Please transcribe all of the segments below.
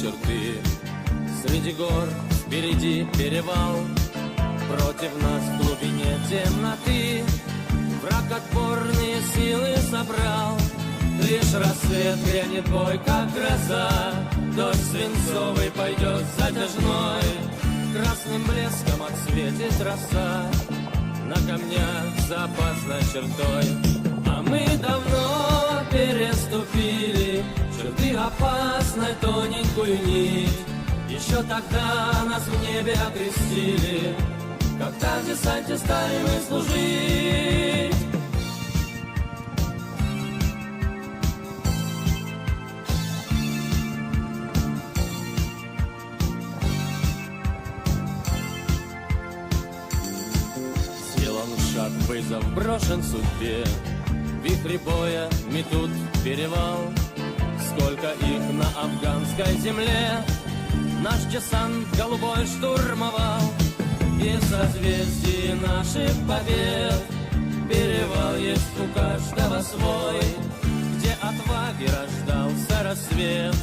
черты. Среди гор впереди перевал, против нас в глубине темноты. Враг отборные силы собрал, лишь рассвет грянет бой, как гроза. Дождь свинцовый пойдет затяжной, красным блеском отсветит роса на камнях за опасной чертой. А мы давно переступили черты опасной тоненькую нить. Еще тогда нас в небе окрестили, когда в десанте стали мы служить. Сделан шаг, вызов брошен судьбе, вихри боя метут перевал. Сколько их на афганской земле, Наш десант голубой штурмовал, и в созвездии наших побед перевал есть у каждого свой, где отваги рождался рассвет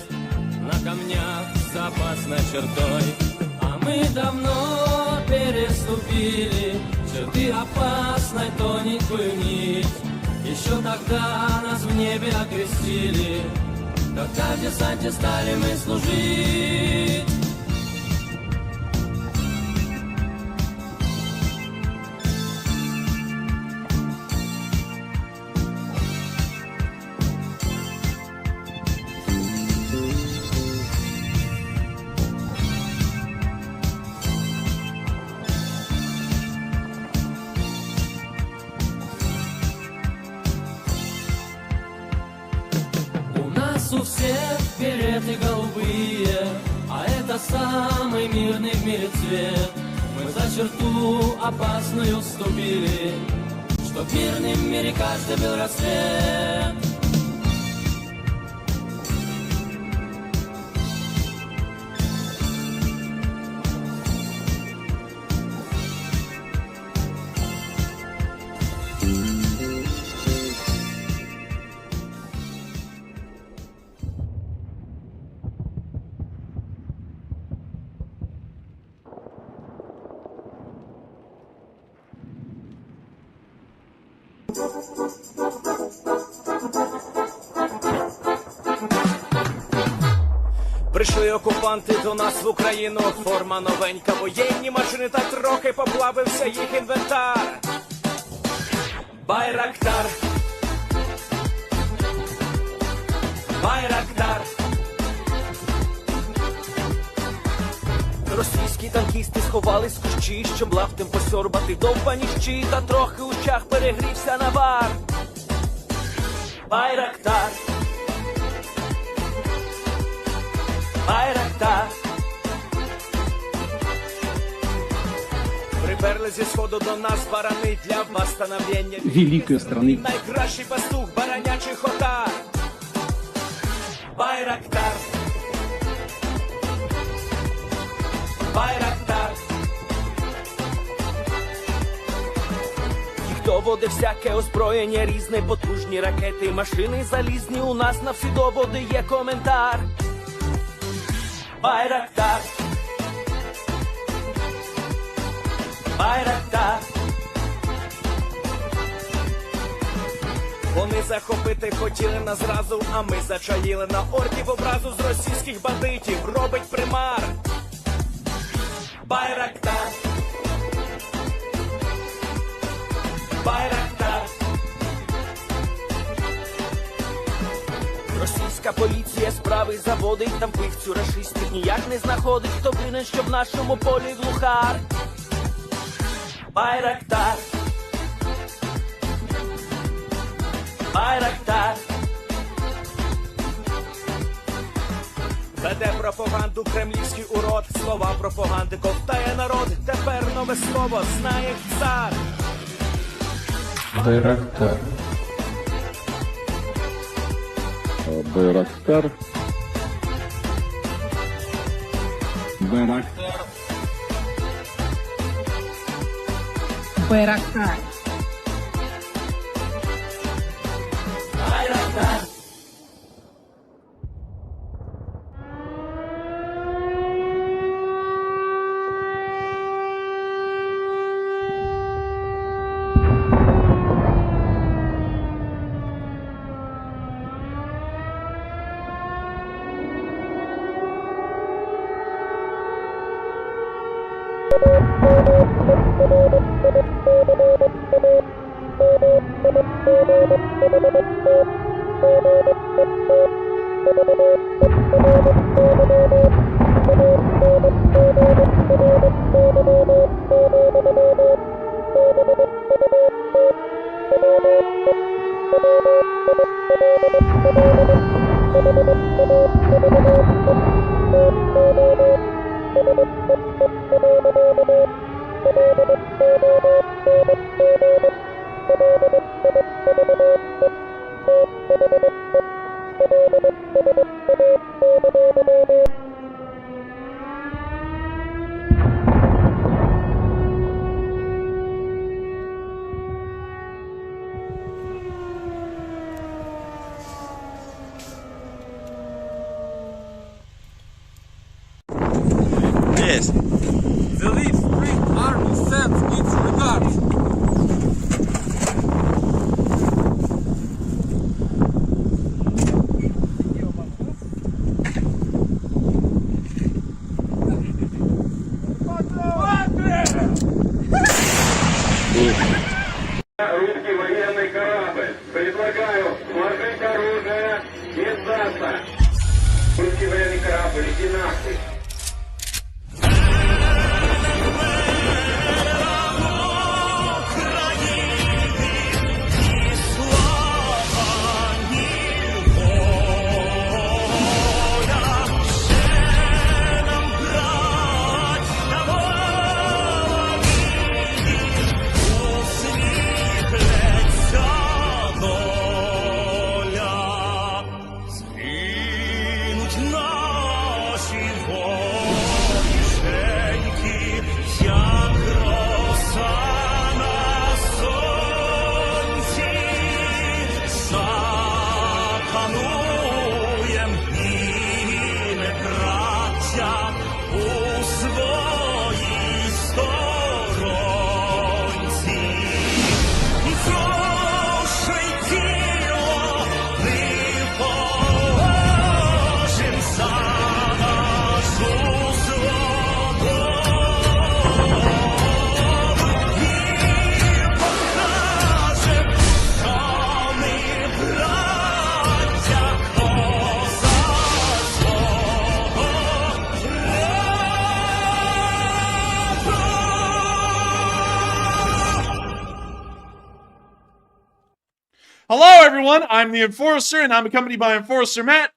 на камнях за опасной чертой. А мы давно переступили черты опасной тоненькую нить. Еще тогда нас в небе окрестили, когда в десанте стали мы служить. У всех береты голубые, а это самый мирный в мире цвет. Мы за черту опасную ступили, чтоб в мирном мире каждый был рассвет. Прийшли окупанти до нас в Україну, форма новенька, воєнні машини та трохи поплавився їх інвентар. Байрактар, Байрактар. Російські танкісти сховались в кущі, щоб лаптем посьорбати довбані щі, та трохи у чах перегрівся навар. Байрактар, Байрактар. Приперли зі сходу до нас барани для восстановлення великої страны. Найкращий пастух баранячих отар. Байрактар, Байрактар. Їх доводи всяке озброєння різне, потужні ракети, машини залізні, у нас на всі доводи є коментар. Байрактар, Байрактар. Вони захопити хотіли нас зразу, а ми зачаїли на орків образу з російських бандитів, робить примар. Байрактар, Байрактар. Російська поліція справи заводить, там пихцю рашистів ніяк не знаходить, хто винен, що в нашому полі глухар. Байрактар, Байрактар. Веде пропаганду кремлівський урод, слова пропаганди ковтає народ, тепер нове слово знає цар. Байрактар. Байрактар. Байрактар. Байрактар. Байрактар. this. The Leaf Spring Army sends its regards. Русский военный корабль. Предлагаю сложить оружие и сдаться. Русский военный корабль, иди нахуй. Hello, everyone. I'm the Enforcer, and I'm accompanied by Enforcer Matt.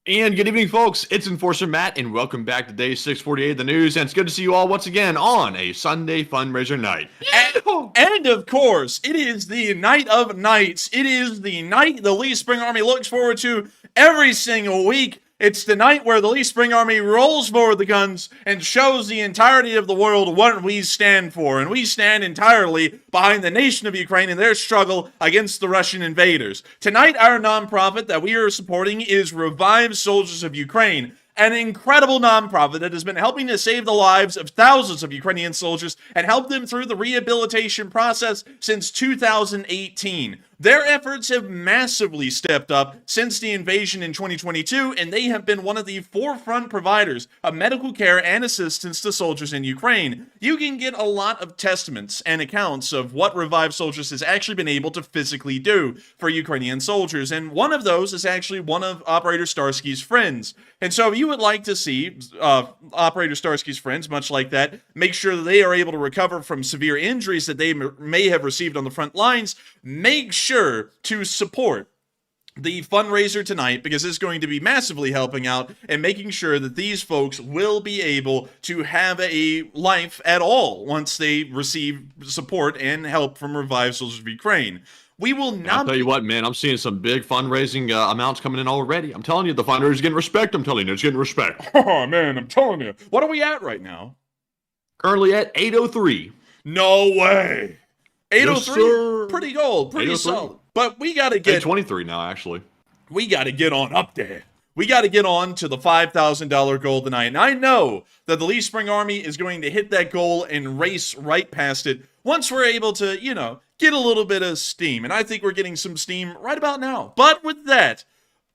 And good evening, folks. It's Enforcer Matt, and welcome back to day 648 of the news. And it's good to see you all once again on a Sunday fundraiser night. And of course, it is the night of nights. It is the night the Lee Spring Army looks forward to every single week. It's the night where the Lee Spring Army rolls forward the guns and shows the entirety of the world what we stand for. And we stand entirely behind the nation of Ukraine in their struggle against the Russian invaders. Tonight, our nonprofit that we are supporting is Revive Soldiers of Ukraine, an incredible nonprofit that has been helping to save the lives of thousands of Ukrainian soldiers and help them through the rehabilitation process since 2018. Their efforts have massively stepped up since the invasion in 2022, and they have been one of the forefront providers of medical care and assistance to soldiers in Ukraine. You can get a lot of testaments and accounts of what Revive Soldiers has actually been able to physically do for Ukrainian soldiers, and one of those is actually one of Operator Starsky's friends. And so if you would like to see Operator Starsky's friends, much like that, make sure that they are able to recover from severe injuries that they may have received on the front lines, make sure to support the fundraiser tonight, because it's going to be massively helping out and making sure that these folks will be able to have a life at all once they receive support and help from Revive Soldiers of Ukraine. We will not. I'll tell you what, man, I'm seeing some big fundraising amounts coming in already. I'm telling you, the fundraiser is getting respect. I'm telling you, it's getting respect. Oh, man, I'm telling you. What are we at right now? Currently at 803. No way. 803? Yes, pretty gold. Pretty solid. But we got to get... 823 now, actually. We got to get on up there. We got to get on to the $5,000 goal tonight. And I know that the Lee Spring Army is going to hit that goal and race right past it once we're able to, get a little bit of steam. And I think we're getting some steam right about now. But with that,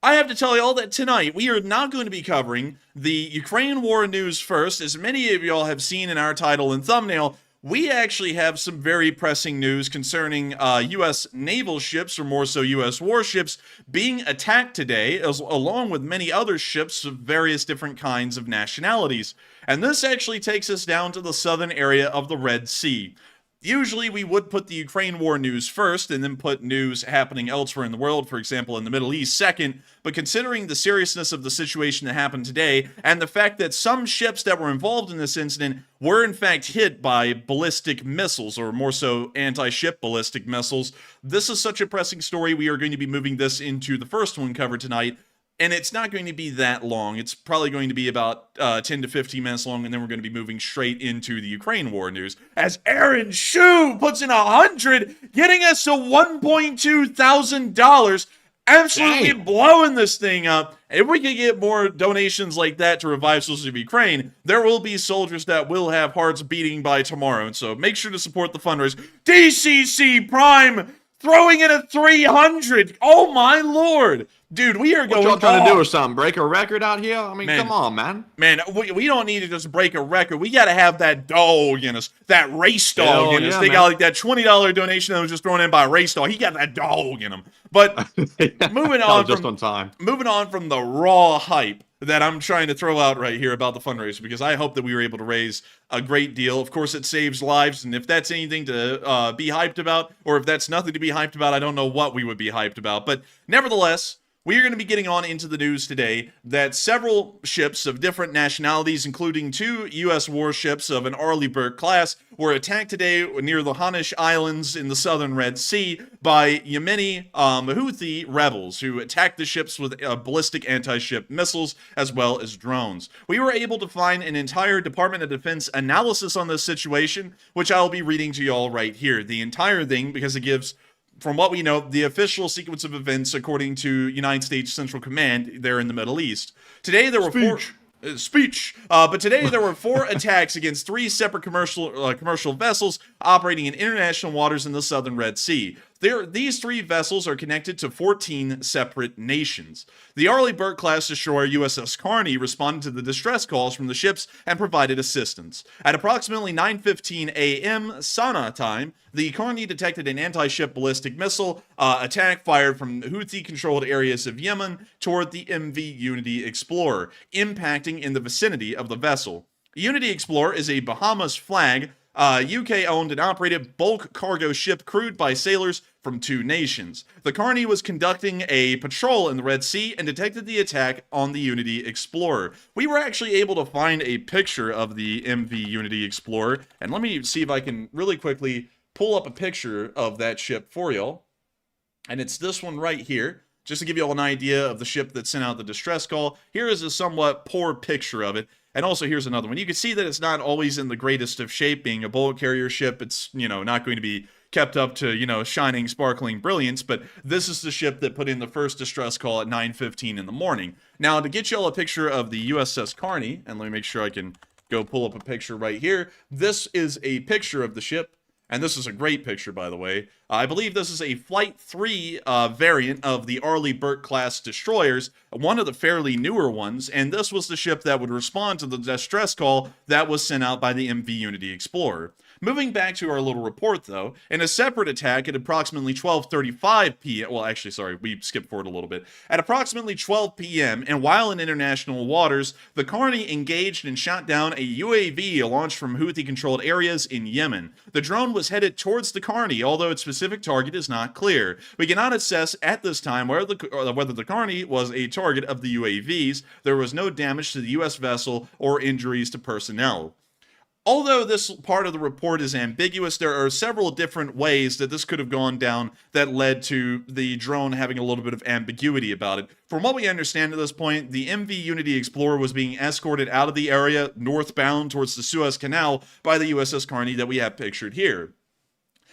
I have to tell you all that tonight we are not going to be covering the Ukraine war news first. As many of y'all have seen in our title and thumbnail, we actually have some very pressing news concerning U.S. naval ships, or more so U.S. warships, being attacked today, along with many other ships of various different kinds of nationalities. And this actually takes us down to the southern area of the Red Sea. Usually we would put the Ukraine war news first and then put news happening elsewhere in the world, for example in the Middle East, second, but considering the seriousness of the situation that happened today and the fact that some ships that were involved in this incident were in fact hit by ballistic missiles, or more so anti-ship ballistic missiles, this is such a pressing story. We are going to be moving this into the first one covered tonight. And it's not going to be that long. It's probably going to be about 10 to 15 minutes long, and then we're going to be moving straight into the Ukraine war news. As Aaron Shu puts in 100, getting us to $1,200 absolutely Dang. blowing this thing up. If we can get more donations like that to revive soldiers of Ukraine, there will be soldiers that will have hearts beating by tomorrow. And so make sure to support the fundraiser. DCC Prime throwing in a 300. Oh my lord. Dude, we are What going y'all trying to do off. or something? Break a record out here? I mean, Man. come on, man. Man, we don't need to just break a record. We got to have that dog in us, that race dog Hell in us. yeah, They man. got like that $20 donation that was just thrown in by Race Dog. He got that dog in him. But moving That on was just from on time. moving on from the raw hype that I'm trying to throw out right here about the fundraiser, because I hope that we were able to raise a great deal. Of course, it saves lives, and if that's anything to be hyped about, or if that's nothing to be hyped about, I don't know what we would be hyped about. But nevertheless, we are going to be getting on into the news today that several ships of different nationalities, including 2 U.S. warships of an Arleigh class, were attacked today near the Houthi Islands in the southern Red Sea by Yemeni Houthi rebels who attacked the ships with ballistic anti-ship missiles as well as drones. We were able to find an entire Department of Defense analysis on this situation, which I'll be reading to y'all right here. The entire thing, because it gives, from what we know, the official sequence of events according to United States Central Command there in the Middle East. Today there were but today there were 4 attacks against 3 separate commercial vessels operating in international waters in the southern Red Sea. These 3 vessels are connected to 14 separate nations. The Arleigh class destroyer USS Kearney responded to the distress calls from the ships and provided assistance. At approximately 9:15 a.m. Sana time, the Kearney detected an anti-ship ballistic missile attack fired from Houthi-controlled areas of Yemen toward the MV Unity Explorer, impacting in the vicinity of the vessel. Unity Explorer is a Bahamas flag, UK-owned and operated bulk cargo ship crewed by sailors from 2 nations. The Kearney was conducting a patrol in the Red Sea and detected the attack on the Unity Explorer. We were actually able to find a picture of the MV Unity Explorer, and let me see if I can really quickly pull up a picture of that ship for y'all. And it's this one right here. Just to give you all an idea of the ship that sent out the distress call, here is a somewhat poor picture of it. And also here's another one. You can see that it's not always in the greatest of shape. Being a bulk carrier ship, it's, not going to be kept up to, shining, sparkling brilliance. But this is the ship that put in the first distress call at 9:15 in the morning. Now, to get y'all a picture of the USS Kearney, and let me make sure I can go pull up a picture right here. This is a picture of the ship. And this is a great picture, by the way. I believe this is a Flight 3 variant of the Arleigh class destroyers, one of the fairly newer ones, and this was the ship that would respond to the distress call that was sent out by the MV Unity Explorer. Moving back to our little report, though, in a separate attack at approximately 12:35 p.m., well, actually, sorry, we skipped forward a little bit. At approximately 12 p.m., and while in international waters, the Kearney engaged and shot down a UAV launched from Houthi-controlled areas in Yemen. The drone was headed towards the Kearney, although its specific target is not clear. We cannot assess at this time whether the Kearney was a target of the UAVs. There was no damage to the U.S. vessel or injuries to personnel. Although this part of the report is ambiguous, there are several different ways that this could have gone down that led to the drone having a little bit of ambiguity about it. From what we understand at this point, the MV Unity Explorer was being escorted out of the area northbound towards the Suez Canal by the USS Kearney that we have pictured here.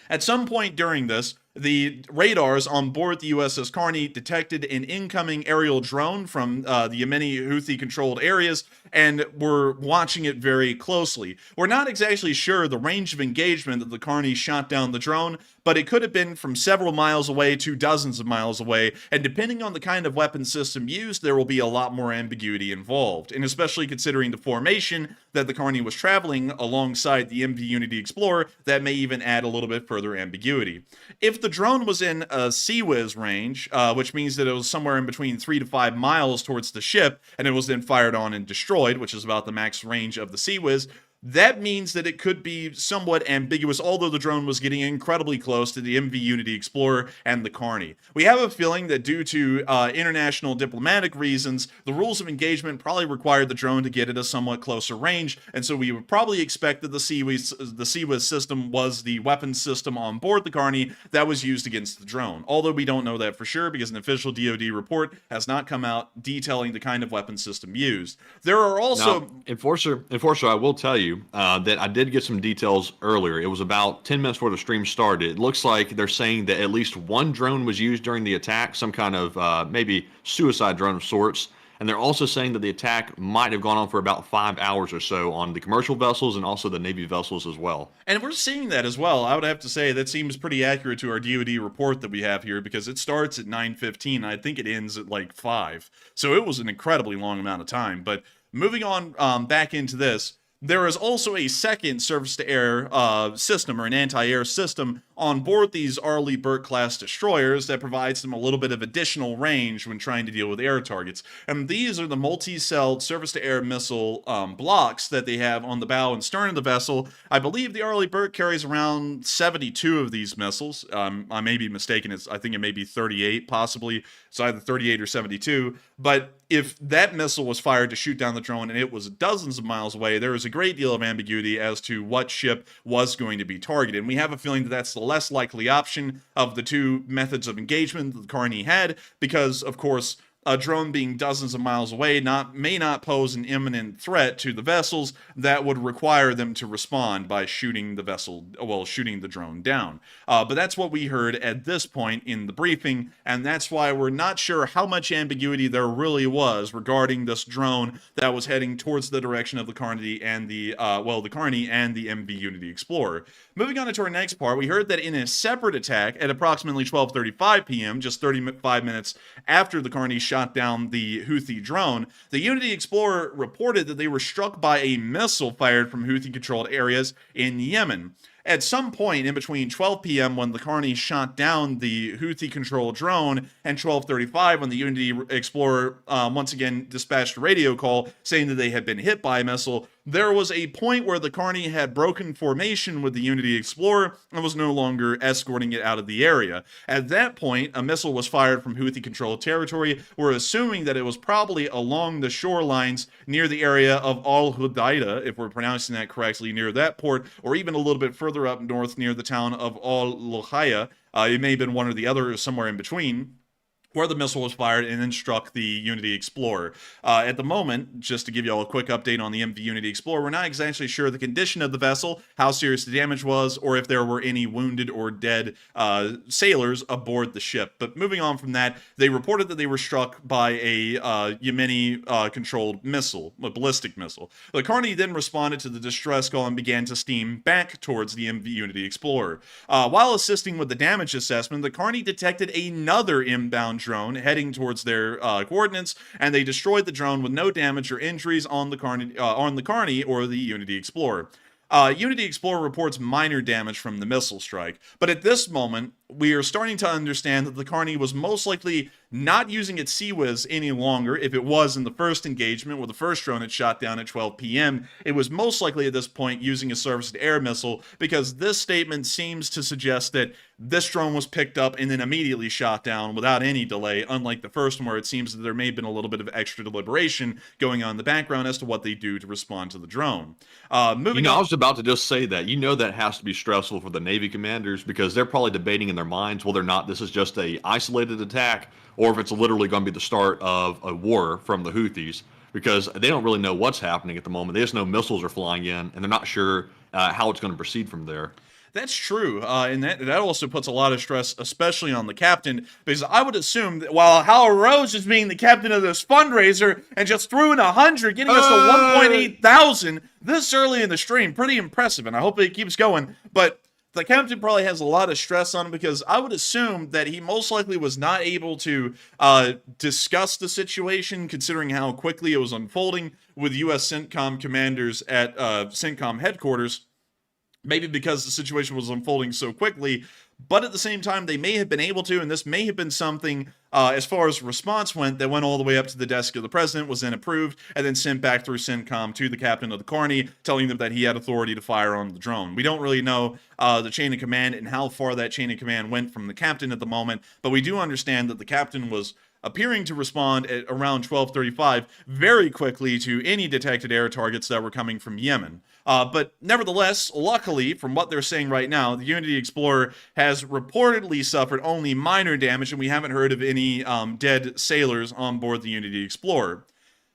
At some point during this, the radars on board the USS Kearney detected an incoming aerial drone from the Yemeni Houthi-controlled areas and were watching it very closely. We're not exactly sure the range of engagement that the Kearney shot down the drone, but it could have been from several miles away to dozens of miles away, and depending on the kind of weapon system used, there will be a lot more ambiguity involved, and especially considering the formation that the Kearney was traveling alongside the MV Unity Explorer, that may even add a little bit further ambiguity. If the drone was in a CWIS range, which means that it was somewhere in between 3 to 5 miles towards the ship, and it was then fired on and destroyed, which is about the max range of the CWIS, that means that it could be somewhat ambiguous, although the drone was getting incredibly close to the MV Unity Explorer and the Kearney. We have a feeling that due to international diplomatic reasons, the rules of engagement probably required the drone to get at a somewhat closer range, and so we would probably expect that the CWIS system was the weapon system on board the Kearney that was used against the drone, although we don't know that for sure because an official DOD report has not come out detailing the kind of weapon system used. There are also... Now, Enforcer, I will tell you, you that I did get some details earlier. It was about 10 minutes before the stream started. It looks like they're saying that at least one drone was used during the attack, some kind of maybe suicide drone of sorts. And they're also saying that the attack might have gone on for about 5 hours or so on the commercial vessels and also the Navy vessels as well. And we're seeing that as well. I would have to say that seems pretty accurate to our DOD report that we have here, because it starts at 9:15. I think it ends at like 5. So it was an incredibly long amount of time. But moving on back into this, there is also a second surface-to-air system, or an anti-air system, on board these Arleigh Burke-class destroyers that provides them a little bit of additional range when trying to deal with air targets. And these are the multi-celled surface-to-air missile blocks that they have on the bow and stern of the vessel. I believe the Arleigh Burke carries around 72 of these missiles. I may be mistaken. I think it may be 38, possibly. It's either 38 or 72. But if that missile was fired to shoot down the drone and it was dozens of miles away, there is a great deal of ambiguity as to what ship was going to be targeted. And we have a feeling that that's the less likely option of the two methods of engagement that the Carney had, because, of course, a drone being dozens of miles away may not pose an imminent threat to the vessels that would require them to respond by shooting the drone down. But that's what we heard at this point in the briefing, and that's why we're not sure how much ambiguity there really was regarding this drone that was heading towards the direction of the Carney and the Carney and the MV Unity Explorer. Moving on to our next part, we heard that in a separate attack at approximately 12:35 p.m., just 35 minutes after the Carney shot down the Houthi drone, the Unity Explorer reported that they were struck by a missile fired from Houthi-controlled areas in Yemen. At some point in between 12 p.m. when the Carney shot down the Houthi-controlled drone and 12:35 when the Unity Explorer once again dispatched a radio call saying that they had been hit by a missile, there was a point where the Carney had broken formation with the Unity Explorer and was no longer escorting it out of the area. At that point, a missile was fired from Houthi-controlled territory. We're assuming that it was probably along the shorelines near the area of Al-Hudaida, if we're pronouncing that correctly, near that port, or even a little bit further up north near the town of Al-Luhaya. It may have been one or the other, or somewhere in between, where the missile was fired and then struck the Unity Explorer. At the moment, just to give you all a quick update on the MV Unity Explorer, we're not exactly sure the condition of the vessel, how serious the damage was, or if there were any wounded or dead sailors aboard the ship. But moving on from that, they reported that they were struck by a Yemeni-controlled missile, a ballistic missile. The Carney then responded to the distress call and began to steam back towards the MV Unity Explorer. While assisting with the damage assessment, the Carney detected another inbound drone heading towards their coordinates, and they destroyed the drone with no damage or injuries on the Carney or the Unity Explorer. Unity Explorer reports minor damage from the missile strike, but at this moment, we are starting to understand that the Carney was most likely not using its CWIS any longer. If it was in the first engagement where the first drone had shot down at 12 p.m., it was most likely at this point using a surface-to-air missile, because this statement seems to suggest that this drone was picked up and then immediately shot down without any delay, unlike the first one where it seems that there may have been a little bit of extra deliberation going on in the background as to what they do to respond to the drone. I was about to just say that. That has to be stressful for the Navy commanders, because they're probably debating in their minds whether or not this is just a isolated attack or if it's literally going to be the start of a war from the Houthis, because they don't really know what's happening at the moment. They just know missiles are flying in, and they're not sure how it's going to proceed from there. That's true, and that also puts a lot of stress, especially on the captain, because I would assume that while Howard Rose is being the captain of this fundraiser and just threw in 100, getting us to 1.8 thousand this early in the stream, pretty impressive, and I hope it keeps going, but the captain probably has a lot of stress on him, because I would assume that he most likely was not able to discuss the situation, considering how quickly it was unfolding with U.S. CENTCOM commanders at CENTCOM headquarters. Maybe because the situation was unfolding so quickly, but at the same time, they may have been able to, and this may have been something, as far as response went, that went all the way up to the desk of the president, was then approved, and then sent back through CENTCOM to the captain of the Carney, telling them that he had authority to fire on the drone. We don't really know the chain of command and how far that chain of command went from the captain at the moment, but we do understand that the captain was appearing to respond at around 12:35 very quickly to any detected air targets that were coming from Yemen. But nevertheless, luckily, from what they're saying right now, the Unity Explorer has reportedly suffered only minor damage, and we haven't heard of any dead sailors on board the Unity Explorer.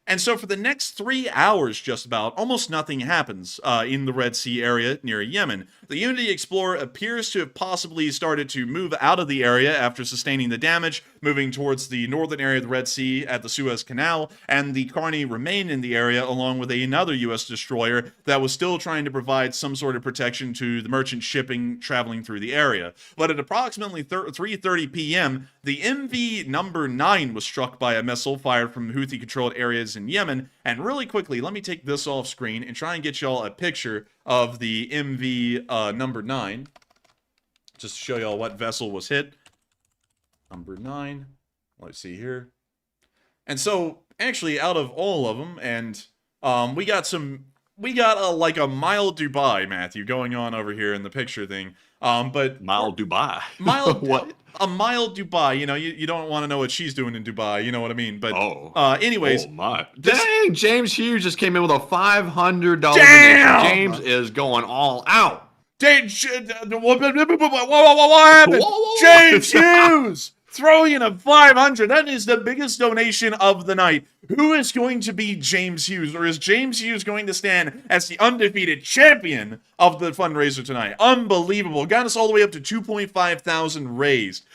And so for the next 3 hours, just about, almost nothing happens in the Red Sea area near Yemen. The Unity Explorer appears to have possibly started to move out of the area after sustaining the damage, moving towards the northern area of the Red Sea at the Suez Canal, and the Carney remained in the area along with another U.S. destroyer that was still trying to provide some sort of protection to the merchant shipping traveling through the area. But at approximately 3:30 p.m., the MV number 9 was struck by a missile fired from Houthi-controlled areas in Yemen. And really quickly, let me take this off screen and try and get y'all a picture of the MV number 9, just to show y'all what vessel was hit. Number 9. Let's see here. And so, actually, out of all of them, and we got like a mild Dubai, Matthew, going on over here in the picture thing. But Mild Dubai. Mild What? A mild Dubai. You know, you don't want to know what she's doing in Dubai. You know what I mean? But anyways, Oh my! Dang, James Hughes just came in with a $500 Damn! donation. James is going all out. what happened? Whoa. James Hughes throwing in a 500. That is the biggest donation of the night. Who is going to be James Hughes? Or is James Hughes going to stand as the undefeated champion of the fundraiser tonight? Unbelievable. Got us all the way up to 2.5 thousand raised.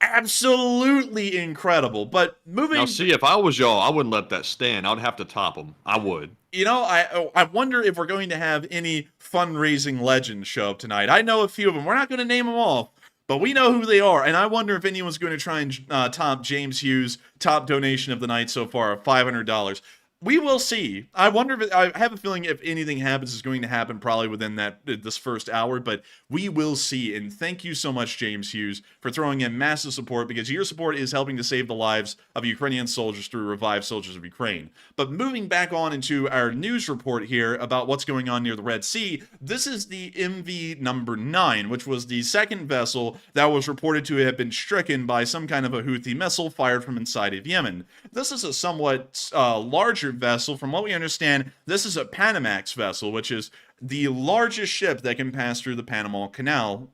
Absolutely incredible. But moving... Now, see, if I was y'all, I wouldn't let that stand. I'd have to top him. I would. You know, I wonder if we're going to have any fundraising legends show up tonight. I know a few of them. We're not going to name them all, but we know who they are, and I wonder if anyone's going to try and top James Hughes' top donation of the night so far of $500. We will see. I wonder if I have a feeling if anything happens, it's going to happen probably within this first hour, but we will see. And thank you so much, James Hughes, for throwing in massive support, because your support is helping to save the lives of Ukrainian soldiers through Revive Soldiers of Ukraine. But moving back on into our news report here about what's going on near the Red Sea, this is the MV number 9, which was the second vessel that was reported to have been stricken by some kind of a Houthi missile fired from inside of Yemen. This is a somewhat larger vessel. From what we understand, this is a Panamax vessel, which is the largest ship that can pass through the Panama Canal,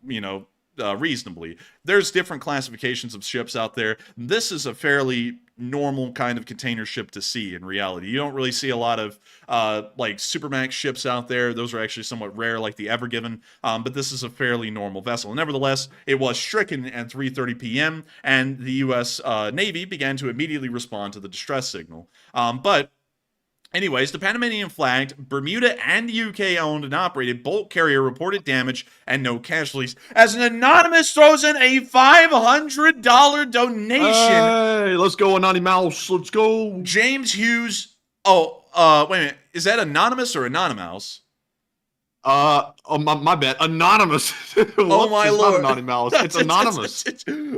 reasonably. There's different classifications of ships out there. This is a fairly normal kind of container ship to see in reality. You don't really see a lot of like Supermax ships out there. Those are actually somewhat rare, like the Ever Given, but this is a fairly normal vessel. Nevertheless, it was stricken at 3:30 p.m. and the U.S. Navy began to immediately respond to the distress signal. Anyways, the Panamanian-flagged, Bermuda and UK-owned and operated bulk carrier reported damage and no casualties, as an anonymous throws in a $500 donation. Hey, let's go, Anonymous Mouse. Let's go. James Hughes. Oh, wait a minute. Is that anonymous or anonymous? My bad. Anonymous. Oh my it's lord! not Anonymous. It's anonymous.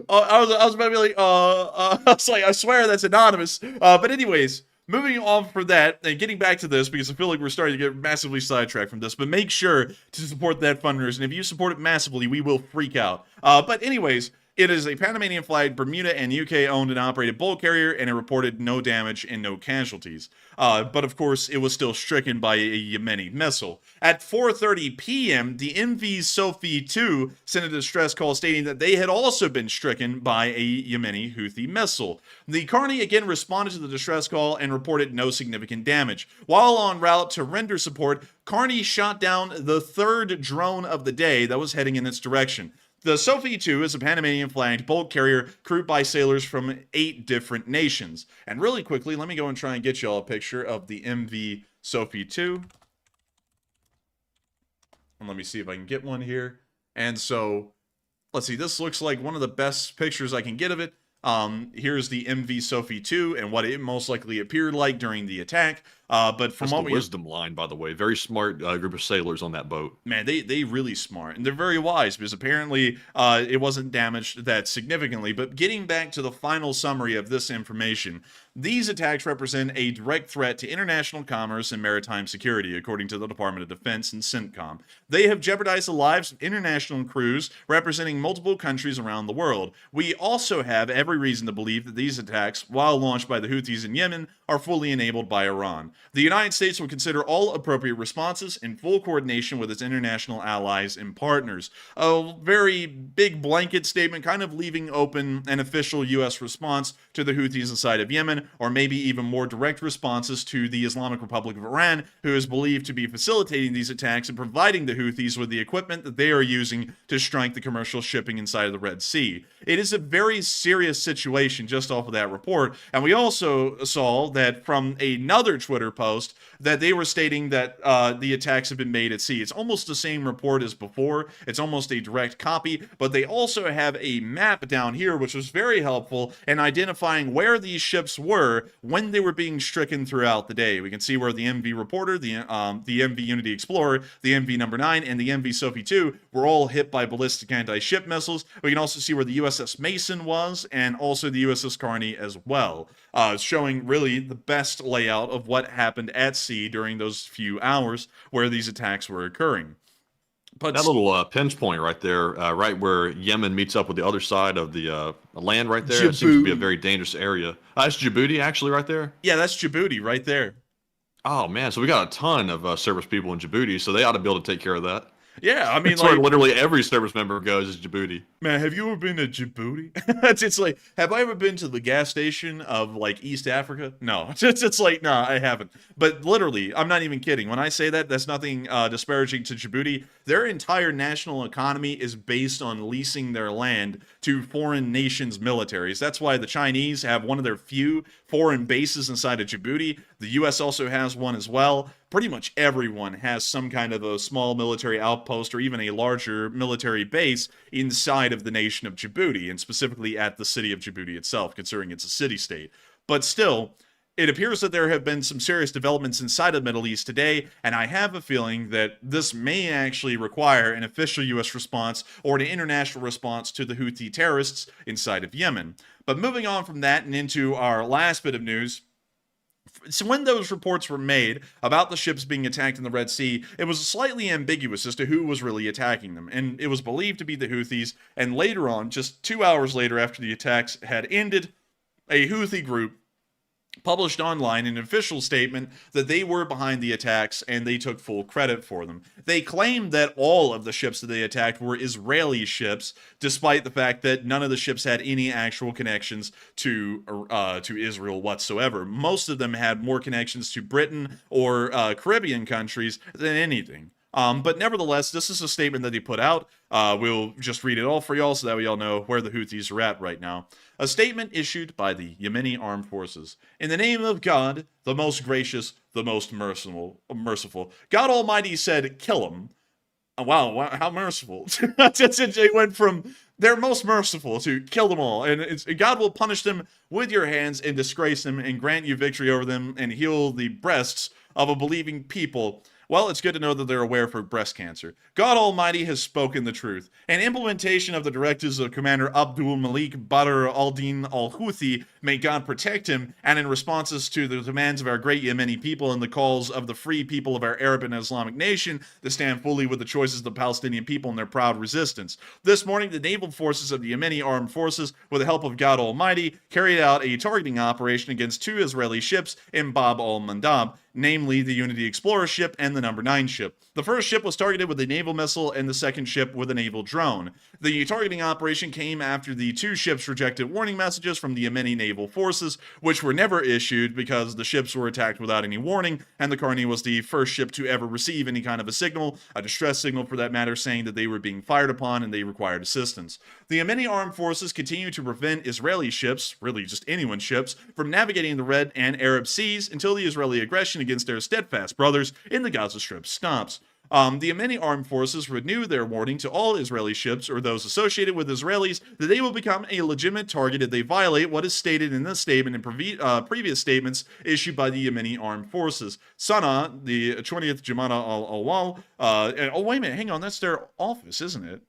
I was about to be like, I was like, I swear that's anonymous. But anyways. Moving on from that, and getting back to this, because I feel like we're starting to get massively sidetracked from this, but make sure to support that fundraiser, and if you support it massively, we will freak out. But anyways, it is a Panamanian-flagged, Bermuda and UK-owned and operated bulk carrier, and it reported no damage and no casualties. But of course, it was still stricken by a Yemeni missile. At 4:30 p.m., the MV Sophie 2 sent a distress call stating that they had also been stricken by a Yemeni Houthi missile. The Carney again responded to the distress call and reported no significant damage. While en route to render support, Carney shot down the third drone of the day that was heading in its direction. The Sophie 2 is a Panamanian-flagged bulk carrier crewed by sailors from 8 different nations. And really quickly, let me go and try and get y'all a picture of the MV Sophie 2. And let me see if I can get one here. And so, let's see, this looks like one of the best pictures I can get of it. Here's the MV Sophie 2 and what it most likely appeared like during the attack. But from That's what the wisdom line, by the way. Very smart group of sailors on that boat. Man, they really smart, and they're very wise, because apparently it wasn't damaged that significantly. But getting back to the final summary of this information, these attacks represent a direct threat to international commerce and maritime security, according to the Department of Defense and CENTCOM. They have jeopardized the lives of international crews representing multiple countries around the world. We also have every reason to believe that these attacks, while launched by the Houthis in Yemen, are fully enabled by Iran. The United States will consider all appropriate responses in full coordination with its international allies and partners. A very big blanket statement, kind of leaving open an official U.S. response to the Houthis inside of Yemen, Yemen, or maybe even more direct responses to the Islamic Republic of Iran, who is believed to be facilitating these attacks and providing the Houthis with the equipment that they are using to strike the commercial shipping inside of the Red Sea. It is a very serious situation just off of that report, and we also saw that from another Twitter post that they were stating that the attacks have been made at sea. It's almost the same report as before. It's almost a direct copy, but they also have a map down here, which was very helpful in identifying where these ships were when they were being stricken throughout the day. We can see where the MV Reporter, the MV Unity Explorer, the MV Number 9, and the MV Sophie 2 were all hit by ballistic anti-ship missiles. We can also see where the USS Mason was, and also the USS Carney as well, showing really the best layout of what happened at sea during those few hours where these attacks were occurring. But that little pinch point right there, right where Yemen meets up with the other side of the land right there, it seems to be a very dangerous area. It's Djibouti, actually, right there? Yeah, that's Djibouti right there. Oh, man, so we got a ton of service people in Djibouti, so they ought to be able to take care of that. Yeah, I mean, it's where literally every service member goes is Djibouti. Man, have you ever been to Djibouti? it's like, have I ever been to the gas station of like East Africa? No, it's like, no, I haven't. But literally, I'm not even kidding. When I say that, that's nothing disparaging to Djibouti. Their entire national economy is based on leasing their land to foreign nations' militaries. That's why the Chinese have one of their few foreign bases inside of Djibouti. The U.S. also has one as well. Pretty much everyone has some kind of a small military outpost or even a larger military base inside of the nation of Djibouti, and specifically at the city of Djibouti itself, considering it's a city-state. But still, it appears that there have been some serious developments inside of the Middle East today, and I have a feeling that this may actually require an official U.S. response or an international response to the Houthi terrorists inside of Yemen. But moving on from that and into our last bit of news, so when those reports were made about the ships being attacked in the Red Sea, it was slightly ambiguous as to who was really attacking them, and it was believed to be the Houthis, and later on, just 2 hours later after the attacks had ended, a Houthi group published online an official statement that they were behind the attacks and they took full credit for them. They claimed that all of the ships that they attacked were Israeli ships, despite the fact that none of the ships had any actual connections to Israel whatsoever. Most of them had more connections to Britain or Caribbean countries than anything. But nevertheless, this is a statement that they put out. We'll just read it all for y'all so that we all know where the Houthis are at right now. A statement issued by the Yemeni armed forces. In the name of God, the most gracious, the most merciful. God Almighty said, kill them. Wow, how merciful. It went from they're most merciful to kill them all. And God will punish them with your hands and disgrace them and grant you victory over them and heal the breasts of a believing people. Well, it's good to know that they're aware for breast cancer. God Almighty has spoken the truth. An implementation of the directives of Commander Abdul Malik Badr al-Din al-Houthi, may God protect him, and in responses to the demands of our great Yemeni people and the calls of the free people of our Arab and Islamic nation to stand fully with the choices of the Palestinian people and their proud resistance. This morning, the naval forces of the Yemeni armed forces, with the help of God Almighty, carried out a targeting operation against 2 Israeli ships in Bab al-Mandab, namely the Unity Explorer ship and the Number 9 ship. The first ship was targeted with a naval missile and the second ship with a naval drone. The targeting operation came after the 2 ships rejected warning messages from the Yemeni naval forces, which were never issued because the ships were attacked without any warning, and the Carney was the first ship to ever receive any kind of a signal, a distress signal for that matter, saying that they were being fired upon and they required assistance. The Yemeni armed forces continue to prevent Israeli ships, really just anyone's ships, from navigating the Red and Arab seas until the Israeli aggression against their steadfast brothers in the Gaza Strip stops. The Yemeni armed forces renew their warning to all Israeli ships or those associated with Israelis that they will become a legitimate target if they violate what is stated in this statement and previous statements issued by the Yemeni armed forces. Sana'a, the 20th Jumada al-Awwal, oh wait a minute, hang on, that's their office, isn't it?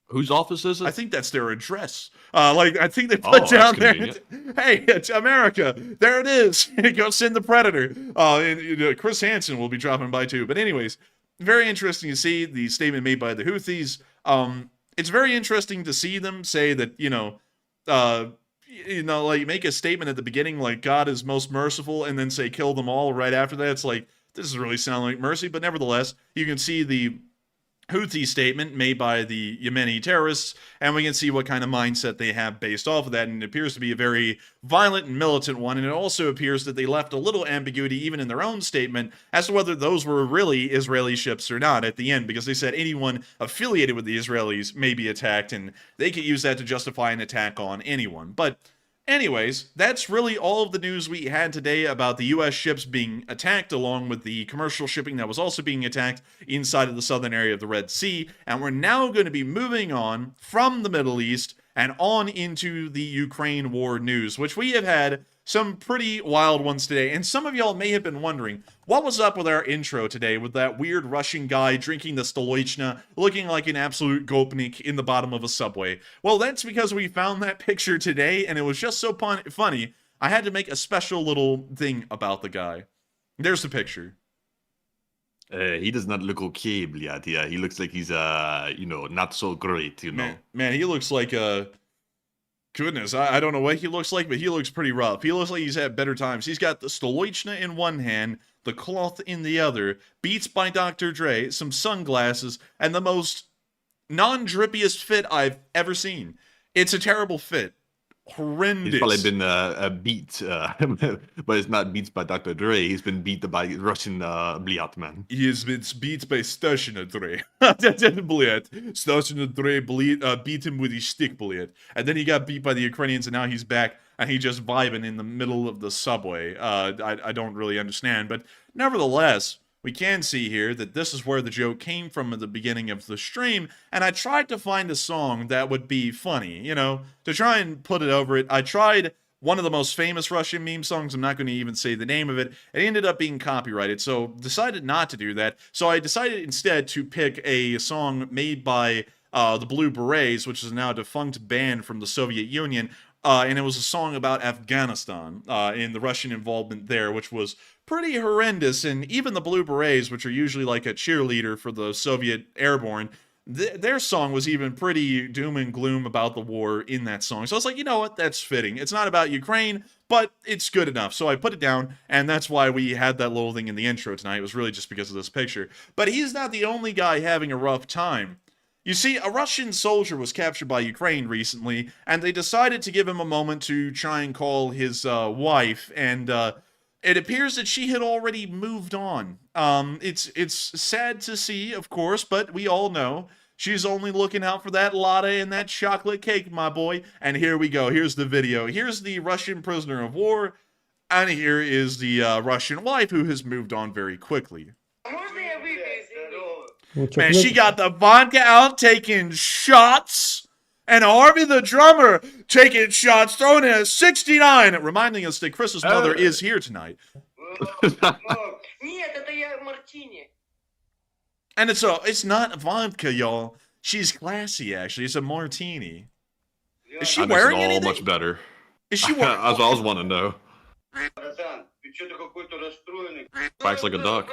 Whose office is it? I think that's their address. I think they put down there. Hey, it's America. There it is. Go send the Predator. Chris Hansen will be dropping by too. But anyways, very interesting to see the statement made by the Houthis. It's very interesting to see them say that, like make a statement at the beginning like God is most merciful and then say kill them all right after that. It's like, this doesn't really sound like mercy, but nevertheless, you can see the Houthi statement made by the Yemeni terrorists, and we can see what kind of mindset they have based off of that, and it appears to be a very violent and militant one, and it also appears that they left a little ambiguity even in their own statement as to whether those were really Israeli ships or not at the end, because they said anyone affiliated with the Israelis may be attacked, and they could use that to justify an attack on anyone. But anyways, that's really all of the news we had today about the U.S. ships being attacked, along with the commercial shipping that was also being attacked inside of the southern area of the Red Sea. And we're now going to be moving on from the Middle East and on into the Ukraine war news, which we have had some pretty wild ones today. And some of y'all may have been wondering, what was up with our intro today with that weird Russian guy drinking the Stoloichna, looking like an absolute gopnik in the bottom of a subway? Well, that's because we found that picture today, and it was just so funny, I had to make a special little thing about the guy. There's the picture. He does not look okay, Bliat. Yeah, he looks like he's, not so great, you know. Man, he looks like goodness, I don't know what he looks like, but he looks pretty rough. He looks like he's had better times. He's got the Stoloichna in one hand, the cloth in the other, Beats by Dr. Dre, some sunglasses, and the most non-drippiest fit I've ever seen. It's a terrible fit. Horrendous. He's probably been beat, but it's not Beats by Dr. Dre. He's been beat by Russian Bliat, man. He has been beat by Stashina Dre. Bliat. Stashina Dre beat him with his stick, Bliat. And then he got beat by the Ukrainians, and now he's back, and he's just vibing in the middle of the subway. I don't really understand, but nevertheless, we can see here that this is where the joke came from at the beginning of the stream, and I tried to find a song that would be funny, to try and put it over it. I tried one of the most famous Russian meme songs. I'm not going to even say the name of it. It ended up being copyrighted, so decided not to do that. So I decided instead to pick a song made by the Blue Berets, which is now a defunct band from the Soviet Union, and it was a song about Afghanistan and the Russian involvement there, which was pretty horrendous. And even the Blue Berets, which are usually like a cheerleader for the Soviet airborne, their song was even pretty doom and gloom about the war in that song. So I was like, you know what, that's fitting. It's not about Ukraine, but it's good enough. So I put it down, and that's why we had that little thing in the intro tonight. It was really just because of this picture. But he's not the only guy having a rough time. You see, a Russian soldier was captured by Ukraine recently, and they decided to give him a moment to try and call his wife, and it appears that she had already moved on. It's sad to see, of course, but we all know she's only looking out for that latte and that chocolate cake, my boy. And here we go. Here's the video. Here's the Russian prisoner of war, and here is the Russian wife who has moved on very quickly. Man, she got the vodka out, taking shots, and Harvey the drummer taking shots, throwing in a 69, reminding us that Chris's mother is here tonight. And it's not vodka, y'all. She's classy, actually. It's a martini. Is she wearing anything? Much better. Is she wearing? I was wanting to know. Quacks like a duck.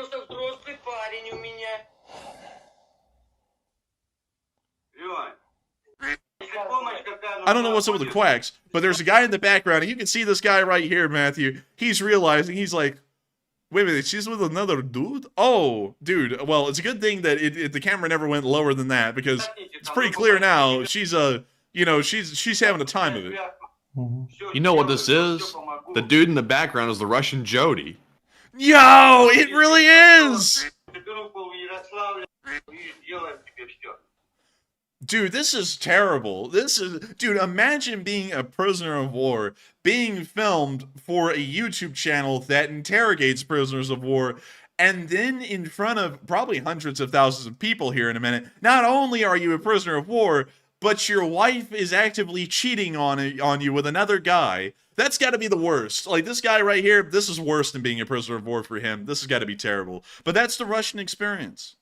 I don't know what's up with the quacks, but there's a guy in the background, and you can see this guy right here, Matthew. He's realizing, he's like, wait a minute, she's with another dude? Oh, dude, well, it's a good thing that the camera never went lower than that, because it's pretty clear now she's she's having a time of it. You know what this is? The dude in the background is the Russian Jody. Yo, it really is! Dude, this is terrible. Dude, imagine being a prisoner of war, being filmed for a YouTube channel that interrogates prisoners of war, and then in front of probably hundreds of thousands of people here in a minute, not only are you a prisoner of war, but your wife is actively cheating on you with another guy. That's got to be the worst. Like, this guy right here, this is worse than being a prisoner of war for him. This has got to be terrible. But that's the Russian experience.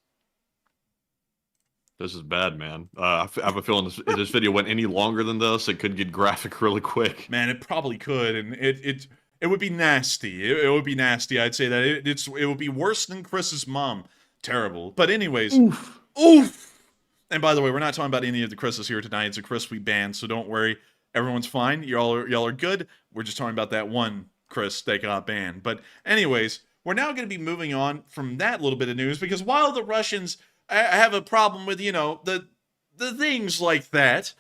This is bad, man. I have a feeling if this video went any longer than this, it could get graphic really quick. Man, it probably could, and it would be nasty. It would be nasty. I'd say that it would be worse than Chris's mom. Terrible. But anyways, oof. And by the way, we're not talking about any of the Chris's here tonight. It's a Chris we banned, so don't worry. Everyone's fine. Y'all are good. We're just talking about that one Chris that got banned. But anyways, we're now going to be moving on from that little bit of news, because while the Russians have a problem with, you know, the things like that.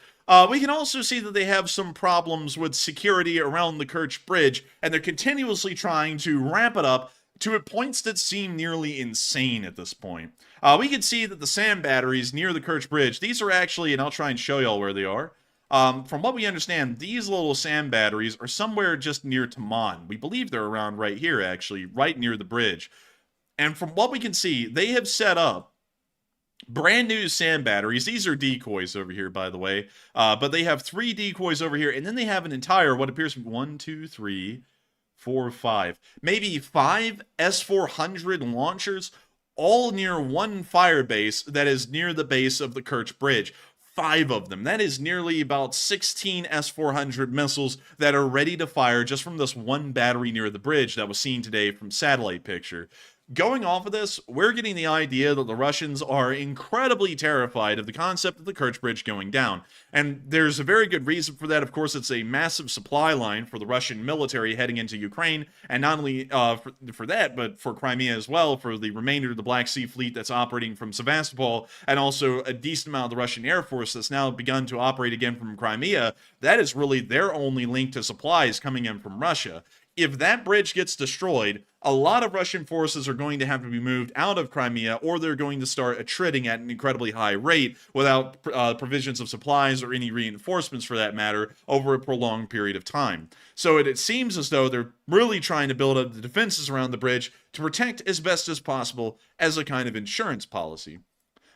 We can also see that they have some problems with security around the Kirch Bridge, and they're continuously trying to ramp it up to points that seem nearly insane at this point. We can see that the sand batteries near the Kirch Bridge, these are actually, and I'll try and show y'all where they are. From what we understand, these little sand batteries are somewhere just near Taman. We believe they're around right here, actually, right near the bridge. And from what we can see, they have set up brand new sand batteries. These are decoys over here, by the way. But they have 3 decoys over here, and then they have an entire, what appears to be 1, 2, 3, 4, 5, maybe 5 S-400 launchers, all near one fire base that is near the base of the Kirch Bridge. 5 of them. That is nearly about 16 S-400 missiles that are ready to fire just from this one battery near the bridge that was seen today from satellite picture. Going off of this, we're getting the idea that the Russians are incredibly terrified of the concept of the Kerch Bridge going down. And there's a very good reason for that. Of course, it's a massive supply line for the Russian military heading into Ukraine. And not only for that, but for Crimea as well, for the remainder of the Black Sea Fleet that's operating from Sevastopol, and also a decent amount of the Russian Air Force that's now begun to operate again from Crimea. That is really their only link to supplies coming in from Russia. If that bridge gets destroyed, a lot of Russian forces are going to have to be moved out of Crimea, or they're going to start attriting at an incredibly high rate without provisions of supplies or any reinforcements for that matter over a prolonged period of time. So it seems as though they're really trying to build up the defenses around the bridge to protect as best as possible as a kind of insurance policy.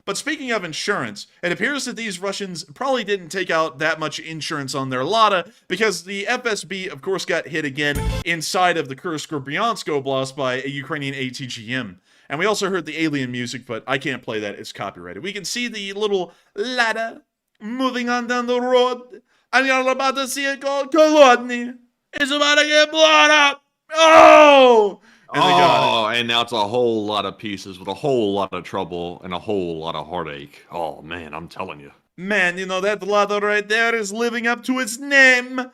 But speaking of insurance, it appears that these Russians probably didn't take out that much insurance on their Lada, because the FSB, of course, got hit again inside of the Kursk-Bryansk Oblast by a Ukrainian ATGM. And we also heard the alien music, but I can't play that, it's copyrighted. We can see the little Lada moving on down the road, and you're about to see it go, Kolodny. It's about to get blown up. Oh! And now it's a whole lot of pieces with a whole lot of trouble and a whole lot of heartache. Oh, man, I'm telling you. Man, you know, that Lada right there is living up to its name.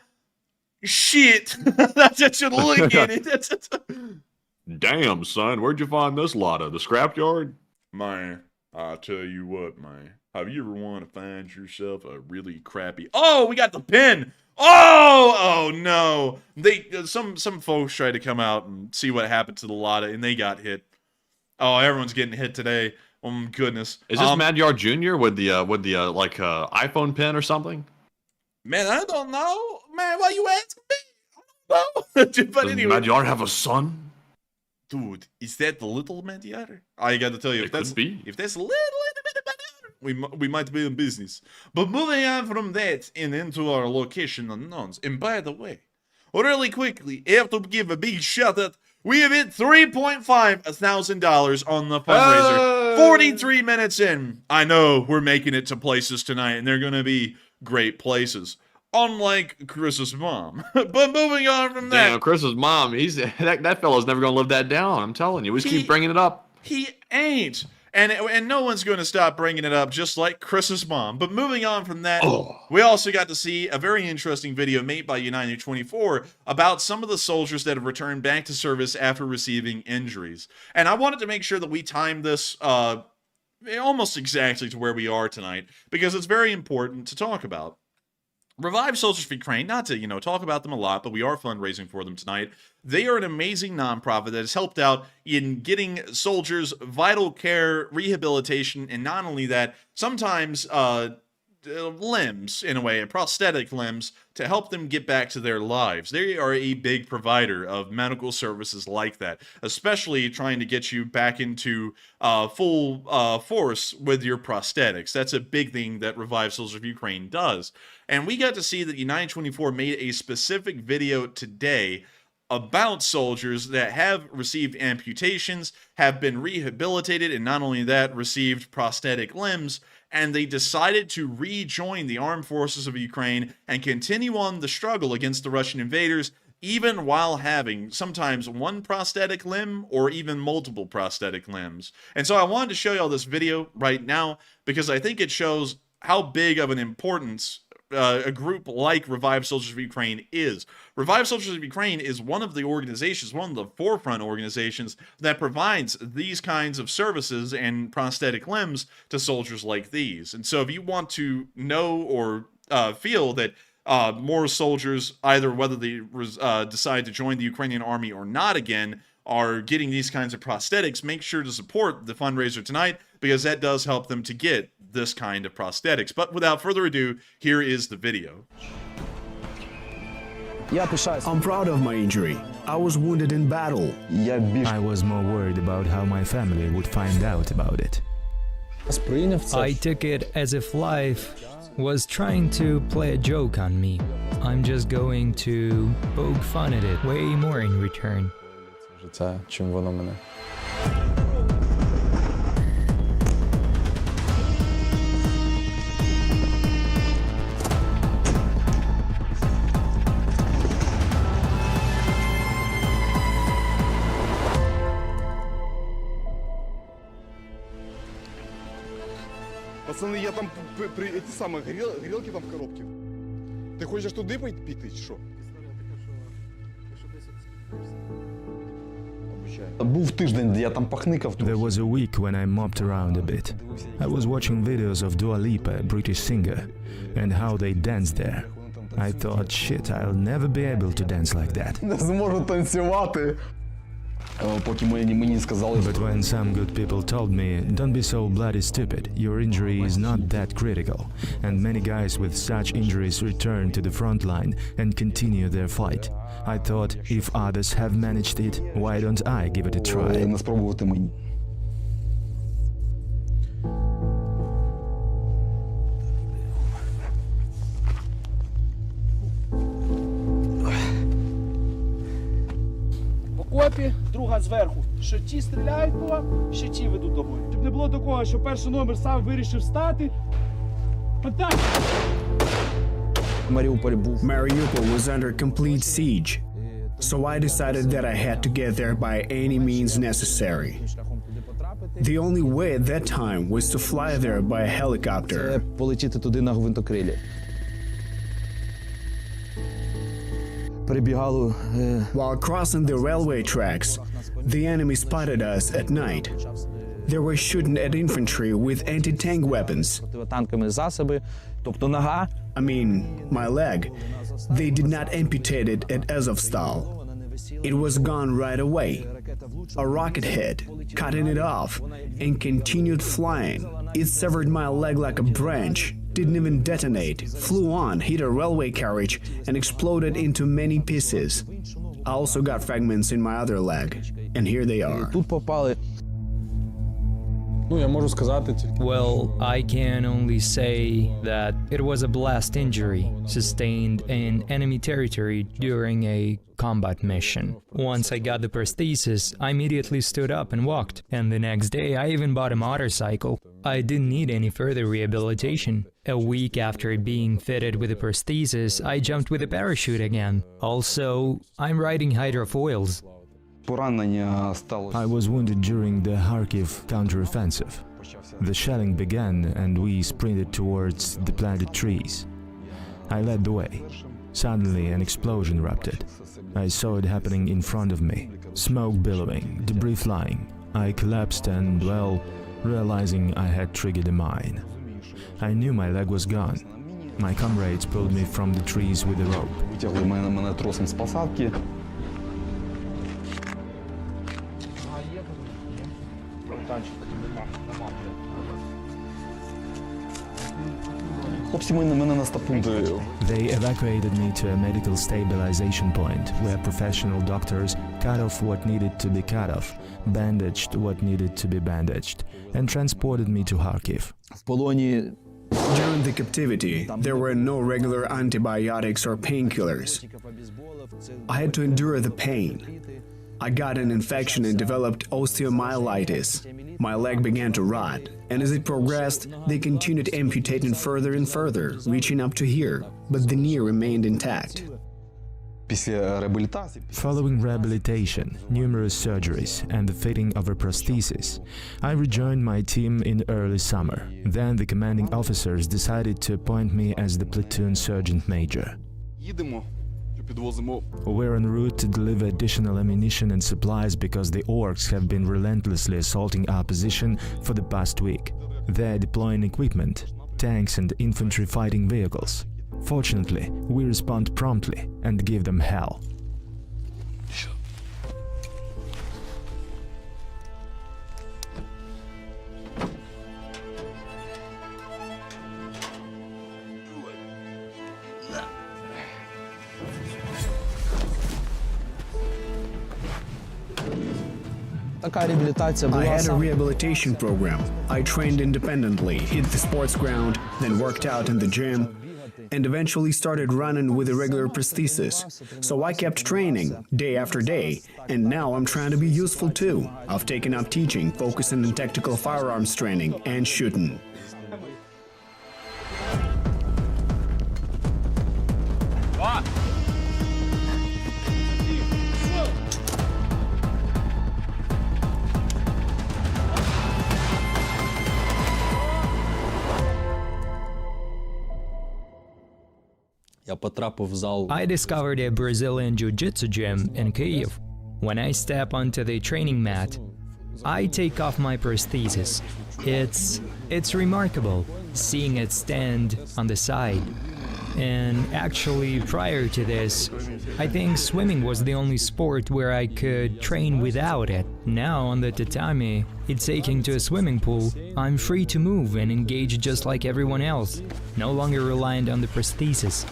Shit. That's just look at it. Damn, son, where'd you find this Lada? The scrapyard? Man, I'll tell you what, man. Have you ever want to find yourself a really crappy... Oh, we got the pin! Oh no! Some folks tried to come out and see what happened to the Lada, and they got hit. Oh, everyone's getting hit today. Oh my goodness! Is this Madyar Jr. with the iPhone pin or something? Man, I don't know. Man, why you asking me? I don't know. But anyway, does Madyar have a son? Dude, is that the little Madyar? I got to tell you, if that's a little bit of Madyar, we might be in business. But moving on from that and into our location unknowns. And by the way, really quickly, I have to give a big shout out. We have hit $3,500 on the fundraiser. 43 minutes in. I know we're making it to places tonight, and they're going to be great places. Unlike Chris's mom. But moving on from that. Damn, Chris's mom, that fellow's never going to live that down. I'm telling you. We just keep bringing it up. He ain't. And no one's going to stop bringing it up, just like Chris's mom. But moving on from that, we also got to see a very interesting video made by United 24 about some of the soldiers that have returned back to service after receiving injuries. And I wanted to make sure that we timed this almost exactly to where we are tonight, because it's very important to talk about. Revive Soldiers for Ukraine, not to, talk about them a lot, but we are fundraising for them tonight. They are an amazing nonprofit that has helped out in getting soldiers vital care, rehabilitation, and not only that, sometimes limbs, in a way, prosthetic limbs, to help them get back to their lives. They are a big provider of medical services like that, especially trying to get you back into full force with your prosthetics. That's a big thing that Revive Soldiers of Ukraine does. And we got to see that United 24 made a specific video today about soldiers that have received amputations, have been rehabilitated, and not only that, received prosthetic limbs, and they decided to rejoin the armed forces of Ukraine and continue on the struggle against the Russian invaders, even while having sometimes one prosthetic limb or even multiple prosthetic limbs. And so I wanted to show y'all this video right now because I think it shows how big of an importance a group like Revive Soldiers of Ukraine is. Revive Soldiers of Ukraine is one of the organizations, one of the forefront organizations that provides these kinds of services and prosthetic limbs to soldiers like these. And so if you want to know or feel that more soldiers, either whether they decide to join the Ukrainian army or not again, are getting these kinds of prosthetics, make sure to support the fundraiser tonight, because that does help them to get this kind of prosthetics. But without further ado, here is the video. I'm proud of my injury. I was wounded in battle. I was more worried about how my family would find out about it. I took it as if life was trying to play a joke on me. I'm just going to poke fun at it way more in return. Чим воно мене. Пацаны, я там эти самые горелки там в коробке. Ти хочеш туди піти, чи що? Був тиждень, де я там пахникав. There was a week when I mopped around a bit. I was watching videos of Dua Lipa, British singer, and how they dance there. I thought, shit, I'll never be able to dance like that. Не зможу танцювати. Поки мені сказали... But when some good people told me, don't be so bloody stupid, your injury is not that critical, and many guys with such injuries return to the front line and continue their fight. I thought, if others have managed it, why don't I give it a try? Не спробувати мені. Копі, друга зверху. Що ті стріляють по вам, що ті ведуть до бою. Щоб не було такого, що перший номер сам вирішив стати. Атак! Mariupol was under complete siege, so I decided that I had to get there by any means necessary. The only way at that time was to fly there by a helicopter. Полетіти туди на гвинтокрилі. Прибігало... While crossing the railway tracks, the enemy spotted us at night. They were shooting at infantry with anti-tank weapons. Противотанкові засоби, тобто нога. I mean, my leg. They did not amputate it at Azovstal. It was gone right away. A rocket hit, cutting it off, and continued flying. It severed my leg like a branch, didn't even detonate, flew on, hit a railway carriage, and exploded into many pieces. I also got fragments in my other leg, and here they are. Тут попали. Well, I can only say that it was a blast injury sustained in enemy territory during a combat mission. Once I got the prosthesis, I immediately stood up and walked, and the next day I even bought a motorcycle. I didn't need any further rehabilitation. A week after being fitted with a prosthesis, I jumped with a parachute again. Also, I'm riding hydrofoils. I was wounded during the Kharkiv counteroffensive. The shelling began and we sprinted towards the planted trees. I led the way. Suddenly an explosion erupted. I saw it happening in front of me. Smoke billowing, debris flying. I collapsed and, well, realizing I had triggered a mine. I knew my leg was gone. My comrades pulled me from the trees with a rope. Витягли мене тросом з посадки. Хлопці мене на стапунти. They evacuated me to a medical stabilization point where professional doctors cut off what needed to be cut off, bandaged what needed to be bandaged, and transported me to Kharkiv. В полоні. During the captivity, there were no regular antibiotics or painkillers. I had to endure the pain. I got an infection and developed osteomyelitis. My leg began to rot, and as it progressed, they continued amputating further and further, reaching up to here, but the knee remained intact. Following rehabilitation, numerous surgeries, and the fitting of a prosthesis, I rejoined my team in early summer. Then the commanding officers decided to appoint me as the platoon sergeant major. We're en route to deliver additional ammunition and supplies because the orcs have been relentlessly assaulting our position for the past week. They're deploying equipment, tanks and infantry fighting vehicles. Fortunately, we respond promptly and give them hell. I had a rehabilitation program. I trained independently, hit the sports ground, then worked out in the gym, and eventually started running with a regular prosthesis. So I kept training, day after day, and now I'm trying to be useful too. I've taken up teaching, focusing on tactical firearms training and shooting. I discovered a Brazilian jiu-jitsu gym in Kyiv. When I step onto the training mat, I take off my prosthesis. It's remarkable seeing it stand on the side. And actually, prior to this, I think swimming was the only sport where I could train without it. Now, on the tatami, it's taking to a swimming pool, I'm free to move and engage just like everyone else, no longer reliant on the prosthesis.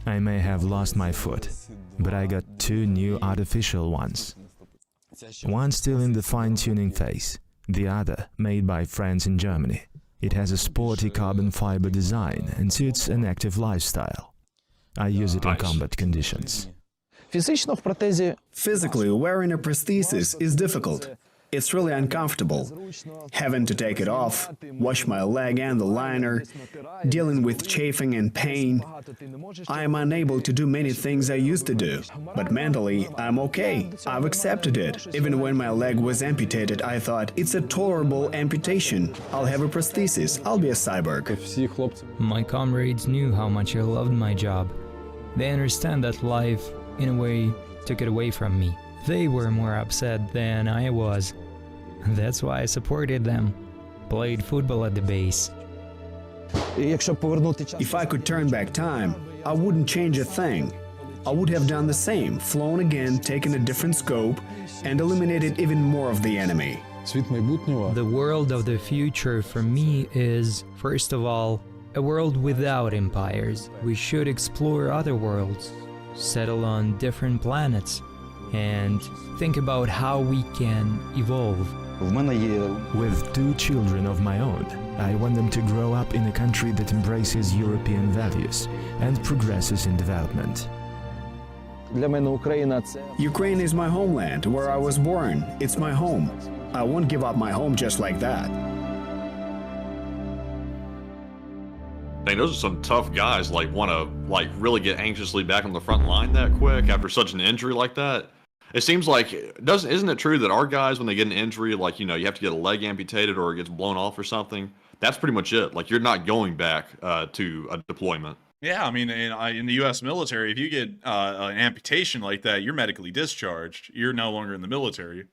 I may have lost my foot, but I got 2 new artificial ones. One still in the fine-tuning phase, the other made by friends in Germany. It has a sporty carbon fiber design and suits an active lifestyle. I use it in combat conditions. Physically, wearing a prosthesis is difficult. It's really uncomfortable. Having to take it off, wash my leg and the liner, dealing with chafing and pain. I am unable to do many things I used to do, but mentally, I'm okay. I've accepted it. Even when my leg was amputated, I thought, it's a tolerable amputation. I'll have a prosthesis. I'll be a cyborg. My comrades knew how much I loved my job. They understand that life, in a way, took it away from me. They were more upset than I was. That's why I supported them. Played football at the base. If I could turn back time, I wouldn't change a thing. I would have done the same, flown again, taken a different scope, and eliminated even more of the enemy. The world of the future for me is, first of all, a world without empires. We should explore other worlds, settle on different planets, and think about how we can evolve. With 2 children of my own, I want them to grow up in a country that embraces European values and progresses in development. Ukraine is my homeland, where I was born. It's my home. I won't give up my home just like that. Dang, those are some tough guys, want to, really get anxiously back on the front line that quick after such an injury like that. It seems like, isn't it true that our guys, when they get an injury, you have to get a leg amputated or it gets blown off or something, that's pretty much it. You're not going back to a deployment. Yeah, I mean, in the U.S. military, if you get an amputation like that, you're medically discharged. You're no longer in the military.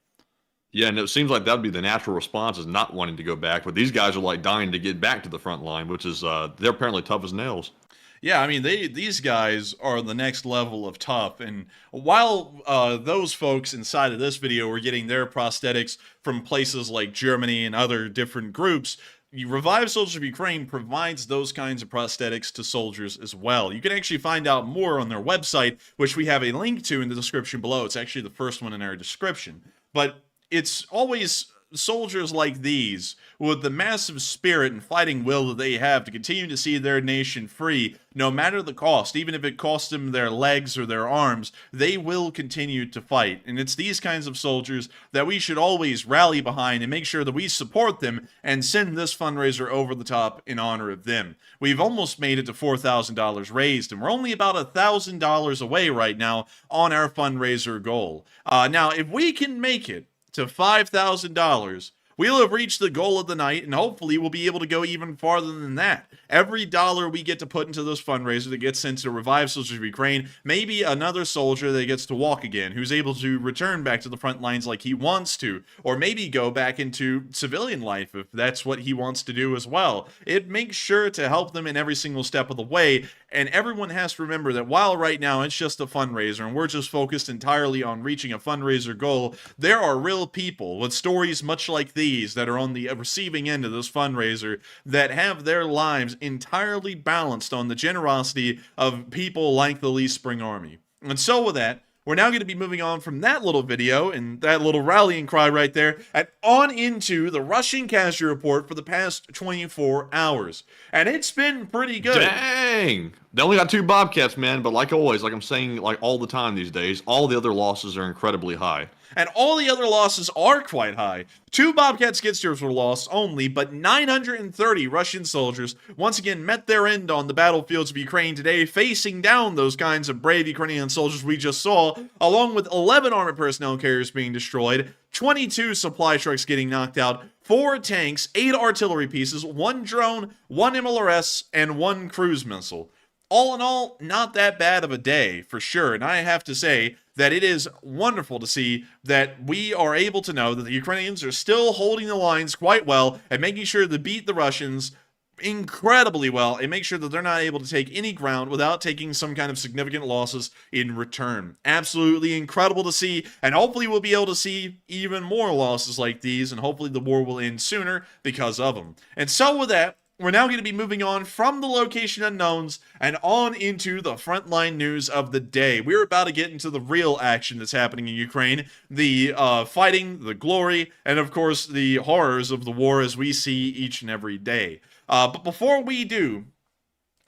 Yeah, and it seems like that'd be the natural response, is not wanting to go back. But these guys are dying to get back to the front line, which is they're apparently tough as nails. Yeah, I mean, these guys are the next level of tough. And while those folks inside of this video were getting their prosthetics from places like Germany and other different groups, Revive Soldiers of Ukraine provides those kinds of prosthetics to soldiers as well. You can actually find out more on their website, which we have a link to in the description below. It's actually the first one in our description. But it's always soldiers like these, with the massive spirit and fighting will that they have to continue to see their nation free, no matter the cost, even if it costs them their legs or their arms, they will continue to fight. And it's these kinds of soldiers that we should always rally behind and make sure that we support them and send this fundraiser over the top in honor of them. We've almost made it to $4,000 raised, and we're only about $1,000 away right now on our fundraiser goal. Now, if we can make it to $5,000, we'll have reached the goal of the night, and hopefully we'll be able to go even farther than that. Every dollar we get to put into this fundraiser that gets sent to revive soldiers of Ukraine, maybe another soldier that gets to walk again, who's able to return back to the front lines like he wants to, or maybe go back into civilian life if that's what he wants to do as well. It makes sure to help them in every single step of the way, and everyone has to remember that while right now it's just a fundraiser and we're just focused entirely on reaching a fundraiser goal, there are real people with stories much like these that are on the receiving end of this fundraiser that have their lives entirely balanced on the generosity of people like the Lee Spring Army. And so with that, we're now going to be moving on from that little video and that little rallying cry right there and on into the Russian casualty report for the past 24 hours. And it's been pretty good. Dang! They only got 2 Bobcats, man, but like always, like I'm saying like all the time these days, all the other losses are incredibly high. And all the other losses are quite high. 2 Bobcat skid steers were lost only, but 930 Russian soldiers once again met their end on the battlefields of Ukraine today, facing down those kinds of brave Ukrainian soldiers we just saw, along with 11 armored personnel carriers being destroyed, 22 supply trucks getting knocked out, 4 tanks, 8 artillery pieces, 1 drone, 1 MLRS, and 1 cruise missile. All in all, not that bad of a day, for sure, and I have to say that it is wonderful to see that we are able to know that the Ukrainians are still holding the lines quite well and making sure to beat the Russians incredibly well and make sure that they're not able to take any ground without taking some kind of significant losses in return. Absolutely incredible to see, and hopefully we'll be able to see even more losses like these, and hopefully the war will end sooner because of them. And so with that, we're now going to be moving on from the location unknowns and on into the frontline news of the day. We're about to get into the real action that's happening in Ukraine, the fighting, the glory, and of course the horrors of the war as we see each and every day. But before we do,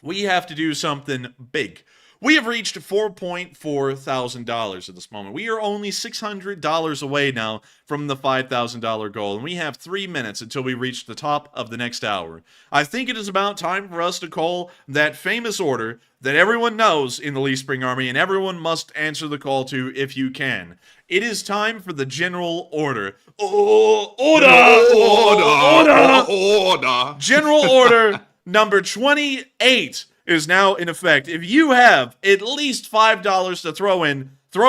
we have to do something big. We have reached $4.4 thousand at this moment. We are only $600 away now from the $5,000 goal, and we have 3 minutes until we reach the top of the next hour. I think it is about time for us to call that famous order that everyone knows in the Lee Spring Army, and everyone must answer the call to if you can. It is time for the general order. Order! General order number 28 is now in effect. If you have at least $5 to throw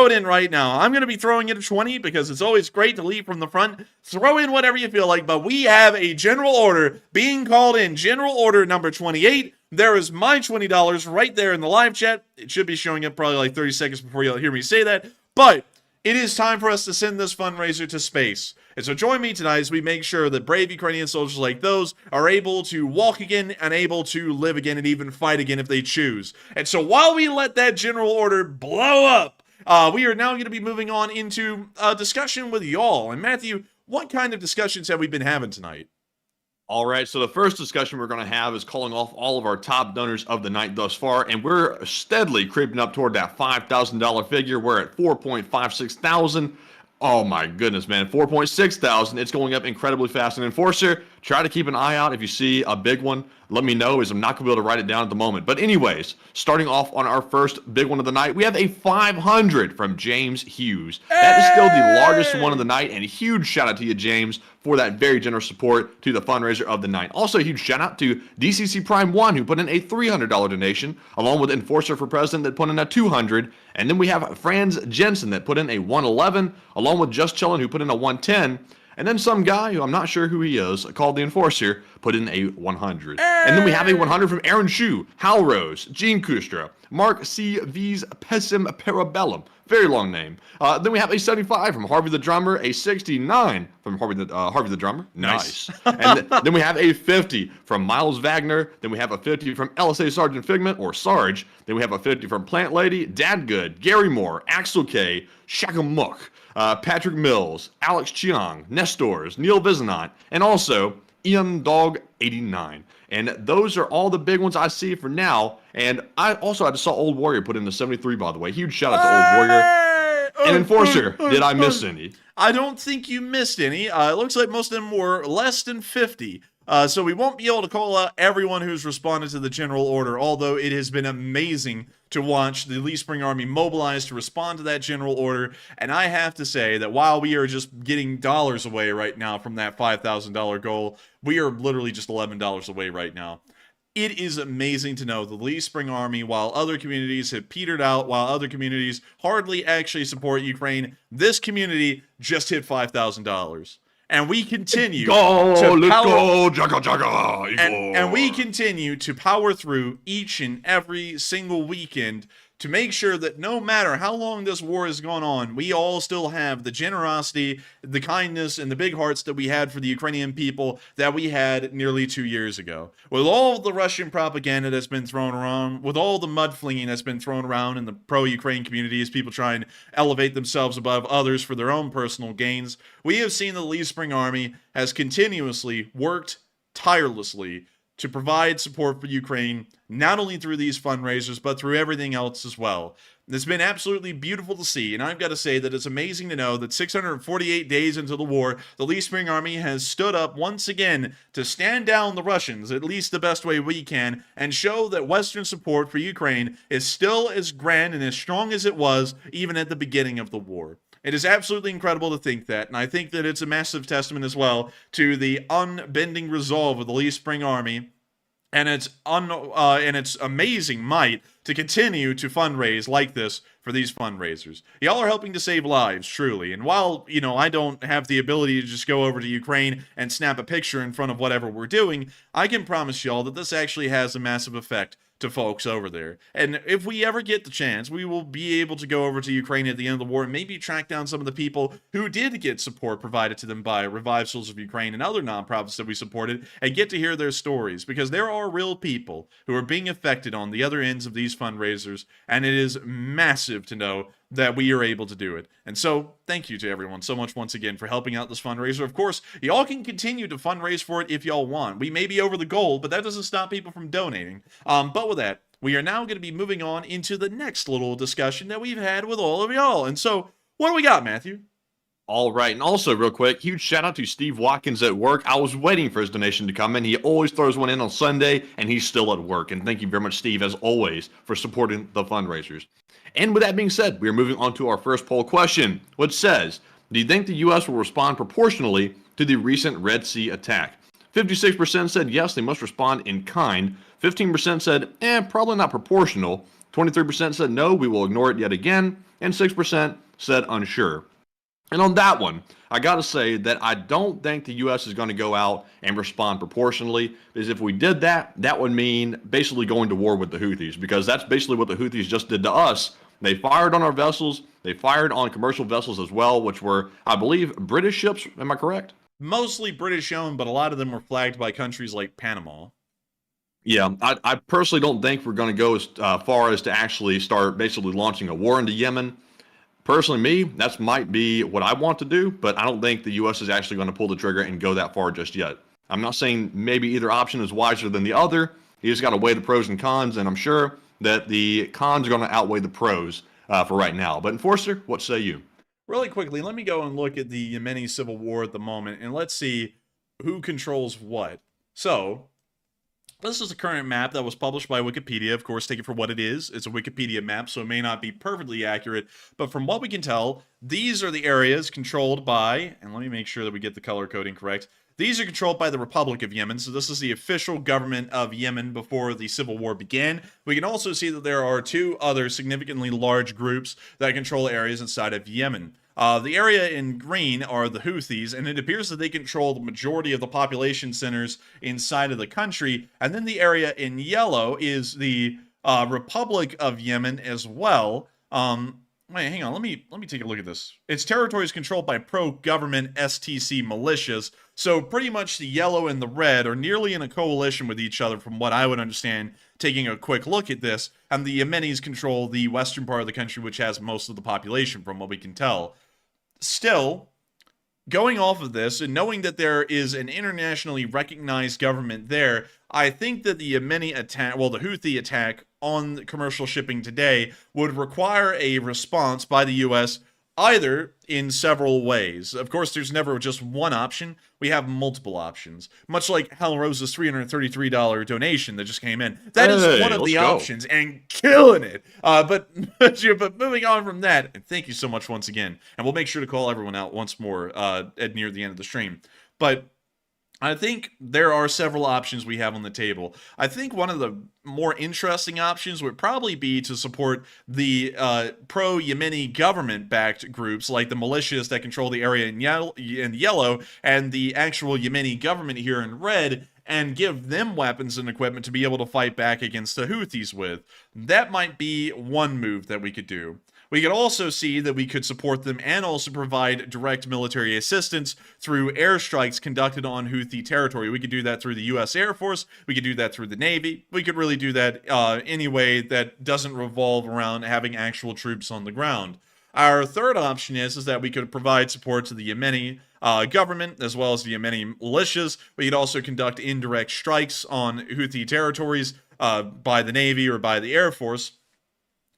it in right now. I'm going to be throwing in a 20 because it's always great to lead from the front. Throw in whatever you feel like, but we have a general order being called in. General order number 28. There is my $20 right there in the live chat. It should be showing up probably like 30 seconds before you'll hear me say that, but it is time for us to send this fundraiser to space. And so join me tonight as we make sure that brave Ukrainian soldiers like those are able to walk again and able to live again and even fight again if they choose. And so while we let that general order blow up, we are now going to be moving on into a discussion with y'all. And Matthew, what kind of discussions have we been having tonight? All right, so the first discussion we're going to have is calling off all of our top donors of the night thus far, and we're steadily creeping up toward that $5,000 figure. We're at $4.56 thousand. Oh my goodness, man, 4.6 thousand. It's going up incredibly fast. And Enforcer, try to keep an eye out if you see a big one. Let me know, as I'm not going to be able to write it down at the moment. But anyways, starting off on our first big one of the night, we have a 500 from James Hughes. That is still the largest one of the night, and a huge shout out to you, James, for that very generous support to the fundraiser of the night. Also, a huge shout out to DCC Prime 1, who put in a $300 donation, along with Enforcer for President that put in a $200. And then we have Franz Jensen that put in a $111, along with Just Chillin', who put in a $110. And then some guy, who I'm not sure who he is, called the Enforcer, put in a $100. And then we have a $100 from Aaron Shu, Hal Rose, Gene Kustra, Mark C. V's Pessim Parabellum. Very long name. Then we have a 75 from Harvey the Drummer, a 69 from Harvey the Drummer. Nice. And then we have a 50 from Miles Wagner. Then we have a 50 from LSA Sergeant Figment, or Sarge. Then we have a 50 from Plant Lady, Dad Good, Gary Moore, Axel K, Shakamook, Patrick Mills, Alex Chiang, Nestors, Neil Vizanant, and also Ian Dog 89. And those are all the big ones I see for now. And I just saw Old Warrior put in the 73, by the way. Huge shout out to Old Warrior. And Enforcer, did I miss any? I don't think you missed any. It looks like most of them were less than 50. So we won't be able to call out everyone who's responded to the general order, although it has been amazing to watch the Lee Spring Army mobilize to respond to that general order. And I have to say that while we are just getting dollars away right now from that $5,000 goal, we are literally just $11 away right now. It is amazing to know the Lee Spring Army, while other communities have petered out, while other communities hardly actually support Ukraine, this community just hit $5,000. And we continue and we continue to power through each and every single weekend to make sure that no matter how long this war has gone on, we all still have the generosity, the kindness, and the big hearts that we had for the Ukrainian people that we had nearly 2 years ago. With all the Russian propaganda that's been thrown around, with all the mudflinging that's been thrown around in the pro-Ukraine community as people try and elevate themselves above others for their own personal gains, we have seen the Lee Spring Army has continuously worked tirelessly to provide support for Ukraine, not only through these fundraisers, but through everything else as well. It's been absolutely beautiful to see, and I've got to say that it's amazing to know that 648 days into the war, the Lee Spring Army has stood up once again to stand down the Russians, at least the best way we can, and show that Western support for Ukraine is still as grand and as strong as it was even at the beginning of the war. It is absolutely incredible to think that, and I think that it's a massive testament as well to the unbending resolve of the Lee Spring Army and its amazing might to continue to fundraise like this for these fundraisers. Y'all are helping to save lives, truly. And while, I don't have the ability to just go over to Ukraine and snap a picture in front of whatever we're doing, I can promise y'all that this actually has a massive effect to folks over there. And if we ever get the chance, we will be able to go over to Ukraine at the end of the war and maybe track down some of the people who did get support provided to them by Revive Souls of Ukraine and other nonprofits that we supported and get to hear their stories, because there are real people who are being affected on the other ends of these fundraisers, and it is massive to know that we are able to do it. And so, thank you to everyone so much once again for helping out this fundraiser. Of course, y'all can continue to fundraise for it if y'all want. We may be over the goal, but that doesn't stop people from donating. But with that, we are now going to be moving on into the next little discussion that we've had with all of y'all. And so, what do we got, Matthew? All right, and also real quick, huge shout out to Steve Watkins at work. I was waiting for his donation to come in. He always throws one in on Sunday, and he's still at work. And thank you very much, Steve, as always, for supporting the fundraisers. And with that being said, we are moving on to our first poll question, which says, do you think the U.S. will respond proportionally to the recent Red Sea attack? 56% said yes, they must respond in kind. 15% said, probably not proportional. 23% said no, we will ignore it yet again. And 6% said unsure. And on that one, I got to say that I don't think the U.S. is going to go out and respond proportionally, because if we did that, that would mean basically going to war with the Houthis, because that's basically what the Houthis just did to us. They fired on our vessels. They fired on commercial vessels as well, which were, I believe, British ships. Am I correct? Mostly British owned, but a lot of them were flagged by countries like Panama. Yeah, I personally don't think we're going to go as far as to actually start basically launching a war into Yemen. Personally, me, that might be what I want to do, but I don't think the U.S. is actually going to pull the trigger and go that far just yet. I'm not saying maybe either option is wiser than the other. You just got to weigh the pros and cons, and I'm sure that the cons are going to outweigh the pros for right now. But Enforcer, what say you? Really quickly, let me go and look at the Yemeni civil war at the moment, and let's see who controls what. So, this is the current map that was published by Wikipedia. Of course, take it for what it is. It's a Wikipedia map, so it may not be perfectly accurate. But from what we can tell, these are the areas controlled by, and let me make sure that we get the color coding correct. These are controlled by the Republic of Yemen. So this is the official government of Yemen before the civil war began. We can also see that there are two other significantly large groups that control areas inside of Yemen. The area in green are the Houthis, and it appears that they control the majority of the population centers inside of the country. And then the area in yellow is the Republic of Yemen as well. Wait, hang on. Let me take a look at this. Its territory is controlled by pro-government STC militias. So pretty much the yellow and the red are nearly in a coalition with each other, from what I would understand, taking a quick look at this. And the Yemenis control the western part of the country, which has most of the population, from what we can tell. still, going off of this and knowing that there is an internationally recognized government there, I think that the Yemeni attack, well, the Houthi attack on commercial shipping today would require a response by the U.S. either in several ways. Of course, there's never just one option. We have multiple options. Much like Hal Rose's $333 donation that just came in. That is one of the options and killing it. But moving on from that, and thank you so much once again. And we'll make sure to call everyone out once more at near the end of the stream. But I think there are several options we have on the table. I think one of the more interesting options would probably be to support the pro-Yemeni government-backed groups like the militias that control the area in yellow and the actual Yemeni government here in red, and give them weapons and equipment to be able to fight back against the Houthis with. That might be one move that we could do. We could also see that we could support them and also provide direct military assistance through airstrikes conducted on Houthi territory. We could do that through the U.S. Air Force. We could do that through the Navy. We could really do that any way that doesn't revolve around having actual troops on the ground. Our third option is that we could provide support to the Yemeni government as well as the Yemeni militias. We could also conduct indirect strikes on Houthi territories by the Navy or by the Air Force.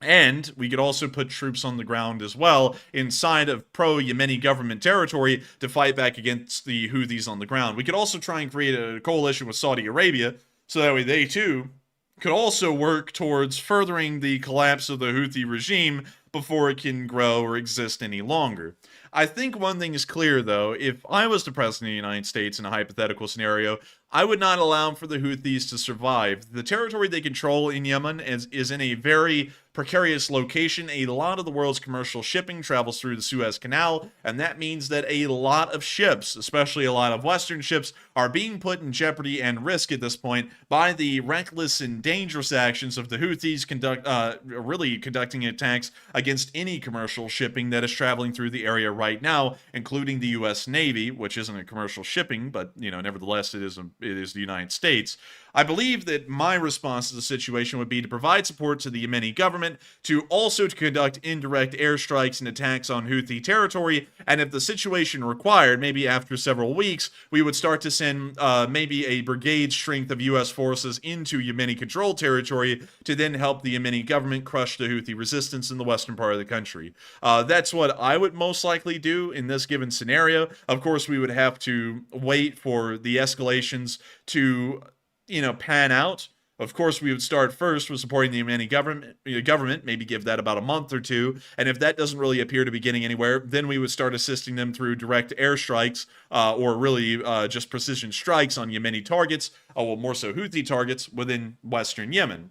And we could also put troops on the ground as well inside of pro-Yemeni government territory to fight back against the Houthis on the ground. We could also try and create a coalition with Saudi Arabia so that way they too could also work towards furthering the collapse of the Houthi regime before it can grow or exist any longer. I think one thing is clear, though. If I was the president of the United States in a hypothetical scenario, I would not allow for the Houthis to survive. The territory they control in Yemen is in a very precarious location. A lot of the world's commercial shipping travels through the Suez Canal, and that means that a lot of ships, especially a lot of Western ships, are being put in jeopardy and risk at this point by the reckless and dangerous actions of the Houthis conducting attacks against any commercial shipping that is traveling through the area right now, including the U.S. Navy, which isn't a commercial shipping, but nevertheless it is the United States. I believe that my response to the situation would be to provide support to the Yemeni government, to conduct indirect airstrikes and attacks on Houthi territory, and if the situation required, maybe after several weeks, we would start to send maybe a brigade strength of U.S. forces into Yemeni-controlled territory to then help the Yemeni government crush the Houthi resistance in the western part of the country. That's what I would most likely do in this given scenario. Of course, we would have to wait for the escalations to pan out. Of course, we would start first with supporting the Yemeni government, maybe give that about a month or two, and if that doesn't really appear to be getting anywhere, then we would start assisting them through direct airstrikes, or really just precision strikes on Yemeni targets, more so Houthi targets within western Yemen.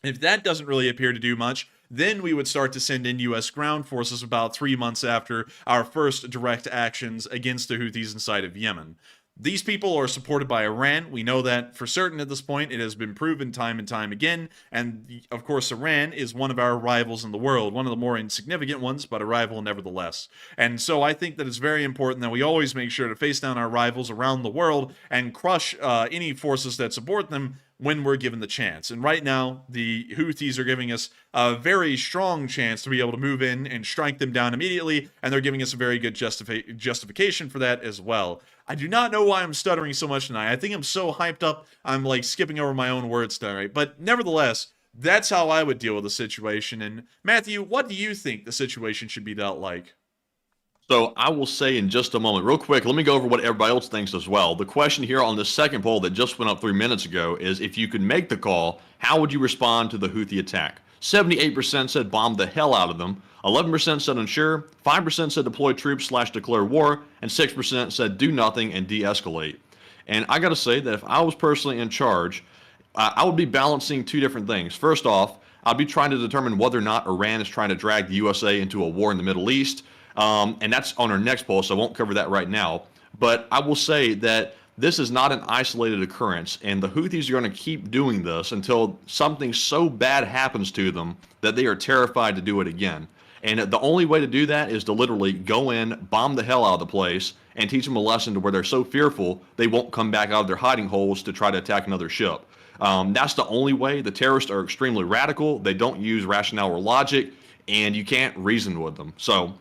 If that doesn't really appear to do much, then we would start to send in U.S. ground forces about 3 months after our first direct actions against the Houthis inside of Yemen. These people are supported by Iran. We know that for certain at this point. It has been proven time and time again. And, of course, Iran is one of our rivals in the world, one of the more insignificant ones, but a rival nevertheless. And so I think that it's very important that we always make sure to face down our rivals around the world and crush any forces that support them when we're given the chance. And right now, the Houthis are giving us a very strong chance to be able to move in and strike them down immediately, and they're giving us a very good justification for that as well. I do not know why I'm stuttering so much tonight. I think I'm so hyped up, I'm like skipping over my own words tonight. But nevertheless, that's how I would deal with the situation. And Matthew, what do you think the situation should be dealt like? So I will say in just a moment, real quick, let me go over what everybody else thinks as well. The question here on the second poll that just went up 3 minutes ago is, if you could make the call, how would you respond to the Houthi attack? 78% said bomb the hell out of them, 11% said unsure, 5% said deploy troops / declare war, and 6% said do nothing and de-escalate. And I got to say that if I was personally in charge, I would be balancing two different things. First off, I'd be trying to determine whether or not Iran is trying to drag the USA into a war in the Middle East. And that's on our next poll, so I won't cover that right now. But I will say that this is not an isolated occurrence, and the Houthis are going to keep doing this until something so bad happens to them that they are terrified to do it again. And the only way to do that is to literally go in, bomb the hell out of the place, and teach them a lesson to where they're so fearful they won't come back out of their hiding holes to try to attack another ship. That's the only way. The terrorists are extremely radical. They don't use rationale or logic, and you can't reason with them. So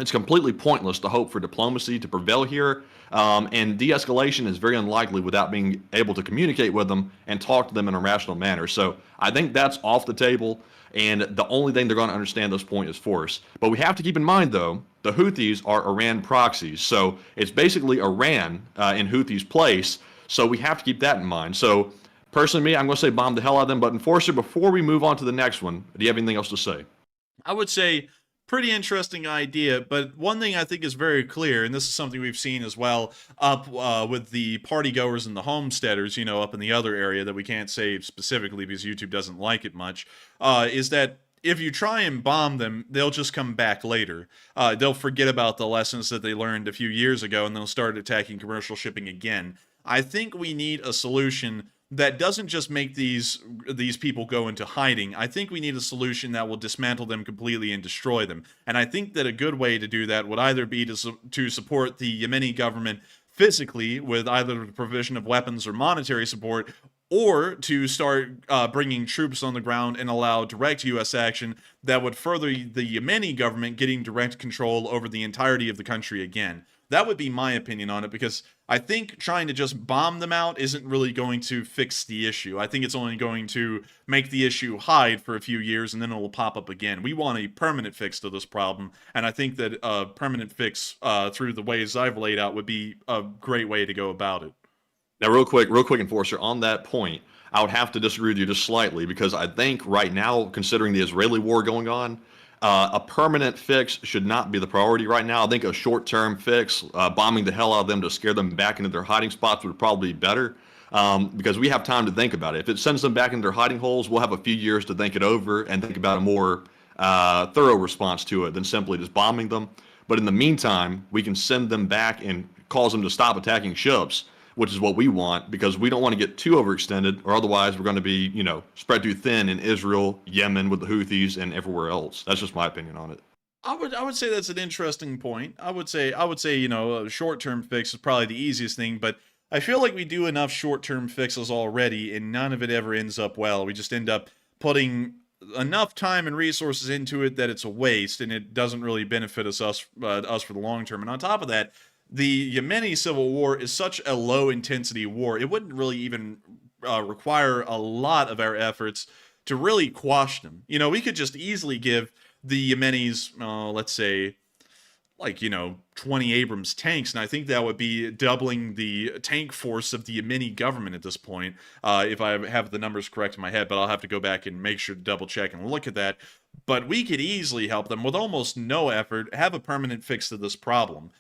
it's completely pointless to hope for diplomacy to prevail here, and de-escalation is very unlikely without being able to communicate with them and talk to them in a rational manner. So I think that's off the table, and the only thing they're going to understand at this point is force. But we have to keep in mind, though, the Houthis are Iran proxies, so it's basically Iran in Houthis' place, so we have to keep that in mind. So personally, me, I'm going to say bomb the hell out of them, but Enforcer, before we move on to the next one, do you have anything else to say? I would say pretty interesting idea, but one thing I think is very clear, and this is something we've seen as well up with the party goers and the homesteaders, you know, up in the other area that we can't say specifically because YouTube doesn't like it much, is that if you try and bomb them, they'll just come back later. They'll forget about the lessons that they learned a few years ago, and they'll start attacking commercial shipping again. I think we need a solution that doesn't just make these people go into hiding. I think we need a solution that will dismantle them completely and destroy them. And I think that a good way to do that would either be to support the Yemeni government physically with either the provision of weapons or monetary support, or to start bringing troops on the ground and allow direct U.S. action that would further the Yemeni government getting direct control over the entirety of the country again. That would be my opinion on it, because I think trying to just bomb them out isn't really going to fix the issue. I think it's only going to make the issue hide for a few years, and then it will pop up again. We want a permanent fix to this problem, and I think that a permanent fix through the ways I've laid out would be a great way to go about it. Now, real quick, Enforcer, on that point, I would have to disagree with you just slightly, because I think right now, considering the Israeli war going on, a permanent fix should not be the priority right now. I think a short-term fix, bombing the hell out of them to scare them back into their hiding spots, would probably be better, because we have time to think about it. If it sends them back into their hiding holes, we'll have a few years to think it over and think about a more thorough response to it than simply just bombing them. But in the meantime, we can send them back and cause them to stop attacking ships, which is what we want, because we don't want to get too overextended, or otherwise we're going to be, you know, spread too thin in Israel, Yemen with the Houthis, and everywhere else. That's just my opinion on it. I would say that's an interesting point. I would say, you know, a short-term fix is probably the easiest thing, but I feel like we do enough short-term fixes already, and none of it ever ends up well. We just end up putting enough time and resources into it that it's a waste, and it doesn't really benefit us for the long term. And on top of that, the Yemeni civil war is such a low-intensity war, it wouldn't really even require a lot of our efforts to really quash them. You know, we could just easily give the Yemenis, let's say, like, you know, 20 Abrams tanks, and I think that would be doubling the tank force of the Yemeni government at this point, if I have the numbers correct in my head, but I'll have to go back and make sure to double-check and look at that. But we could easily help them with almost no effort, have a permanent fix to this problem.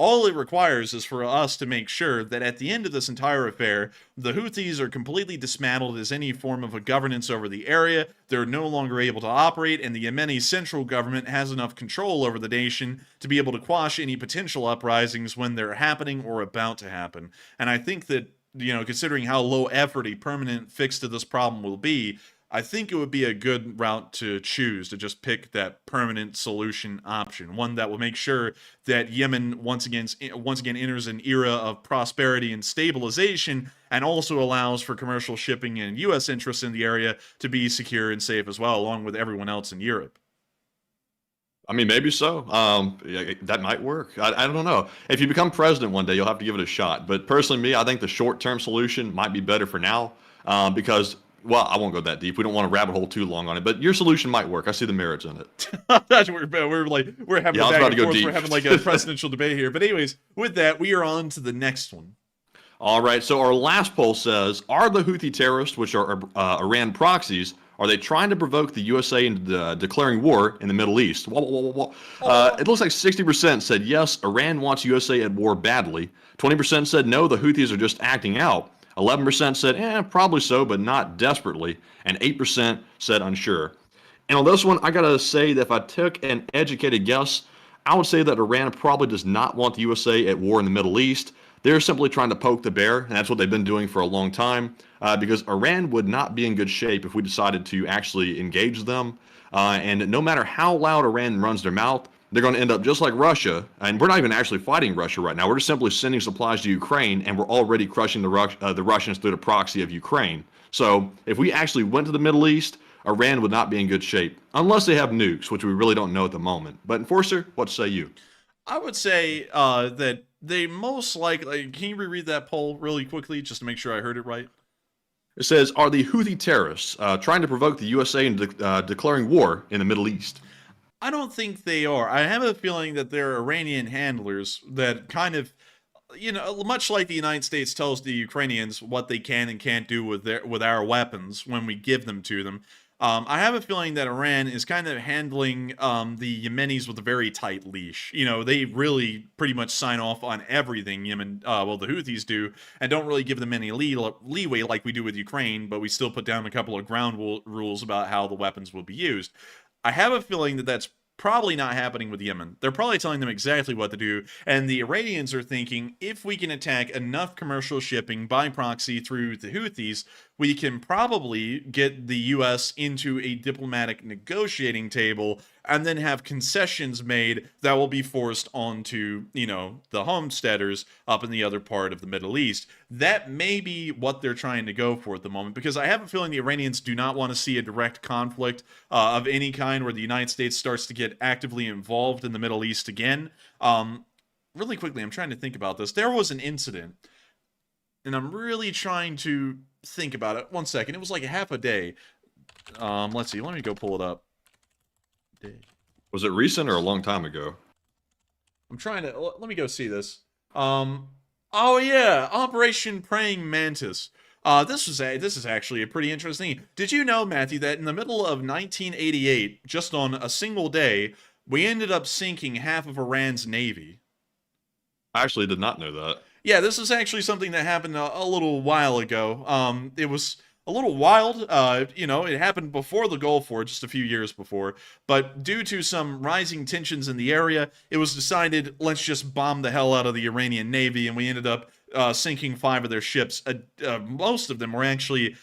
All it requires is for us to make sure that at the end of this entire affair, the Houthis are completely dismantled as any form of a governance over the area. They're no longer able to operate, and the Yemeni central government has enough control over the nation to be able to quash any potential uprisings when they're happening or about to happen. And I think that, you know, considering how low effort a permanent fix to this problem will be, I think it would be a good route to choose, to just pick that permanent solution option, one that will make sure that Yemen once again enters an era of prosperity and stabilization, and also allows for commercial shipping and U.S. interests in the area to be secure and safe as well, along with everyone else in Europe. I mean, maybe so. That might work. I don't know. If you become president one day, you'll have to give it a shot. But personally, me, I think the short-term solution might be better for now, because, well, I won't go that deep. We don't want to rabbit hole too long on it, but your solution might work. I see the merits in it. we're having we're having like a presidential debate here. But anyways, with that, we are on to the next one. All right. So our last poll says, are the Houthi terrorists, which are Iran proxies, are they trying to provoke the USA into declaring war in the Middle East? It looks like 60% said yes, Iran wants USA at war badly. 20% said no, the Houthis are just acting out. 11% said, probably so, but not desperately. And 8% said unsure. And on this one, I got to say that if I took an educated guess, I would say that Iran probably does not want the USA at war in the Middle East. They're simply trying to poke the bear, and that's what they've been doing for a long time, because Iran would not be in good shape if we decided to actually engage them. And no matter how loud Iran runs their mouth, they're going to end up just like Russia, and we're not even actually fighting Russia right now. We're just simply sending supplies to Ukraine, and we're already crushing the Russians through the proxy of Ukraine. So if we actually went to the Middle East, Iran would not be in good shape, unless they have nukes, which we really don't know at the moment. But Enforcer, what say you? I would say that they most likely. Can you reread that poll really quickly just to make sure I heard it right? It says, are the Houthi terrorists trying to provoke the USA into declaring war in the Middle East? I don't think they are. I have a feeling that they're Iranian handlers that kind of, much like the United States tells the Ukrainians what they can and can't do with our weapons when we give them to them. I have a feeling that Iran is kind of handling the Yemenis with a very tight leash. They really pretty much sign off on everything Yemen, the Houthis do, and don't really give them any leeway like we do with Ukraine, but we still put down a couple of ground rules about how the weapons will be used. I have a feeling that that's probably not happening with Yemen. They're probably telling them exactly what to do, and the Iranians are thinking if we can attack enough commercial shipping by proxy through the Houthis, we can probably get the U.S. into a diplomatic negotiating table and then have concessions made that will be forced onto, the homesteaders up in the other part of the Middle East. That may be what they're trying to go for at the moment, because I have a feeling the Iranians do not want to see a direct conflict of any kind where the United States starts to get actively involved in the Middle East again. Really quickly, I'm trying to think about this. There was an incident, and I'm really trying to think about it. One second. It was like a half a day. Let's see. Let me go pull it up. Was it recent or a long time ago? I'm trying to... Let me go see this. Oh, yeah. Operation Praying Mantis. This is actually a pretty interesting. Did you know, Matthew, that in the middle of 1988, just on a single day, we ended up sinking half of Iran's navy? I actually did not know that. Yeah, this is actually something that happened a little while ago. It was a little wild. It happened before the Gulf War, just a few years before. But due to some rising tensions in the area, it was decided, let's just bomb the hell out of the Iranian Navy, and we ended up sinking 5 of their ships. Most of them were actually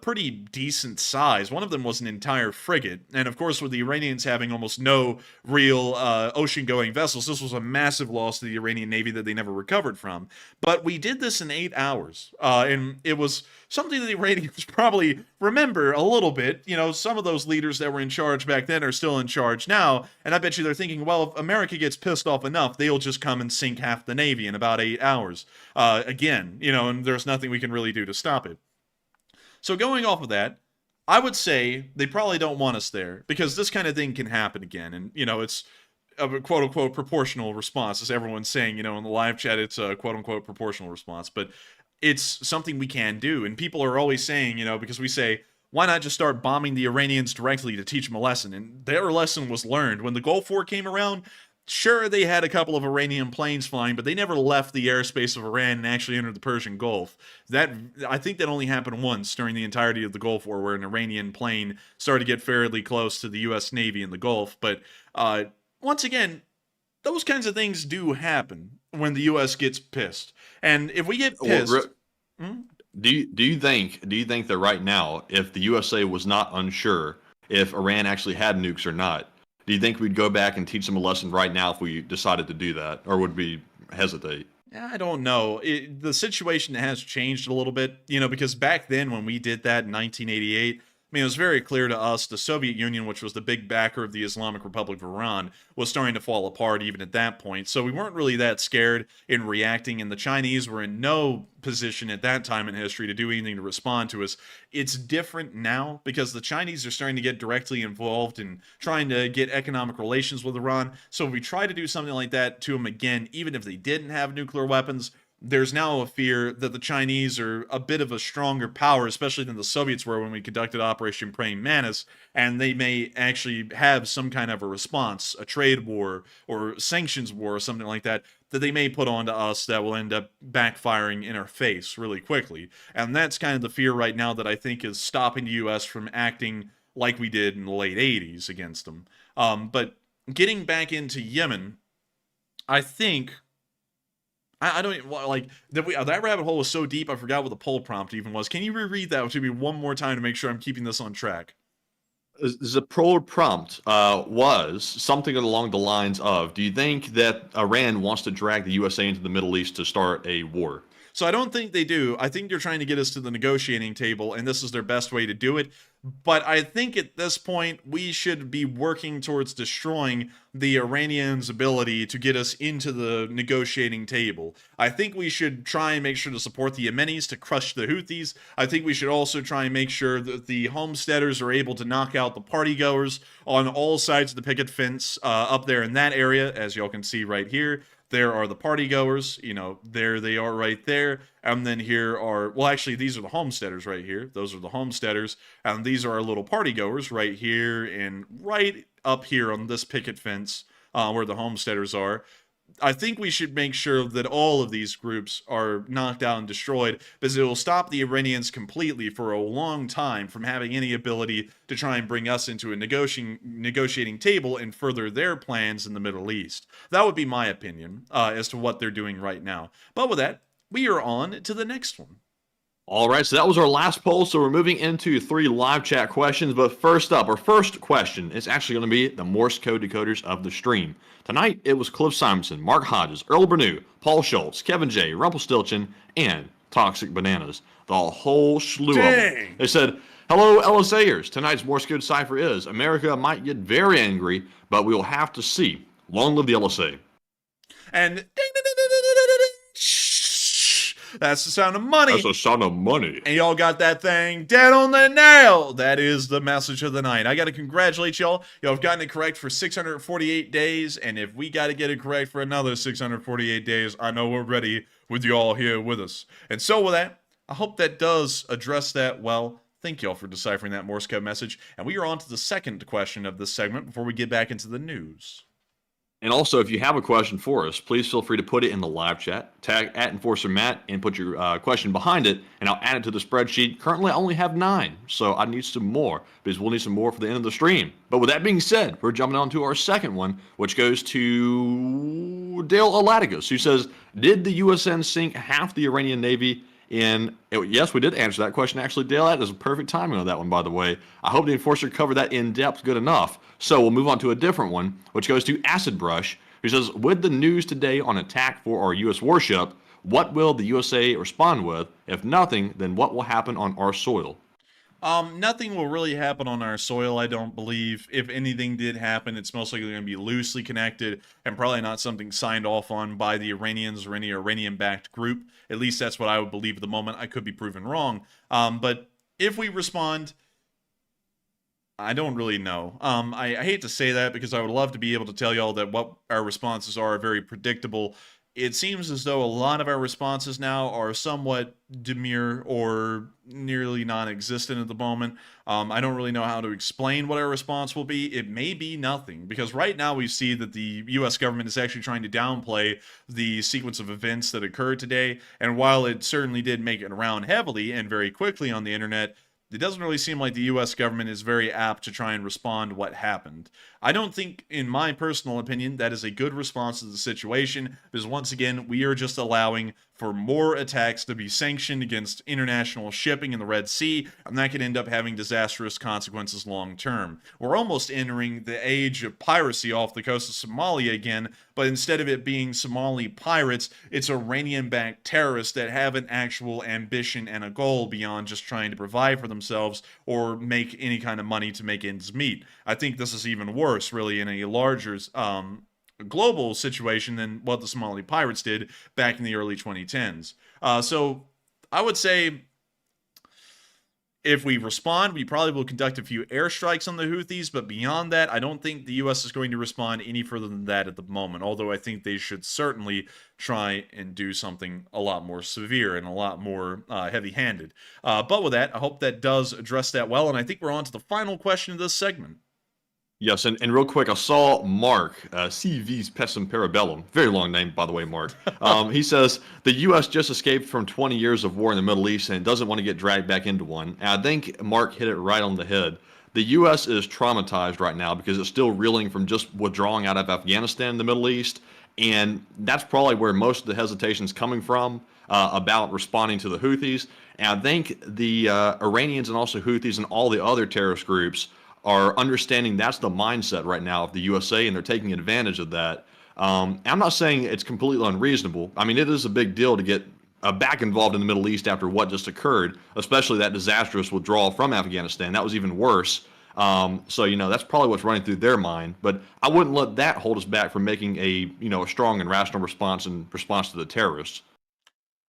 pretty decent size. One of them was an entire frigate. And of course, with the Iranians having almost no real ocean-going vessels, this was a massive loss to the Iranian Navy that they never recovered from. But we did this in 8 hours. And it was something that the Iranians probably remember a little bit. Some of those leaders that were in charge back then are still in charge now. And I bet you they're thinking, well, if America gets pissed off enough, they'll just come and sink half the Navy in about 8 hours. Again, and there's nothing we can really do to stop it. So going off of that, I would say they probably don't want us there, because this kind of thing can happen again. And, it's a quote-unquote proportional response. As everyone's saying, in the live chat, it's a quote-unquote proportional response. But it's something we can do. And people are always saying, because we say, why not just start bombing the Iranians directly to teach them a lesson? And their lesson was learned. When the Gulf War came around, sure, they had a couple of Iranian planes flying, but they never left the airspace of Iran and actually entered the Persian Gulf. I think that only happened once during the entirety of the Gulf War, where an Iranian plane started to get fairly close to the U.S. Navy in the Gulf. But once again, those kinds of things do happen when the U.S. gets pissed. And if we get pissed... Do you think that right now, if the USA was not unsure if Iran actually had nukes or not, do you think we'd go back and teach them a lesson right now if we decided to do that? Or would we hesitate? I don't know. The situation has changed a little bit, because back then when we did that in 1988, it was very clear to us the Soviet Union, which was the big backer of the Islamic Republic of Iran, was starting to fall apart even at that point. So we weren't really that scared in reacting, and the Chinese were in no position at that time in history to do anything to respond to us. It's different now because the Chinese are starting to get directly involved in trying to get economic relations with Iran. So if we try to do something like that to them again, even if they didn't have nuclear weapons, there's now a fear that the Chinese are a bit of a stronger power, especially than the Soviets were when we conducted Operation Praying Mantis, and they may actually have some kind of a response, a trade war or sanctions war or something like that they may put onto us that will end up backfiring in our face really quickly. And that's kind of the fear right now that I think is stopping the U.S. from acting like we did in the late 80s against them. But getting back into Yemen, I think... I don't like that rabbit hole was so deep I forgot what the poll prompt even was. Can you reread that to me one more time to make sure I'm keeping this on track? The poll prompt was something along the lines of, do you think that Iran wants to drag the USA into the Middle East to start a war? So I don't think they do. I think they're trying to get us to the negotiating table, and this is their best way to do it. But I think at this point, we should be working towards destroying the Iranians' ability to get us into the negotiating table. I think we should try and make sure to support the Yemenis to crush the Houthis. I think we should also try and make sure that the homesteaders are able to knock out the partygoers on all sides of the picket fence up there in that area, as y'all can see right here. There are the partygoers, there they are right there. And then here are, well, actually, these are the homesteaders right here. Those are the homesteaders. And these are our little partygoers right here and right up here on this picket fence where the homesteaders are. I think we should make sure that all of these groups are knocked out and destroyed, because it will stop the Iranians completely for a long time from having any ability to try and bring us into a negotiating table and further their plans in the Middle East. That would be my opinion as to what they're doing right now. But with that, we are on to the next one. All right, so that was our last poll, so we're moving into 3 live chat questions. But first up, our first question is actually going to be the Morse code decoders of the stream. Tonight, it was Cliff Simonson, Mark Hodges, Earl Bernew, Paul Schultz, Kevin J., Rumpelstiltskin, and Toxic Bananas. The whole slew of them. They said, hello, LSAers. Tonight's Morse code cipher is, America might get very angry, but we will have to see. Long live the LSA. And that's the sound of money. That's the sound of money. And y'all got that thing dead on the nail. That is the message of the night. I got to congratulate y'all. Y'all have gotten it correct for 648 days. And if we got to get it correct for another 648 days, I know we're ready with y'all here with us. And so with that, I hope that does address that well. Thank y'all for deciphering that Morse code message. And we are on to the second question of this segment before we get back into the news. And also, if you have a question for us, please feel free to put it in the live chat. Tag @EnforcerMatt and put your question behind it, and I'll add it to the spreadsheet. Currently, I only have 9, so I need some more, because we'll need some more for the end of the stream. But with that being said, we're jumping on to our second one, which goes to Dale Alaticus, who says, did the USN sink half the Iranian Navy yes, we did answer that question. Actually, Dale, that is perfect timing on that one, by the way. I hope the Enforcer covered that in depth good enough. So we'll move on to a different one, which goes to Acid Brush, who says, with the news today on attack for our U.S. warship, what will the USA respond with? If nothing, then what will happen on our soil? Nothing will really happen on our soil, I don't believe. If anything did happen, it's most likely going to be loosely connected and probably not something signed off on by the Iranians or any Iranian-backed group. At least that's what I would believe at the moment. I could be proven wrong. But if we respond, I don't really know. I hate to say that because I would love to be able to tell y'all that what our responses are very predictable. It seems as though a lot of our responses now are somewhat demure or nearly non-existent at the moment. I don't really know how to explain what our response will be. It may be nothing, because right now we see that the U.S. government is actually trying to downplay the sequence of events that occurred today. And while it certainly did make it around heavily and very quickly on the internet, it doesn't really seem like the U.S. government is very apt to try and respond to what happened. I don't think, in my personal opinion, that is a good response to the situation, because once again, we are just allowing for more attacks to be sanctioned against international shipping in the Red Sea, and that could end up having disastrous consequences long term. We're almost entering the age of piracy off the coast of Somalia again, but instead of it being Somali pirates, it's Iranian-backed terrorists that have an actual ambition and a goal beyond just trying to provide for themselves or make any kind of money to make ends meet. I think this is even worse, really, in a larger global situation than what the Somali pirates did back in the early 2010s. So I would say if we respond, we probably will conduct a few airstrikes on the Houthis, but beyond that, I don't think the U.S. is going to respond any further than that at the moment, although I think they should certainly try and do something a lot more severe and a lot more heavy-handed. But with that, I hope that does address that well, and I think we're on to the final question of this segment. Yes, and real quick, I saw Mark, CV's Pessim Parabellum, very long name, by the way, Mark. He says, the U.S. just escaped from 20 years of war in the Middle East and doesn't want to get dragged back into one. And I think Mark hit it right on the head. The U.S. is traumatized right now because it's still reeling from just withdrawing out of Afghanistan in the Middle East. And that's probably where most of the hesitation is coming from about responding to the Houthis. And I think the Iranians and also Houthis and all the other terrorist groups are understanding that's the mindset right now of the USA, and they're taking advantage of that. I'm not saying it's completely unreasonable. I mean, it is a big deal to get back involved in the Middle East after what just occurred, especially that disastrous withdrawal from Afghanistan. That was even worse. So, that's probably what's running through their mind. But I wouldn't let that hold us back from making a strong and rational response in response to the terrorists.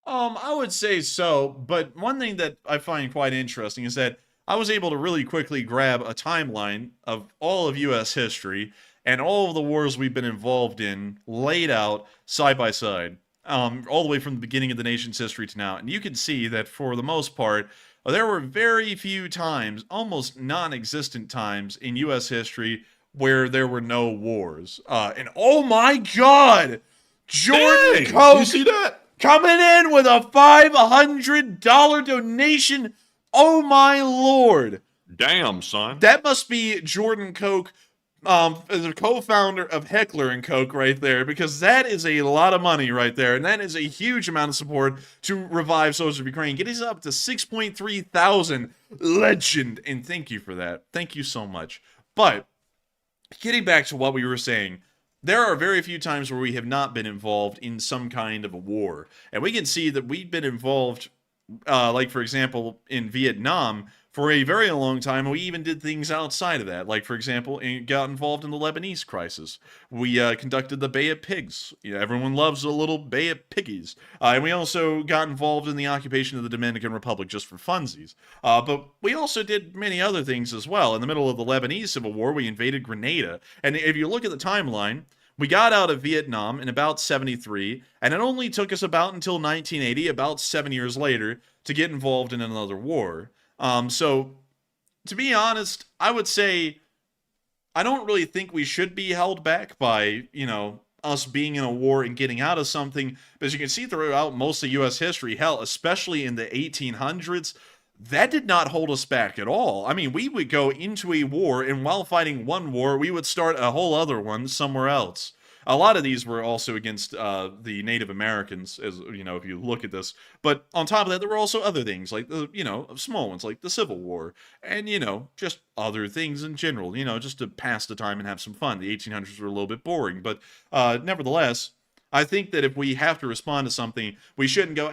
I would say so, but one thing that I find quite interesting is that I was able to really quickly grab a timeline of all of U.S. history and all of the wars we've been involved in laid out side by side, all the way from the beginning of the nation's history to now. And you can see that for the most part, there were very few times, almost non-existent times in U.S. history where there were no wars. And oh my God, Jordan Dang, Koch, you see that? coming in with a $500 donation. Oh my Lord. Damn, son. That must be Jordan Koch, the co-founder of Heckler and Koch right there, because that is a lot of money right there, and that is a huge amount of support to revive soldiers of Ukraine. Getting us up to 6.3 thousand. Legend, and thank you for that. Thank you so much. But getting back to what we were saying, there are very few times where we have not been involved in some kind of a war. And we can see that we've been involved, like, for example, in Vietnam for a very long time. We even did things outside of that. Like, for example, got involved in the Lebanese crisis. We conducted the Bay of Pigs. Everyone loves a little Bay of Piggies. And we also got involved in the occupation of the Dominican Republic just for funsies. But we also did many other things as well. In the middle of the Lebanese Civil War, we invaded Grenada. And if you look at the timeline, we got out of Vietnam in about 73, and it only took us about until 1980, about 7 years later, to get involved in another war. So, to be honest, I would say I don't really think we should be held back by, us being in a war and getting out of something. But as you can see throughout most of U.S. history, hell, especially in the 1800s, that did not hold us back at all. I mean, we would go into a war, and while fighting one war, we would start a whole other one somewhere else. A lot of these were also against the Native Americans, as if you look at this. But on top of that, there were also other things, like small ones, like the Civil War, and just other things in general. Just to pass the time and have some fun. The 1800s were a little bit boring, but nevertheless, I think that if we have to respond to something, we shouldn't go,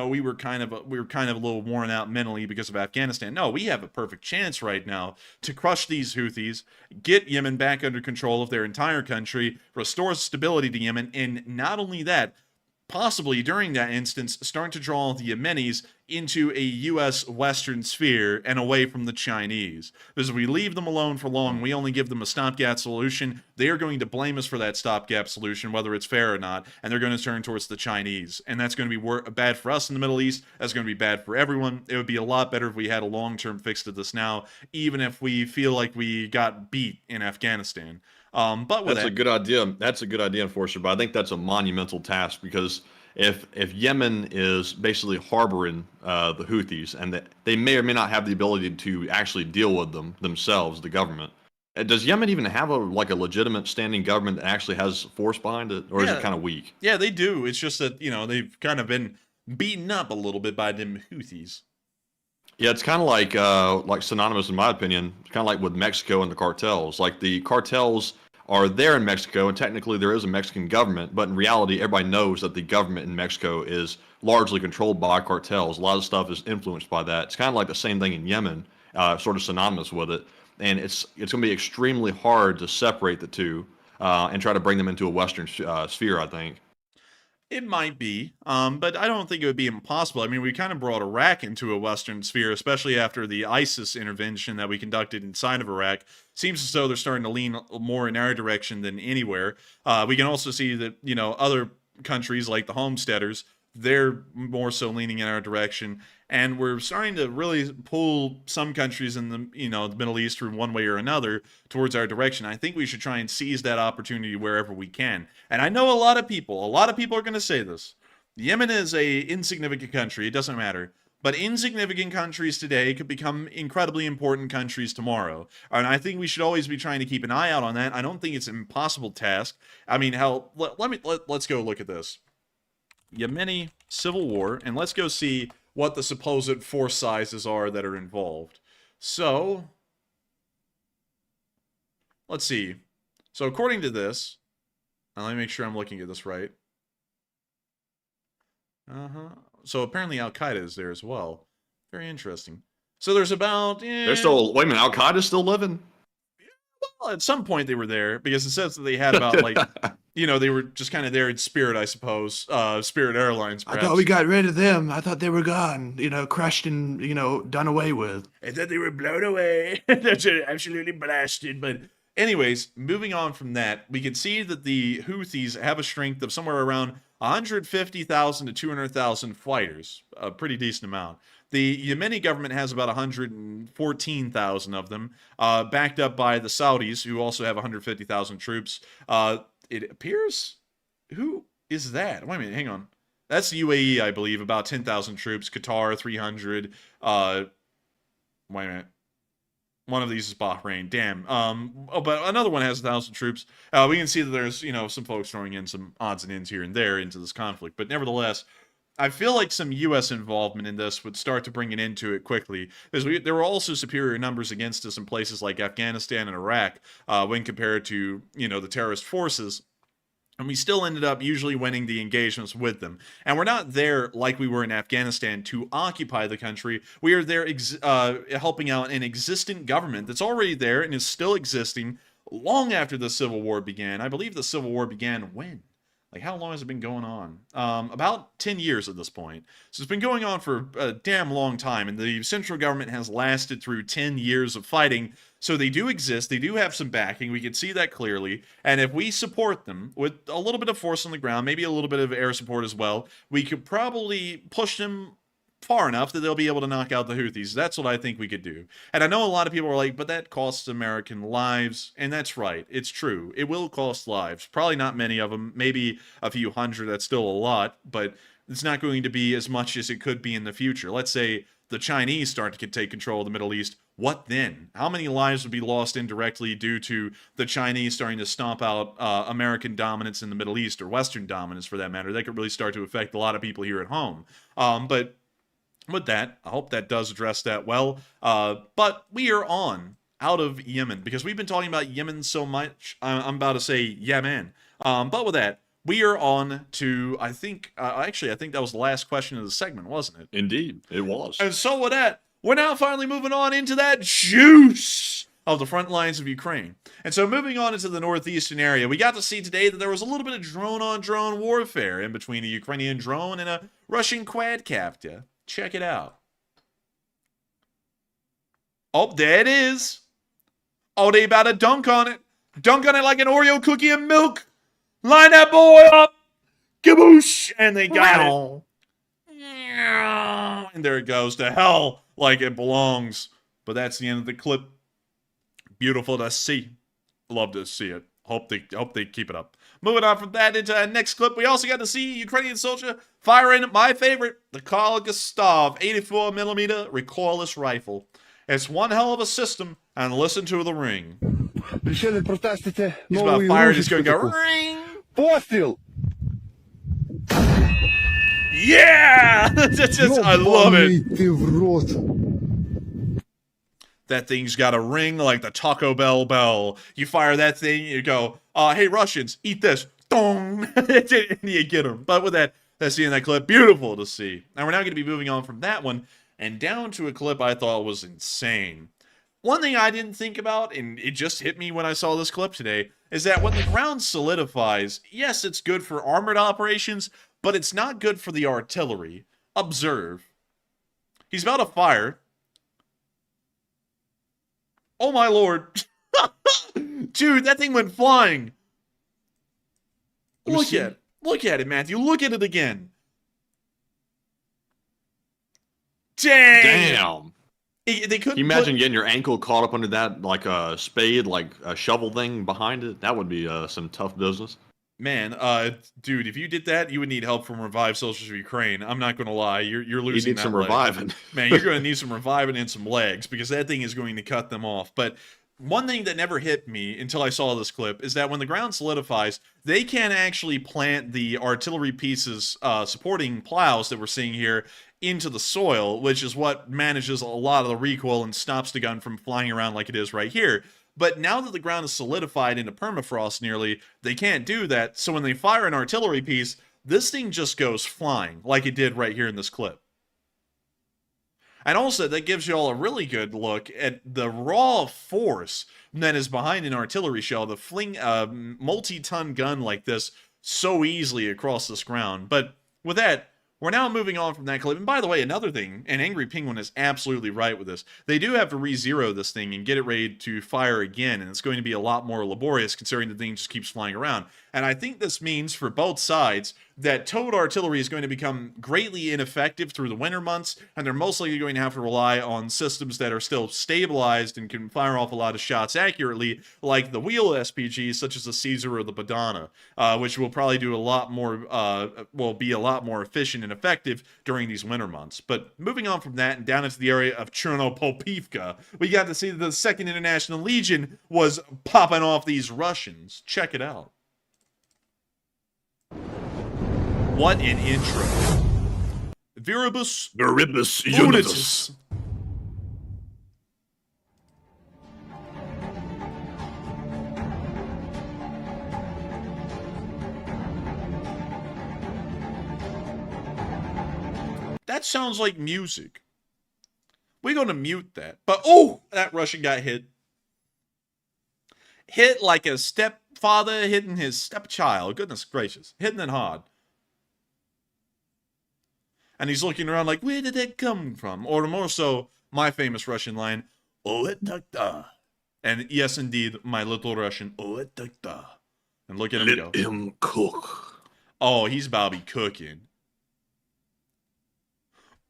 we were kind of a little worn out mentally because of Afghanistan. No, we have a perfect chance right now to crush these Houthis, get Yemen back under control of their entire country, restore stability to Yemen, and not only that, possibly during that instance, starting to draw the Yemenis into a U.S. Western sphere and away from the Chinese. Because if we leave them alone for long, we only give them a stopgap solution, they are going to blame us for that stopgap solution, whether it's fair or not, and they're going to turn towards the Chinese. And that's going to be bad for us in the Middle East. That's going to be bad for everyone. It would be a lot better if we had a long-term fix to this now, even if we feel like we got beat in Afghanistan. But with that's a good idea. That's a good idea, Enforcer. But I think that's a monumental task because if Yemen is basically harboring the Houthis, and they may or may not have the ability to actually deal with them themselves, the government. Does Yemen even have a legitimate standing government that actually has force behind it, or is it kind of weak? Yeah, they do. It's just that they've kind of been beaten up a little bit by them Houthis. Yeah, it's kind of like synonymous in my opinion. It's kind of like with Mexico and the cartels. Like the cartels are there in Mexico, and technically there is a Mexican government, but in reality, everybody knows that the government in Mexico is largely controlled by cartels. A lot of stuff is influenced by that. It's kind of like the same thing in Yemen, sort of synonymous with it. And it's going to be extremely hard to separate the two and try to bring them into a Western sphere, I think. It might be, but I don't think it would be impossible. I mean, we kind of brought Iraq into a Western sphere, especially after the ISIS intervention that we conducted inside of Iraq. Seems as though they're starting to lean more in our direction than anywhere. We can also see that, other countries like the homesteaders, they're more so leaning in our direction. And we're starting to really pull some countries in the, the Middle East from one way or another towards our direction. I think we should try and seize that opportunity wherever we can. And I know a lot of people are going to say this. Yemen is a insignificant country. It doesn't matter. But insignificant countries today could become incredibly important countries tomorrow. And I think we should always be trying to keep an eye out on that. I don't think it's an impossible task. I mean, hell, let's go look at this. Yemeni Civil War, and let's go see what the supposed force sizes are that are involved. So, let's see. So according to this, now let me make sure I'm looking at this right. So apparently Al-Qaeda is there as well. Very interesting. So there's about... They're still... Wait a minute, Al-Qaeda's still living? Well, at some point they were there, because it says that they had about, like... you know, they were just kind of there in Spirit, I suppose. Spirit Airlines, perhaps. I thought we got rid of them. I thought they were gone. You know, crushed and, you know, done away with. I thought they were blown away. That's absolutely blasted. But anyways, moving on from that, we can see that the Houthis have a strength of somewhere around 150,000 to 200,000 fighters. A pretty decent amount. The Yemeni government has about 114,000 of them, backed up by the Saudis, who also have 150,000 troops. It appears... Who is that? Wait a minute, hang on. That's the UAE, I believe, about 10,000 troops. Qatar, 300. Wait a minute. One of these is Bahrain. Damn. But another one has 1,000 troops. We can see that there's, you know, some folks throwing in some odds and ends here and there into this conflict. But nevertheless, I feel like some U.S. involvement in this would start to bring an end to it quickly. Because there were also superior numbers against us in places like Afghanistan and Iraq when compared to, you know, the terrorist forces. And we still ended up usually winning the engagements with them. And we're not there like we were in Afghanistan to occupy the country. We are there helping out an existing government that's already there and is still existing long after the Civil War began. I believe the Civil War began when? Like, how long has it been going on? About 10 years at this point. So it's been going on for a damn long time, and the central government has lasted through 10 years of fighting. So they do exist. They do have some backing. We can see that clearly. And if we support them with a little bit of force on the ground, maybe a little bit of air support as well, we could probably push them far enough that they'll be able to knock out the Houthis. That's what I think we could do. And I know a lot of people are like, but that costs American lives. And that's right. It's true. It will cost lives. Probably not many of them. Maybe a few hundred. That's still a lot. But it's not going to be as much as it could be in the future. Let's say the Chinese start to take control of the Middle East. What then? How many lives would be lost indirectly due to the Chinese starting to stomp out American dominance in the Middle East, or Western dominance for that matter? That could really start to affect a lot of people here at home. But with that, I hope that does address that well. But we are on out of Yemen, because we've been talking about Yemen so much. I'm about to say Yemen. But with that, we are on to, I think, actually, I think that was the last question of the segment, wasn't it? Indeed, it was. And so with that, we're now finally moving on into that juice of the front lines of Ukraine. And so moving on into the northeastern area, we got to see today that there was a little bit of drone-on-drone warfare in between a Ukrainian drone and a Russian quadcopter. Check it out. Oh, there it is. Oh, they about to dunk on it. Dunk on it like an Oreo cookie and milk. Line that boy up. Kaboosh. And they got it. And there it goes to hell like it belongs. But that's the end of the clip. Beautiful to see. Love to see it. Hope they keep it up. Moving on from that into our next clip, we also got to see a Ukrainian soldier firing my favorite, the Carl Gustav 84mm recoilless rifle. It's one hell of a system, and listen to the ring. He's about to fire, he's going to go ring. Пострел! Yeah! I love it. That thing's got a ring like the Taco Bell bell. You fire that thing, you go, hey, Russians, eat this. Dong! And you get them. But with that, that's the end of that clip. Beautiful to see. Now we're now going to be moving on from that one and down to a clip I thought was insane. One thing I didn't think about, and it just hit me when I saw this clip today, is that when the ground solidifies, yes, it's good for armored operations, but it's not good for the artillery. Observe. He's about to fire. Oh my lord. Dude, that thing went flying. Look at it. Look at it, Matthew. Look at it again. Damn. They couldn't. Can you imagine getting your ankle caught up under that, like a spade, like a shovel thing behind it? That would be some tough business. Man, dude, if you did that, you would need help from Revived Soldiers of Ukraine. I'm not going to lie. You're losing You need that some leg. reviving. Man, you're going to need some reviving and some legs, because that thing is going to cut them off. But one thing that never hit me until I saw this clip is that when the ground solidifies, they can actually plant the artillery pieces supporting plows that we're seeing here into the soil, which is what manages a lot of the recoil and stops the gun from flying around like it is right here. But now that the ground is solidified into permafrost nearly, they can't do that. So when they fire an artillery piece, this thing just goes flying like it did right here in this clip. And also, that gives you all a really good look at the raw force that is behind an artillery shell to fling a multi-ton gun like this so easily across this ground. But with that, we're now moving on from that clip. And by the way, another thing, and Angry Penguin is absolutely right with this, they do have to re-zero this thing and get it ready to fire again, and it's going to be a lot more laborious considering the thing just keeps flying around. And I think this means for both sides that towed artillery is going to become greatly ineffective through the winter months, and they're mostly going to have to rely on systems that are still stabilized and can fire off a lot of shots accurately, like the wheel SPGs, such as the Caesar or the Badana, which will probably do a lot more, will be a lot more efficient and effective during these winter months. But moving on from that and down into the area of Chernobyl, we got to see that the 2nd International Legion was popping off these Russians. Check it out. What an intro. Viribus Unitus. That sounds like music. We're going to mute that. But, oh, that Russian got hit. Hit like a stepfather hitting his stepchild. Goodness gracious. Hitting it hard. And he's looking around like, where did that come from? Or more so, my famous Russian line, "Oetakta." And yes, indeed, my little Russian, "Oetakta." And look at him go. Let him cook. Oh, he's about to be cooking.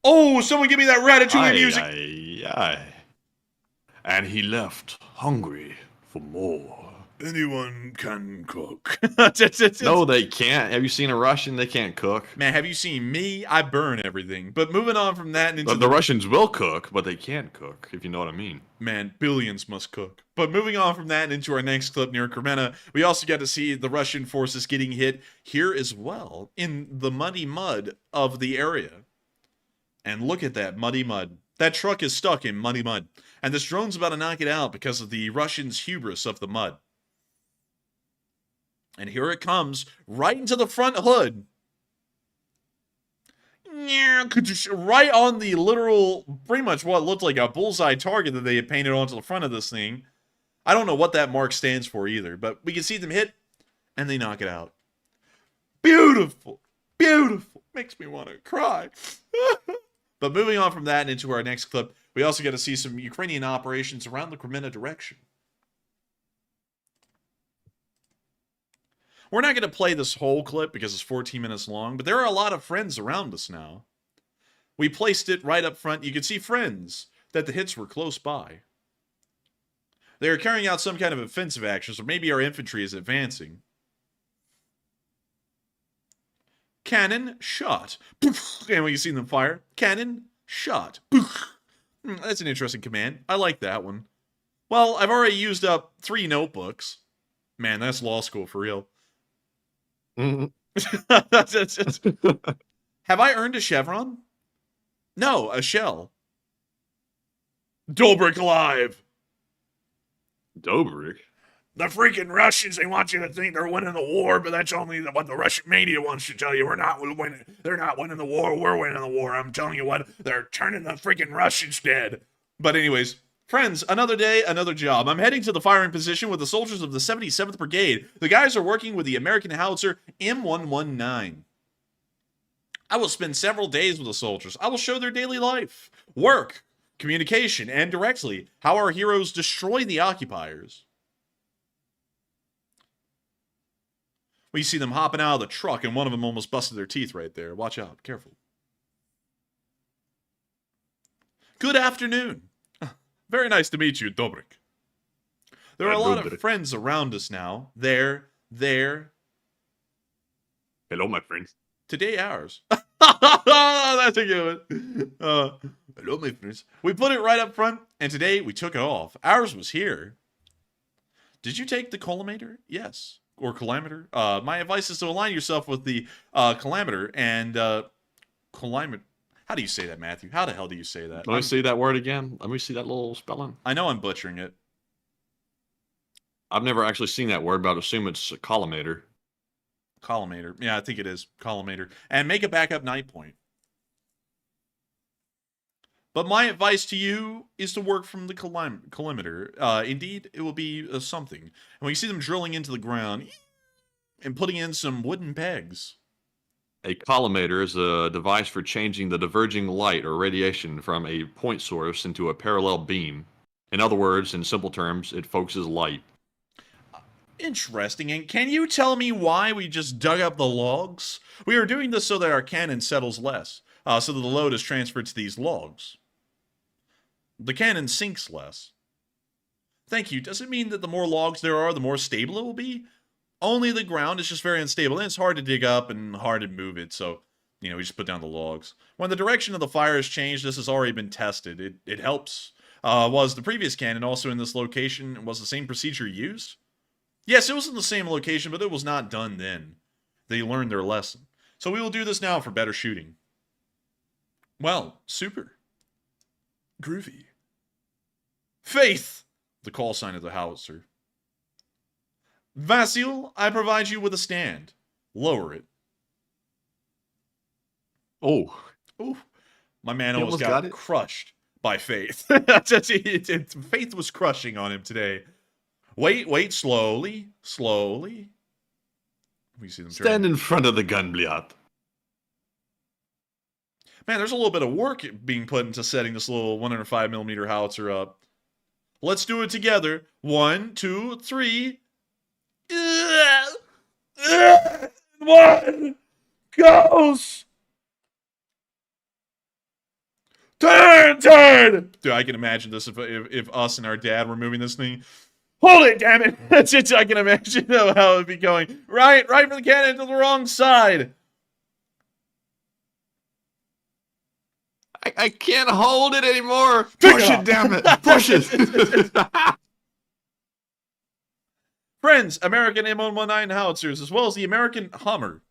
Oh, someone give me that Ratatouille music. Aye. And he left hungry for more. Anyone can cook. No, they can't. Have you seen a Russian? They can't cook. Man, have you seen me? I burn everything. But moving on from that and into the Russians will cook, but they can't cook, if you know what I mean. Man, billions must cook. But moving on from that and into our next clip near Kremenna, we also got to see the Russian forces getting hit here as well, in the muddy mud of the area. And look at that muddy mud. That truck is stuck in muddy mud. And this drone's about to knock it out because of the Russians' hubris of the mud. And here it comes, right into the front hood. Right on the literal, pretty much what looked like a bullseye target that they had painted onto the front of this thing. I don't know what that mark stands for either, but we can see them hit, and they knock it out. Beautiful. Beautiful. Makes me want to cry. But moving on from that and into our next clip, we also get to see some Ukrainian operations around the Kremenna direction. We're not going to play this whole clip because it's 14 minutes long, but there are a lot of friends around us now. We placed it right up front. You can see friends that the hits were close by. They are carrying out some kind of offensive actions, or maybe our infantry is advancing. Cannon, shot. And when you see them fire, cannon, shot. That's an interesting command. I like that one. Well, I've already used up 3 notebooks. Man, that's law school for real. Have I earned a chevron? No, a shell. Dobrik alive. Dobrik? The freaking Russians, they want you to think they're winning the war, but that's only what the Russian media wants to tell you. We're not winning. They're not winning the war. We're winning the war. I'm telling you what, they're turning the freaking Russians dead. But anyways, friends, another day, another job. I'm heading to the firing position with the soldiers of the 77th Brigade. The guys are working with the American howitzer M119. I will spend several days with the soldiers. I will show their daily life, work, communication, and directly how our heroes destroy the occupiers. We see them hopping out of the truck, and one of them almost busted their teeth right there. Watch out. Careful. Good afternoon. Very nice to meet you, Dobrik. There are a lot of friends around us now. There. Hello, my friends. Today, ours. That's a good one. Hello, my friends. We put it right up front, and today we took it off. Ours was here. Did you take the collimator? Yes. Or kilometer. My advice is to align yourself with the kilometer and kilometer. How do you say that, Matthew? How the hell do you say that? Let me see that word again. Let me see that little spelling. I know I'm butchering it. I've never actually seen that word, but I assume it's a collimator. Collimator. Yeah, I think it is. Collimator. And make a backup night point. But my advice to you is to work from the collimator. Indeed, it will be something. And when you see them drilling into the ground and putting in some wooden pegs. A collimator is a device for changing the diverging light or radiation from a point source into a parallel beam. In other words, in simple terms, it focuses light. Interesting. And can you tell me why we just dug up the logs? We are doing this so that our cannon settles less, so that the load is transferred to these logs. The cannon sinks less. Thank you. Does it mean that the more logs there are, the more stable it will be? Only the ground is just very unstable, and it's hard to dig up and hard to move it, so, we just put down the logs. When the direction of the fire is changed, this has already been tested. It helps. Was the previous cannon also in this location? Was the same procedure used? Yes, it was in the same location, but it was not done then. They learned their lesson. So we will do this now for better shooting. Well, super. Groovy. Faith! The call sign of the howitzer. Vasil, I provide you with a stand. Lower it. Oh. My man almost got crushed by Faith. Faith was crushing on him today. Wait, slowly. We see them stand in front of the gun, Bliat. Man, there's a little bit of work being put into setting this little 105mm howitzer up. Let's do it together. 1, 2, 3. 1 goes. Turn! Dude, I can imagine this if us and our dad were moving this thing. Hold it, damn it! I can imagine how it would be going. Right from the cannon to the wrong side. I can't hold it anymore. Push it, damn it! Push it. Friends, American M119 howitzers, as well as the American Hummer.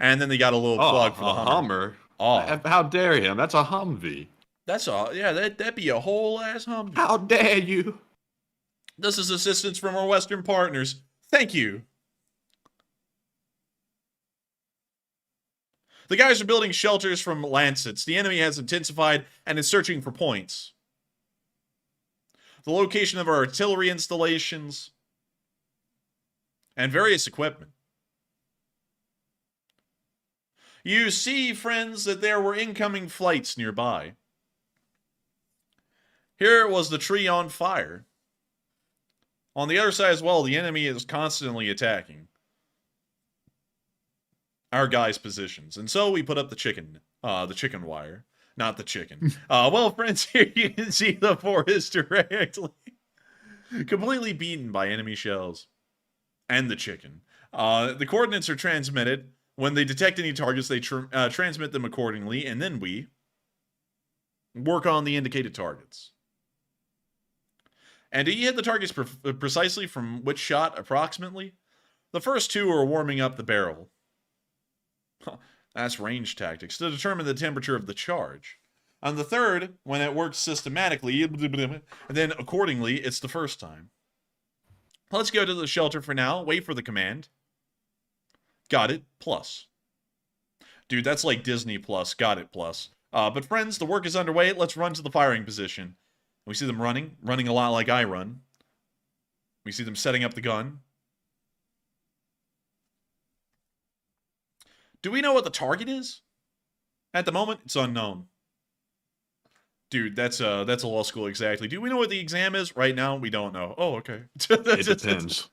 And then they got a little plug for the Hummer. Oh, how dare him? That's a Humvee. That'd be a whole ass Humvee. How dare you? This is assistance from our Western partners. Thank you. The guys are building shelters from lancets. The enemy has intensified and is searching for points. The location of our artillery installations and various equipment. You see, friends, that there were incoming flights nearby. Here was the tree on fire. On the other side as well, the enemy is constantly attacking our guys' positions. And so we put up the chicken wire. Not the chicken. Well, friends, here you can see the forest directly. Completely beaten by enemy shells. And the chicken. The coordinates are transmitted. When they detect any targets, they transmit them accordingly, and then we work on the indicated targets. And do you hit the targets precisely from which shot, approximately? The first two are warming up the barrel. That's range tactics, to determine the temperature of the charge. On the third, when it works systematically, and then accordingly, it's the first time. Let's go to the shelter for now, wait for the command. Got it, plus. Dude, that's like Disney plus, got it, plus. But friends, the work is underway, let's run to the firing position. We see them running a lot like I run. We see them setting up the gun. Do we know what the target is? At the moment, it's unknown. Dude, that's a law school exactly. Do we know what the exam is? Right now, we don't know. Oh, okay. It depends.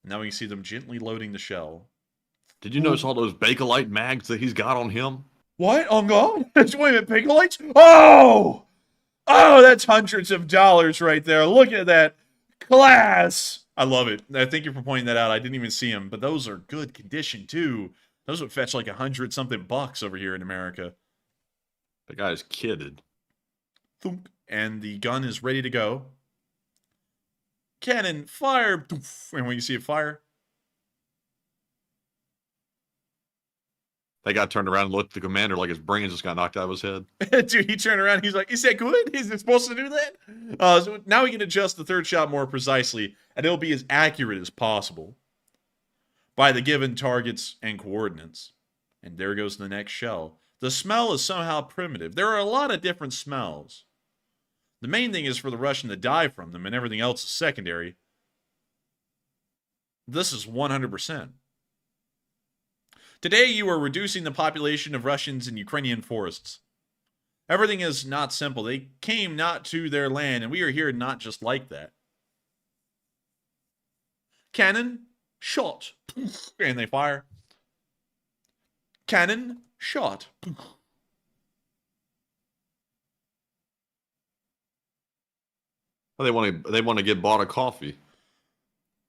Now we see them gently loading the shell. Did you notice all those Bakelite mags that he's got on him? What? On God? Wait a minute, Bakelites? Oh! Oh, that's hundreds of dollars right there. Look at that. Class! I love it. Thank you for pointing that out. I didn't even see them, but those are good condition, too. Those would fetch like $100-something bucks over here in America. The guy's kidded. Thunk. And the gun is ready to go. Cannon, fire! And when you see it fire... That guy turned around and looked at the commander like his brains just got knocked out of his head. Dude, he turned around and he's like, is that good? Is it supposed to do that? So now we can adjust the third shot more precisely, and it'll be as accurate as possible. by the given targets and coordinates. And there goes the next shell. The smell is somehow primitive. There are a lot of different smells. The main thing is for the Russian to die from them, and everything else is secondary. This is 100%. Today, you are reducing the population of Russians in Ukrainian forests. Everything is not simple. They came not to their land, and we are here not just like that. Cannon, shot, and they fire. Cannon, shot. Well, they want to get bought a coffee.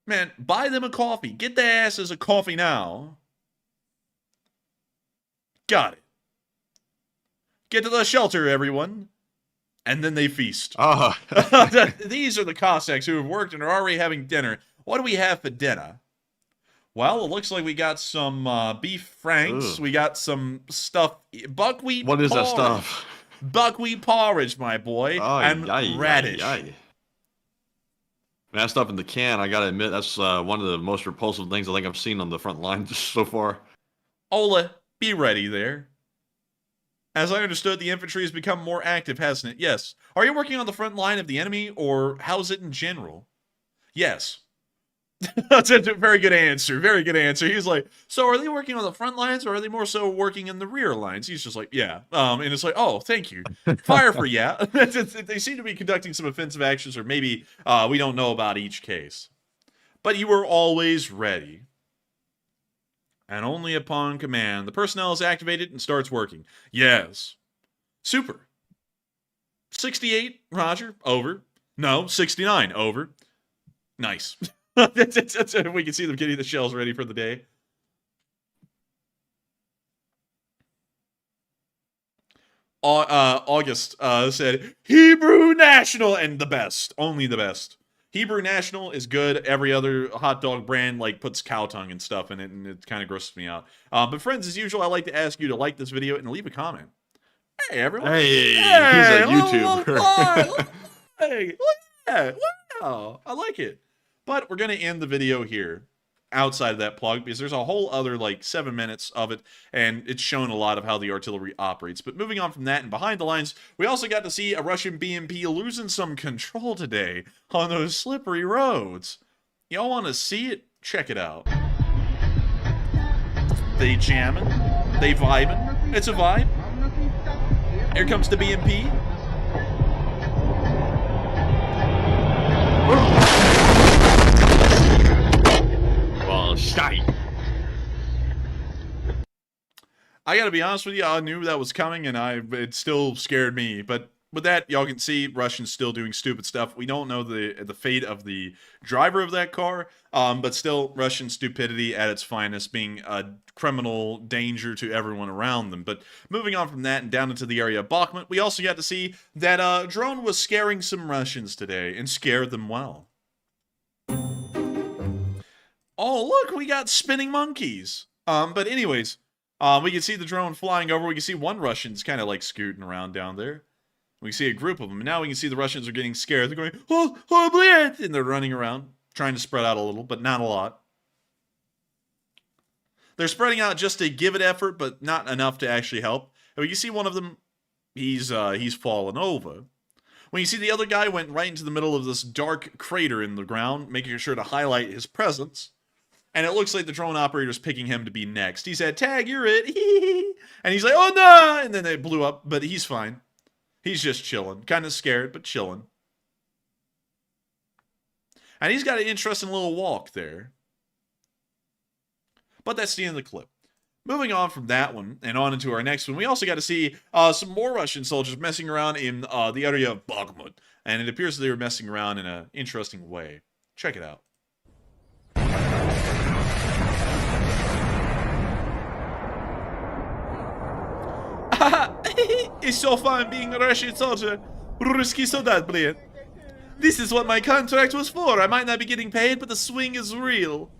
Man, buy them a coffee. Get their asses a coffee now. Got it. Get to the shelter, everyone. And then they feast. These are the Cossacks who have worked and are already having dinner. What do we have for dinner? Well, it looks like we got some beef franks. We got some stuff. Buckwheat What is porridge. that stuff? Buckwheat porridge, my boy. And radish. That stuff in the can, I gotta admit, that's one of the most repulsive things I think I've seen on the front line so far. Ola, be ready there. As I understood, the infantry has become more active, hasn't it? Yes. Are you working on the front line of the enemy, or how's it in general? Yes. That's a very good answer. Very good answer. He's like, so are they working on the front lines, or are they more so working in the rear lines? He's just like, yeah. And it's like, oh, thank you. Fire for yeah. They seem to be conducting some offensive actions, or maybe we don't know about each case. But you were always ready. And only upon command, the personnel is activated and starts working. Yes. Super. 68, Roger. Over. No, 69. Over. Nice. We can see them getting the shells ready for the day. August said, Hebrew National, and the best. Only the best. Hebrew National is good. Every other hot dog brand puts cow tongue and stuff in it, and it kind of grosses me out. But friends, as usual, I like to ask you to like this video and leave a comment. Hey, everyone. Hey, he's a YouTuber. Hey, look at that. Wow, I like it. But we're going to end the video here outside of that plug because there's a whole other 7 minutes of it, and it's shown a lot of how the artillery operates. But moving on from that and behind the lines, we also got to see a Russian BMP losing some control today on those slippery roads. Y'all want to see it? Check it out. They jamming. They vibing. It's a vibe. Here comes the BMP. I gotta be honest with you, I knew that was coming, and it still scared me. But with that, y'all can see Russians still doing stupid stuff. We don't know the fate of the driver of that car, but still Russian stupidity at its finest, being a criminal danger to everyone around them. But moving on from that and down into the area of Bakhmut, we also got to see that a drone was scaring some Russians today, and scared them well. Oh, look, we got spinning monkeys. But anyways, we can see the drone flying over. We can see one Russian's kind of scooting around down there. We can see a group of them. And now we can see the Russians are getting scared. They're going, oh, bleh, and they're running around, trying to spread out a little, but not a lot. They're spreading out just to give it effort, but not enough to actually help. And we can see one of them, he's fallen over. When you see the other guy went right into the middle of this dark crater in the ground, making sure to highlight his presence. And it looks like the drone operator's picking him to be next. He said, tag, you're it. And he's like, oh, no. And then they blew up, but he's fine. He's just chilling. Kind of scared, but chilling. And he's got an interesting little walk there. But that's the end of the clip. Moving on from that one and on into our next one, we also got to see some more Russian soldiers messing around in the area of Bakhmut. And it appears they were messing around in an interesting way. Check it out. It's so fun being a Russian soldier. Ruski soldat, блин. This is what my contract was for. I might not be getting paid, but the swing is real.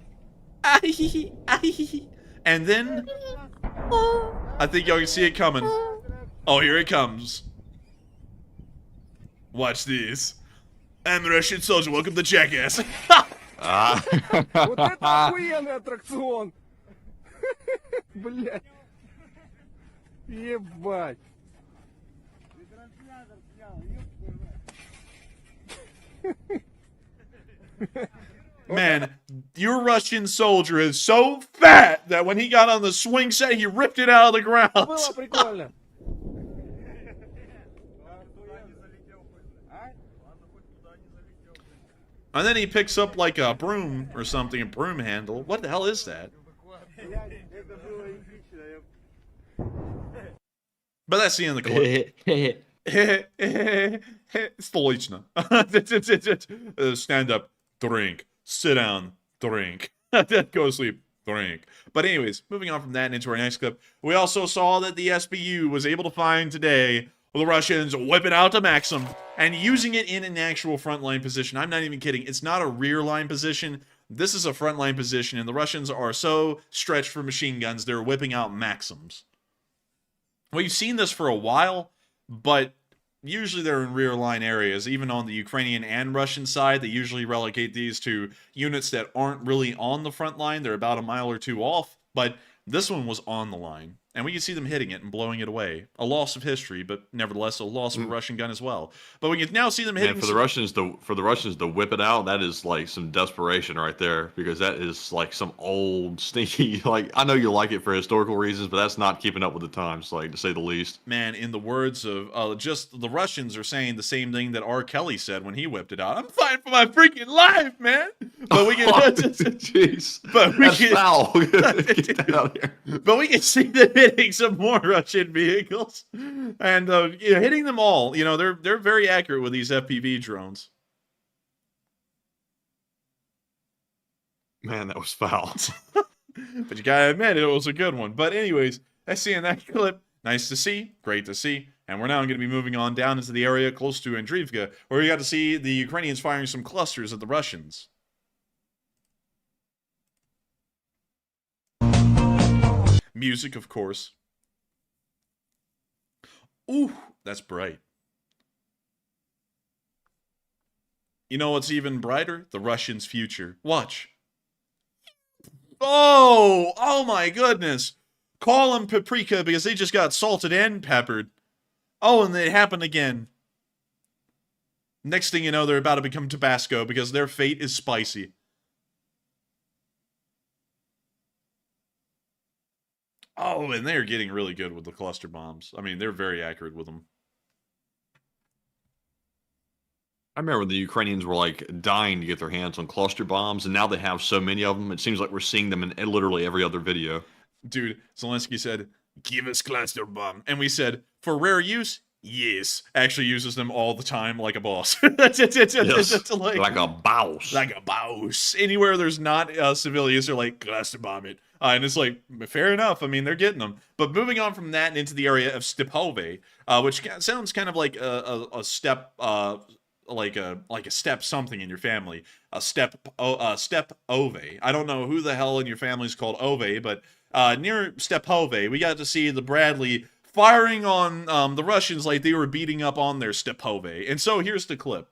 And then, I think y'all can see it coming. Oh, here it comes. Watch this. I'm a Russian soldier. Welcome to Jackass. Вот это охуенный аттракцион! Блядь. Ебать. Man, your Russian soldier is so fat that when he got on the swing set, he ripped it out of the ground. Было прикольно. And then he picks up like a broom or something, a broom handle. What the hell is that? But that's the end of the clip. Столично. Stand up, drink. Sit down, drink. Go to sleep, drink. But anyways, moving on from that and into our next clip, we also saw that the SBU was able to find today the Russians whipping out the Maxim and using it in an actual frontline position. I'm not even kidding. It's not a rear line position. This is a frontline position, and the Russians are so stretched for machine guns, they're whipping out Maxims. We've seen this for a while, but usually they're in rear line areas. Even on the Ukrainian and Russian side, they usually relegate these to units that aren't really on the front line. They're about a mile or two off, but this one was on the line. And we can see them hitting it and blowing it away. A loss of history, but nevertheless a loss of a Russian gun as well. But we can now see them hitting. And for the Russians to whip it out, that is like some desperation right there, because that is like some old stinky. Like, I know you like it for historical reasons, but that's not keeping up with the times, like, to say the least. Man, in the words of just the Russians are saying the same thing that R. Kelly said when he whipped it out. I'm fighting for my freaking life, man. But we can. Jeez, but we that's can, foul. Get that out of here. But we can see them hitting some more Russian vehicles, and hitting them all. You know, they're very accurate with these FPV drones. Man, that was foul. But you gotta admit it was a good one. But anyways, that's seeing that clip. Nice to see, great to see. And we're now going to be moving on down into the area close to Avdiivka, where we got to see the Ukrainians firing some clusters at the Russians. Music, of course. Ooh, that's bright. You know what's even brighter? The Russians' future. Watch. Oh my goodness. Call them paprika because they just got salted and peppered. Oh, and it happened again. Next thing you know, they're about to become Tabasco because their fate is spicy. Oh, and they're getting really good with the cluster bombs. I mean, they're very accurate with them. I remember the Ukrainians were like dying to get their hands on cluster bombs, and now they have so many of them, it seems like we're seeing them in literally every other video. Dude, Zelenskyy said, "Give us cluster bomb." And we said, "For rare use? Yes." Actually uses them all the time like a boss. Yes, like a boss. Like a boss. Anywhere there's not civilians, they're like, cluster bomb it. And it's like, fair enough. I mean, they're getting them. But moving on from that and into the area of Stepove, which sounds kind of like a step, like a step something in your family. A step Ove. I don't know who the hell in your family's called Ove, but near Stepove, we got to see the Bradley firing on the Russians like they were beating up on their Stepove. And so here's the clip.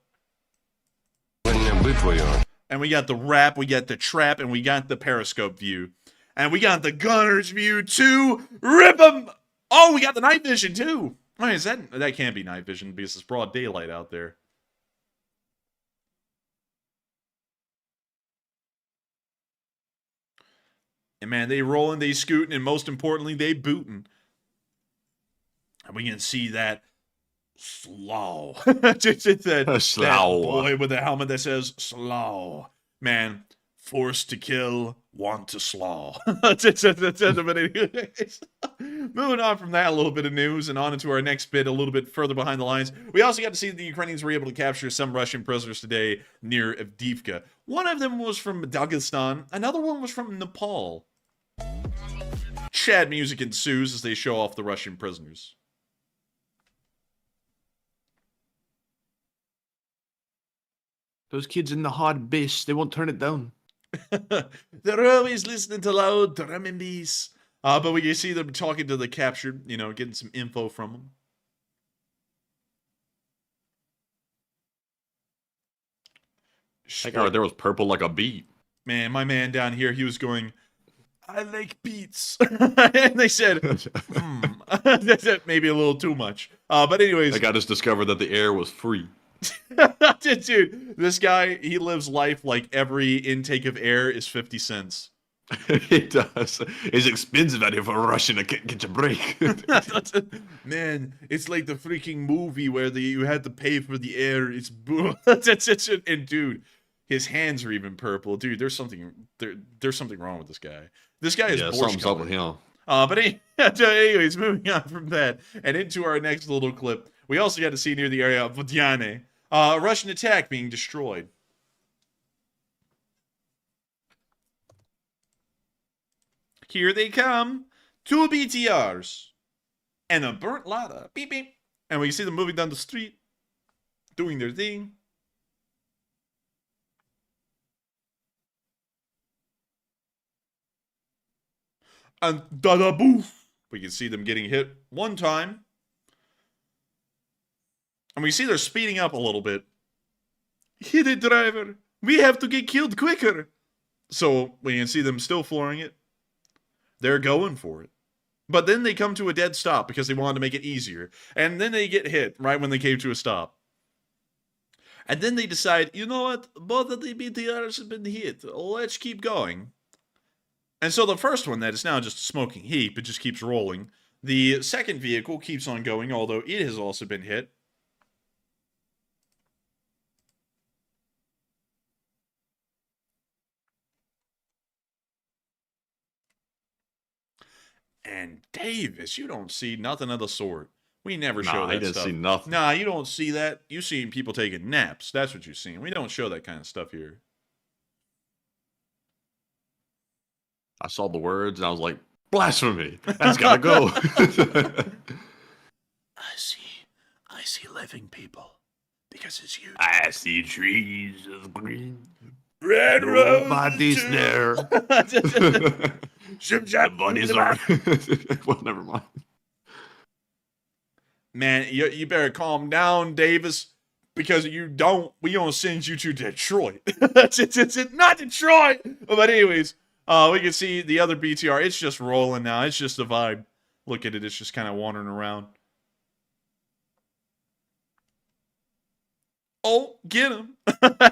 And we got the wrap, we got the trap, and we got the periscope view. And we got the gunner's view too. Rip 'em! Oh, we got the night vision too. Wait, is that can't be night vision because it's broad daylight out there. And man, they rolling, they scooting, and most importantly, they booting. And we can see that slow. That boy with the helmet that says slow. Man, forced to kill, want to slaw. But anyways, moving on from that, a little bit of news, and on into our next bit, a little bit further behind the lines. We also got to see that the Ukrainians were able to capture some Russian prisoners today near Avdiivka. One of them was from Dagestan, another one was from Nepal. Chad music ensues as they show off the Russian prisoners. Those kids in the hard bass, they won't turn it down. They're always listening to loud drum and bass. But we can see them talking to the captured, getting some info from them. That guy right there was purple like a beet. Man, my man down here, he was going, I like beets. And they said, that's maybe a little too much. But anyways. That guy just discovered that the air was free. Dude, this guy, he lives life like every intake of air is 50 cents. It does. It's expensive out here for a Russian to get your break. Man, it's like the freaking movie where you had to pay for the air. It's and dude, his hands are even purple. Dude, there's something wrong with this guy. This guy is something's up with him. But anyways, moving on from that and into our next little clip, we also got to see near the area of Vodiane, a Russian attack being destroyed. Here they come. 2 BTRs. And a burnt ladder. Beep, beep. And we see them moving down the street. Doing their thing. And da-da boof. We can see them getting hit one time. And we see they're speeding up a little bit. Hit it, driver. We have to get killed quicker. So we can see them still flooring it. They're going for it. But then they come to a dead stop because they wanted to make it easier. And then they get hit right when they came to a stop. And then they decide, you know what? Both of the BTRs have been hit. Let's keep going. And so the first one that is now just a smoking heap, it just keeps rolling. The second vehicle keeps on going, although it has also been hit. And Davis, you don't see nothing of the sort. We never show that I didn't stuff. see nothing. Nah, you don't see that. You seen people taking naps. That's what you've seen. We don't show that kind of stuff here. I saw the words and I was like, blasphemy. That's gotta go. I see living people. Because it's you. I see trees of green. Red rose. Bodies there. The bodies are. Well, never mind. Man, you better calm down, Davis. Because you don't, we gonna send you to Detroit. It's not Detroit. But anyways, we can see the other BTR. It's just rolling now. It's just a vibe. Look at it. It's just kind of wandering around. Oh, get him.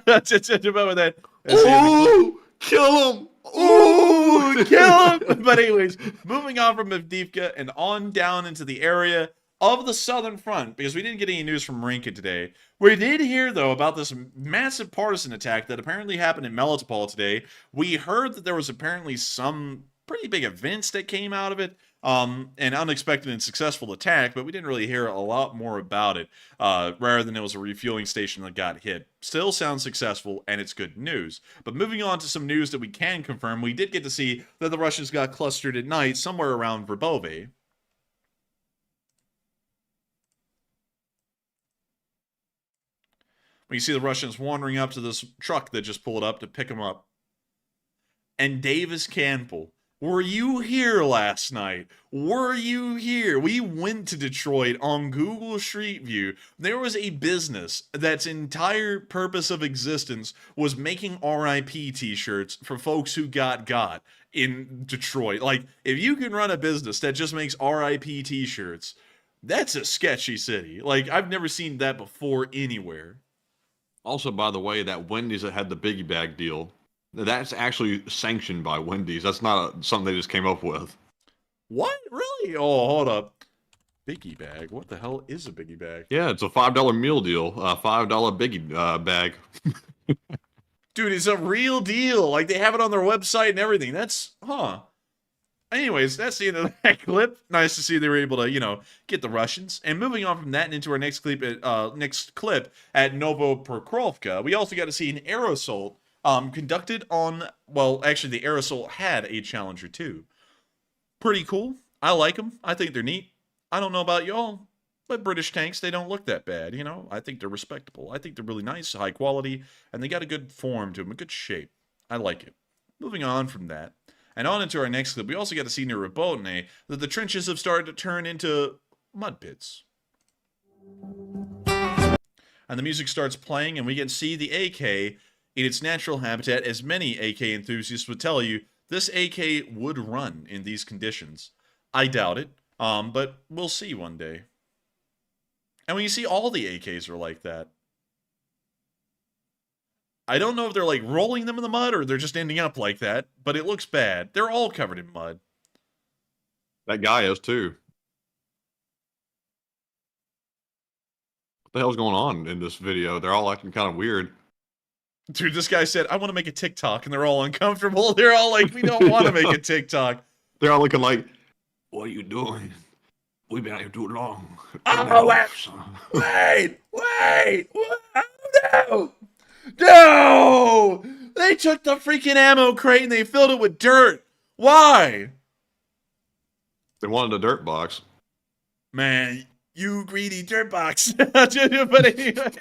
That's about that. Ooh, kill him. Ooh, kill him. But anyways, moving on from Avdiivka and on down into the area of the southern front, because we didn't get any news from Marinka today. We did hear, though, about this massive partisan attack that apparently happened in Melitopol today. We heard that there was apparently some pretty big events that came out of it, an unexpected and successful attack, but we didn't really hear a lot more about it, rather than it was a refueling station that got hit. Still sounds successful, and it's good news. But moving on to some news that we can confirm, we did get to see that the Russians got clustered at night somewhere around Verbove. We see the Russians wandering up to this truck that just pulled up to pick them up. And Davis Campbell, were you here last night? Were you here? We went to Detroit on Google Street View. There was a business that's entire purpose of existence was making RIP t-shirts for folks who got in Detroit. Like, if you can run a business that just makes RIP t-shirts, that's a sketchy city. Like, I've never seen that before anywhere. Also, by the way, that Wendy's that had the biggie bag deal, that's actually sanctioned by Wendy's. That's not something they just came up with. What? Really? Oh, hold up. Biggie bag? What the hell is a biggie bag? Yeah, it's a $5 meal deal. $5 biggie bag. Dude, it's a real deal. Like, they have it on their website and everything. That's, Anyways, that's the end of that clip. Nice to see they were able to, get the Russians. And moving on from that and into our next clip at Novopokrovka, we also got to see an air assault conducted on, well, actually the air assault had a Challenger 2. Pretty cool. I like them. I think they're neat. I don't know about y'all, but British tanks, they don't look that bad, I think they're respectable. I think they're really nice, high quality, and they got a good form to them, a good shape. I like it. Moving on from that. And on into our next clip, we also got to see near Rabotne that the trenches have started to turn into mud pits. And the music starts playing, and we can see the AK in its natural habitat, as many AK enthusiasts would tell you, this AK would run in these conditions. I doubt it, but we'll see one day. And when you see all the AKs are like that, I don't know if they're like rolling them in the mud or they're just ending up like that, but it looks bad. They're all covered in mud. That guy is too. What the hell's going on in this video? They're all acting kind of weird. Dude, this guy said, I want to make a TikTok, and they're all uncomfortable. They're all like, we don't want to make a TikTok. They're all looking like, what are you doing? We've been out here too long. Oh, wait! No! No! They took the freaking ammo crate and they filled it with dirt. Why? They wanted a dirt box. Man, you greedy dirt box. But anyway.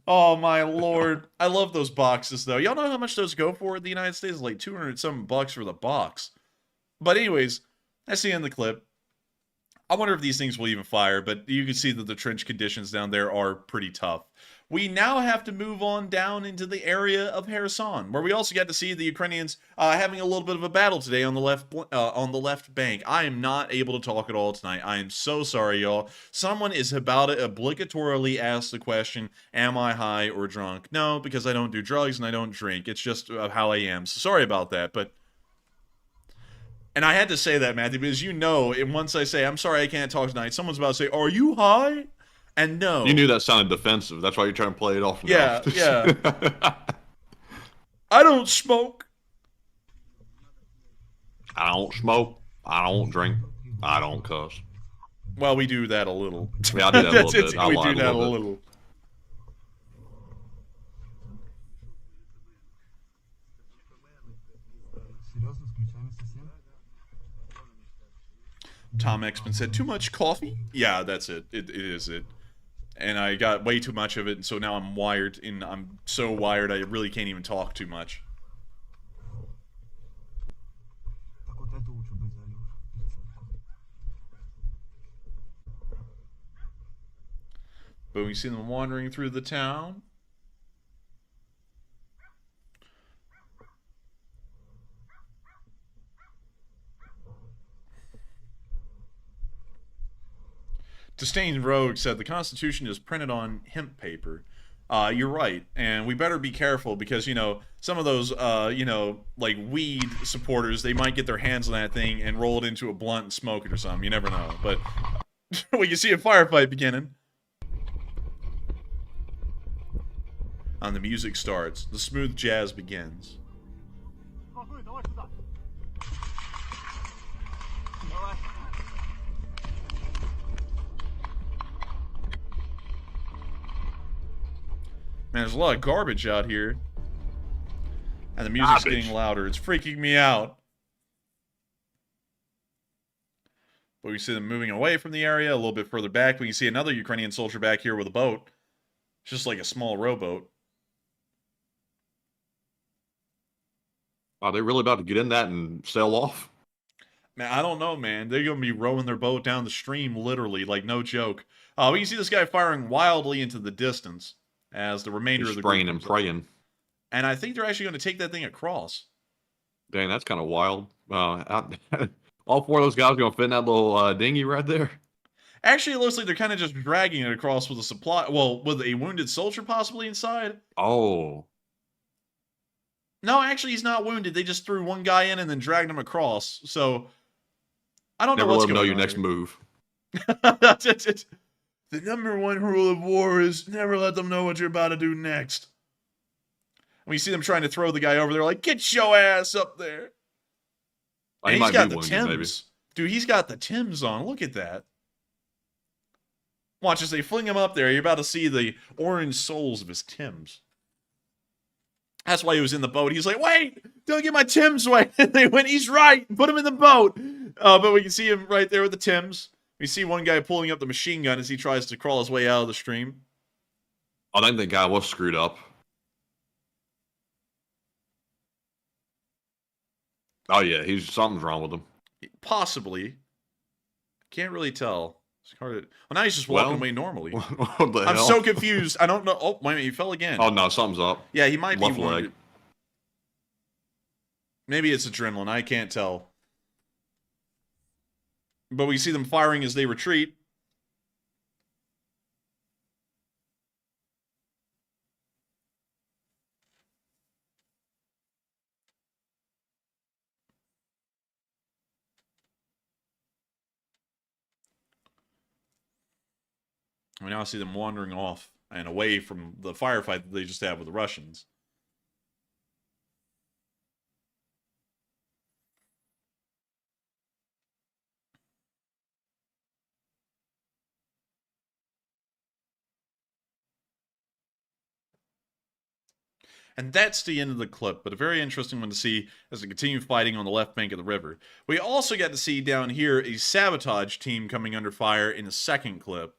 Oh, my Lord. I love those boxes, though. Y'all know how much those go for in the United States? It's like 200-something bucks for the box. But anyways, that's the end of the clip. I wonder if these things will even fire, but you can see that the trench conditions down there are pretty tough. We now have to move on down into the area of Kherson, where we also get to see the Ukrainians having a little bit of a battle today on the left bank. I am not able to talk at all tonight. I am so sorry, y'all. Someone is about to obligatorily ask the question, am I high or drunk? No, because I don't do drugs and I don't drink. It's just how I am. So sorry about that, but... And I had to say that, Matthew, because you know, once I say, I'm sorry I can't talk tonight, someone's about to say, are you high? And no. You knew that sounded defensive. That's why you're trying to play it off. Yeah, yeah. I don't smoke. I don't smoke. I don't drink. I don't cuss. Well, we do that a little. Yeah, I do that a little bit. We do that a little. Tom Exman said, too much coffee? Yeah, that's it. It is it. And I got way too much of it, and so now I'm wired, and I'm so wired I really can't even talk too much. But we see them wandering through the town. Disdained Rogue said the Constitution is printed on hemp paper. You're right, and we better be careful because, you know, some of those, you know, like weed supporters, they might get their hands on that thing and roll it into a blunt and smoke it or something. You never know. But we can see a firefight beginning. And the music starts. The smooth jazz begins. Man, there's a lot of garbage out here. And the music's getting louder. It's freaking me out. But we see them moving away from the area a little bit further back. We can see another Ukrainian soldier back here with a boat. It's just like a small rowboat. Are they really about to get in that and sail off? Man, I don't know, man. They're going to be rowing their boat down the stream, literally, like no joke. We can see this guy firing wildly into the distance as the remainder of the spraying and praying. And I think they're actually going to take that thing across. Dang, that's kind of wild. All four of those guys going to fit in that little dinghy right there? Actually, it looks like they're kind of just dragging it across with a supply... Well, with a wounded soldier possibly inside. Oh. No, actually, he's not wounded. They just threw one guy in and then dragged him across. So, I don't know what's going on. Never let them know your next move. The number one rule of war is never let them know what you're about to do next. When you see them trying to throw the guy over there, like, get your ass up there. And he's got the Timbs. Dude, he's got the Timbs on. Look at that. Watch as they fling him up there. You're about to see the orange soles of his Timbs. That's why he was in the boat. He's like, wait, don't get my Timbs wet. And they went, he's right. Put him in the boat. But we can see him right there with the Timbs. We see one guy pulling up the machine gun as he tries to crawl his way out of the stream. I think the guy was screwed up. Oh, yeah. Something's wrong with him. Possibly. Can't really tell. Well, now he's just walking Well, away normally. What the I'm hell? so confused. I don't know. Oh, wait a minute. He fell again. Oh no, something's up. Yeah, he might Left be leg. wounded. Maybe it's adrenaline. I can't tell. But we see them firing as they retreat. We now see them wandering off and away from the firefight that they just had with the Russians. And that's the end of the clip, but a very interesting one to see as they continue fighting on the left bank of the river. We also got to see down here a sabotage team coming under fire in the second clip.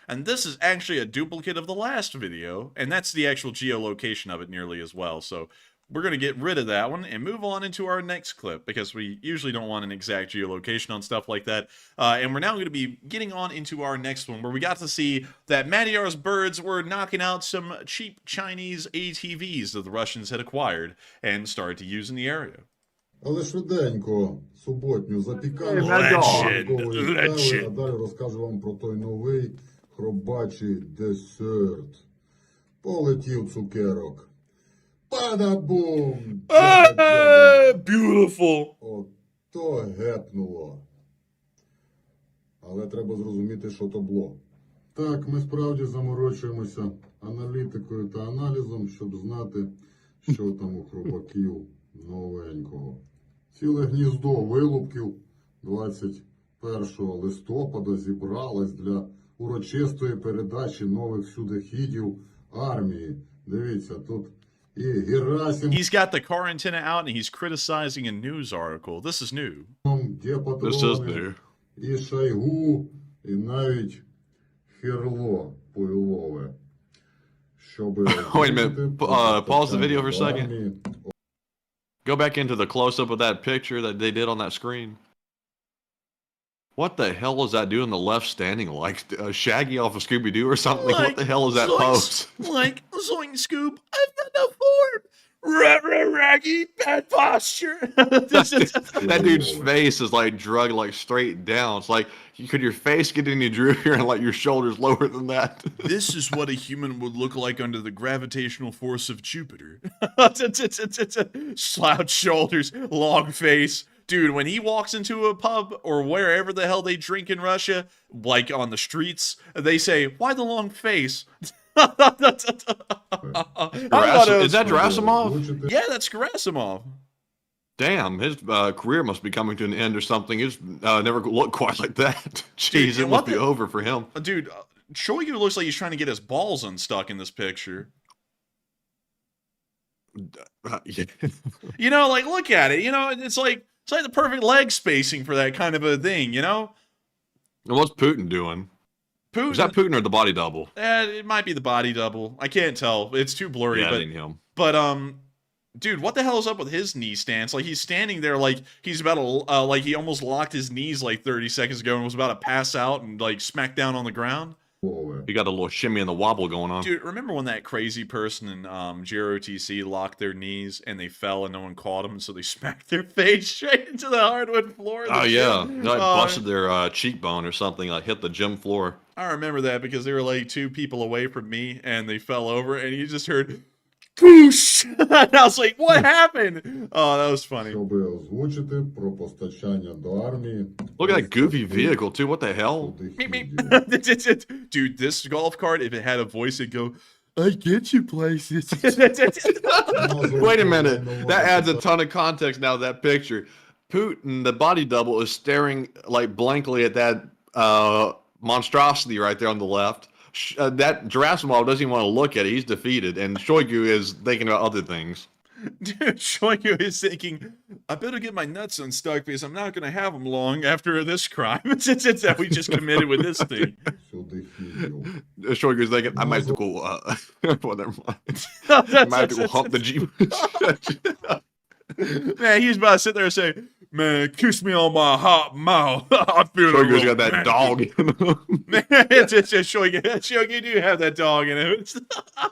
And this is actually a duplicate of the last video, and that's the actual geolocation of it nearly as well. So we're going to get rid of that one and move on into our next clip, because we usually don't want an exact geolocation on stuff like that. And we're now going to be getting on into our next one, where we got to see that Madyar's birds were knocking out some cheap Chinese ATVs that the Russians had acquired and started to use in the area. Але швиденько, суботню запікаємо, Legend. а далі розкажу вам про той новий хробачий десерт. Полетів цукерок. Пада-бум! Beautiful! Ото гепнуло. Але треба зрозуміти, що то було. Так, ми справді заморочуємося аналітикою та аналізом, щоб знати, що там у хробаків новенького. Ціле гніздо вилупків 21 листопада зібралось для урочистої передачі нових сюдоходів армії. Дивіться, тут і Герасим... He's got the car antenna out and he's criticizing a news article. This is new. This is new. І Шойгу, і навіть Херло Пуйлове. Wait a minute. Pause the video for a second. Go back into the close-up of that picture that they did on that screen. What the hell is that dude on the left standing like? Shaggy off of Scooby-Doo or something? Like, what the hell is that pose? Like, Zoink Scoop, I've got no form. Raggy, bad posture. That dude's face is like drugged like straight down. It's like, could your face get any droopier and like your shoulders lower than that? This is what a human would look like under the gravitational force of Jupiter. Slouched shoulders, long face. Dude, when he walks into a pub or wherever the hell they drink in Russia, like on the streets, they say, "Why the long face?" Is that Gerasimov? Yeah, that's Gerasimov. Damn, his career must be coming to an end or something. He's never looked quite like that. Jeez, it must be over for him. Dude, Shoigu looks like he's trying to get his balls unstuck in this picture. Yeah. You know, like, look at it. You know, it's like the perfect leg spacing for that kind of a thing, you know? And what's Putin doing? Putin, is that Putin or the body double? It might be the body double. I can't tell. It's too blurry. Yeah, but, it ain't him. But, dude, what the hell is up with his knee stance? Like, he's standing there like he's about to, like, he almost locked his knees like 30 seconds ago and was about to pass out and, like, smack down on the ground. He got a little shimmy and the wobble going on. Dude, remember when that crazy person in GROTC locked their knees and they fell and no one caught them, so they smacked their face straight into the hardwood floor? Oh, yeah. They like busted their cheekbone or something, like hit the gym floor. I remember that because they were like 2 people away from me and they fell over and you just heard whoosh! And I was like, what happened? Oh, that was funny. Щоб озвучити про постачання до армії. Look at that goofy vehicle, too. What the hell? Dude, this golf cart, if it had a voice, it'd go, I get you places. Wait a minute. That adds a ton of context now to that picture. Putin, the body double, is staring like blankly at that monstrosity right there on the left. That Gerasimov doesn't even want to look at it. He's defeated. And Shoigu is thinking about other things. Dude, Shoigu is thinking, I better get my nuts unstuck because I'm not going to have them long after this crime. It's that we just committed with this thing. Shoigu's thinking, I might have to go, well, never mind. I might have to go hump the Jeep. Man, he was about to sit there and say, Man, kiss me on my hot mouth. I feel Shoigu's got that dog in him. Man, it's just Shoigu. Shoigu, you do have that dog in him.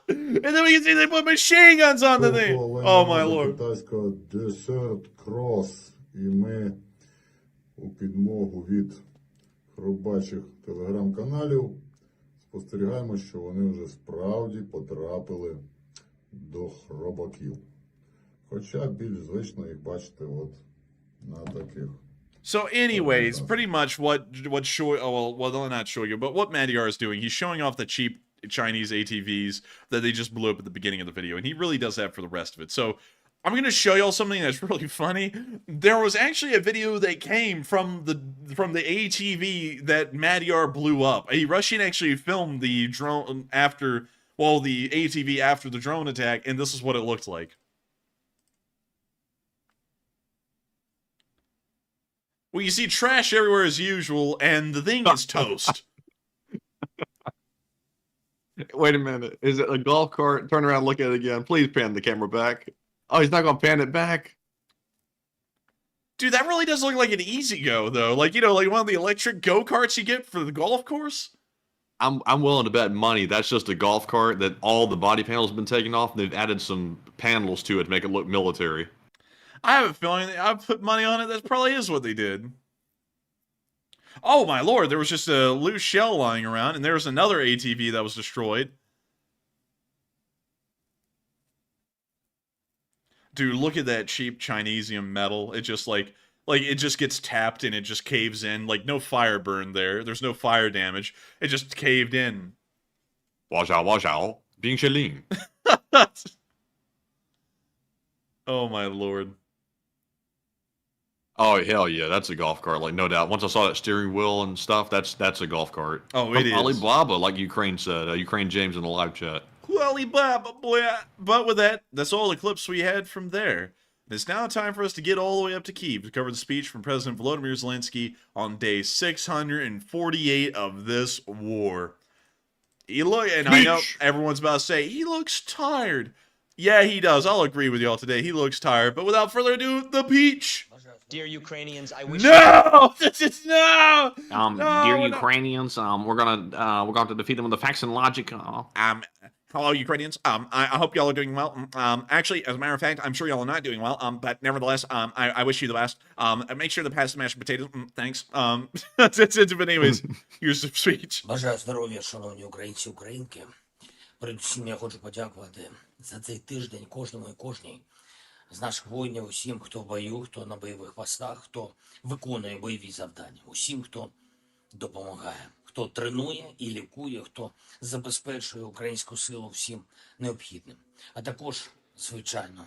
And then we can see they put machine guns on the thing. Oh my lord. Китайського Desert Cross, і ми у підмогу від хробачих телеграм-каналів спостерігаємо, що вони вже справді потрапили до хробаків. Хоча більш звично їх бачити от на таких. So, anyways, pretty much what Shoigu, well, not Shoigu, but what Madiar is doing, he's showing off the cheap Chinese ATVs that they just blew up at the beginning of the video, and he really does that for the rest of it. So, I'm going to show y'all something that's really funny. There was actually a video that came from the ATV that Madiar blew up. A Russian actually filmed the drone after, well, the ATV after the drone attack, and this is what it looked like. Well, you see trash everywhere as usual, and the thing is toast. Wait a minute. Is it a golf cart? Turn around, look at it again. Please pan the camera back. Oh, he's not going to pan it back? Dude, that really does look like an easy go, though. Like, you know, like one of the electric go-karts you get for the golf course. I'm willing to bet money that's just a golf cart that all the body panels have been taken off, and they've added some panels to it to make it look military. I have a feeling I've put money on it. That probably is what they did. Oh, my lord. There was just a loose shell lying around, and there was another ATV that was destroyed. Dude, look at that cheap Chinesium metal. It just, like it just gets tapped, and it just caves in. Like, no fire burned there. There's no fire damage. It just caved in. watch out.冰淇淋. Oh, my lord. Oh, hell yeah, that's a golf cart, like, no doubt. Once I saw that steering wheel and stuff, that's a golf cart. Oh, it is. Alibaba, like Ukraine said. Ukraine James in the live chat. Alibaba, boy. But with that, that's all the clips we had from there. It's now time for us to get all the way up to Kyiv to cover the speech from President Volodymyr Zelenskyy on day 648 of this war. I know everyone's about to say, he looks tired. Yeah, he does. I'll agree with y'all today. He looks tired. But without further ado, the peach. Dear Ukrainians, I wish no! Dear Ukrainians, we're going to defeat them with the facts and logic. Hello, Ukrainians. I hope y'all are doing well. Actually, as a matter of fact, I'm sure y'all are not doing well. But nevertheless, I wish you the best. Make sure to pass the mashed potatoes. Thanks. That's it. But anyways, here's the speech. Бажаю здоров'я, шановні українці, українки. Передусім я хочу подякувати за цей тиждень кожному і кожній з наших воїнів, усім, хто в бою, хто на бойових постах, хто виконує бойові завдання, усім, хто допомагає, хто тренує і лікує, хто забезпечує українську силу всім необхідним. А також, звичайно,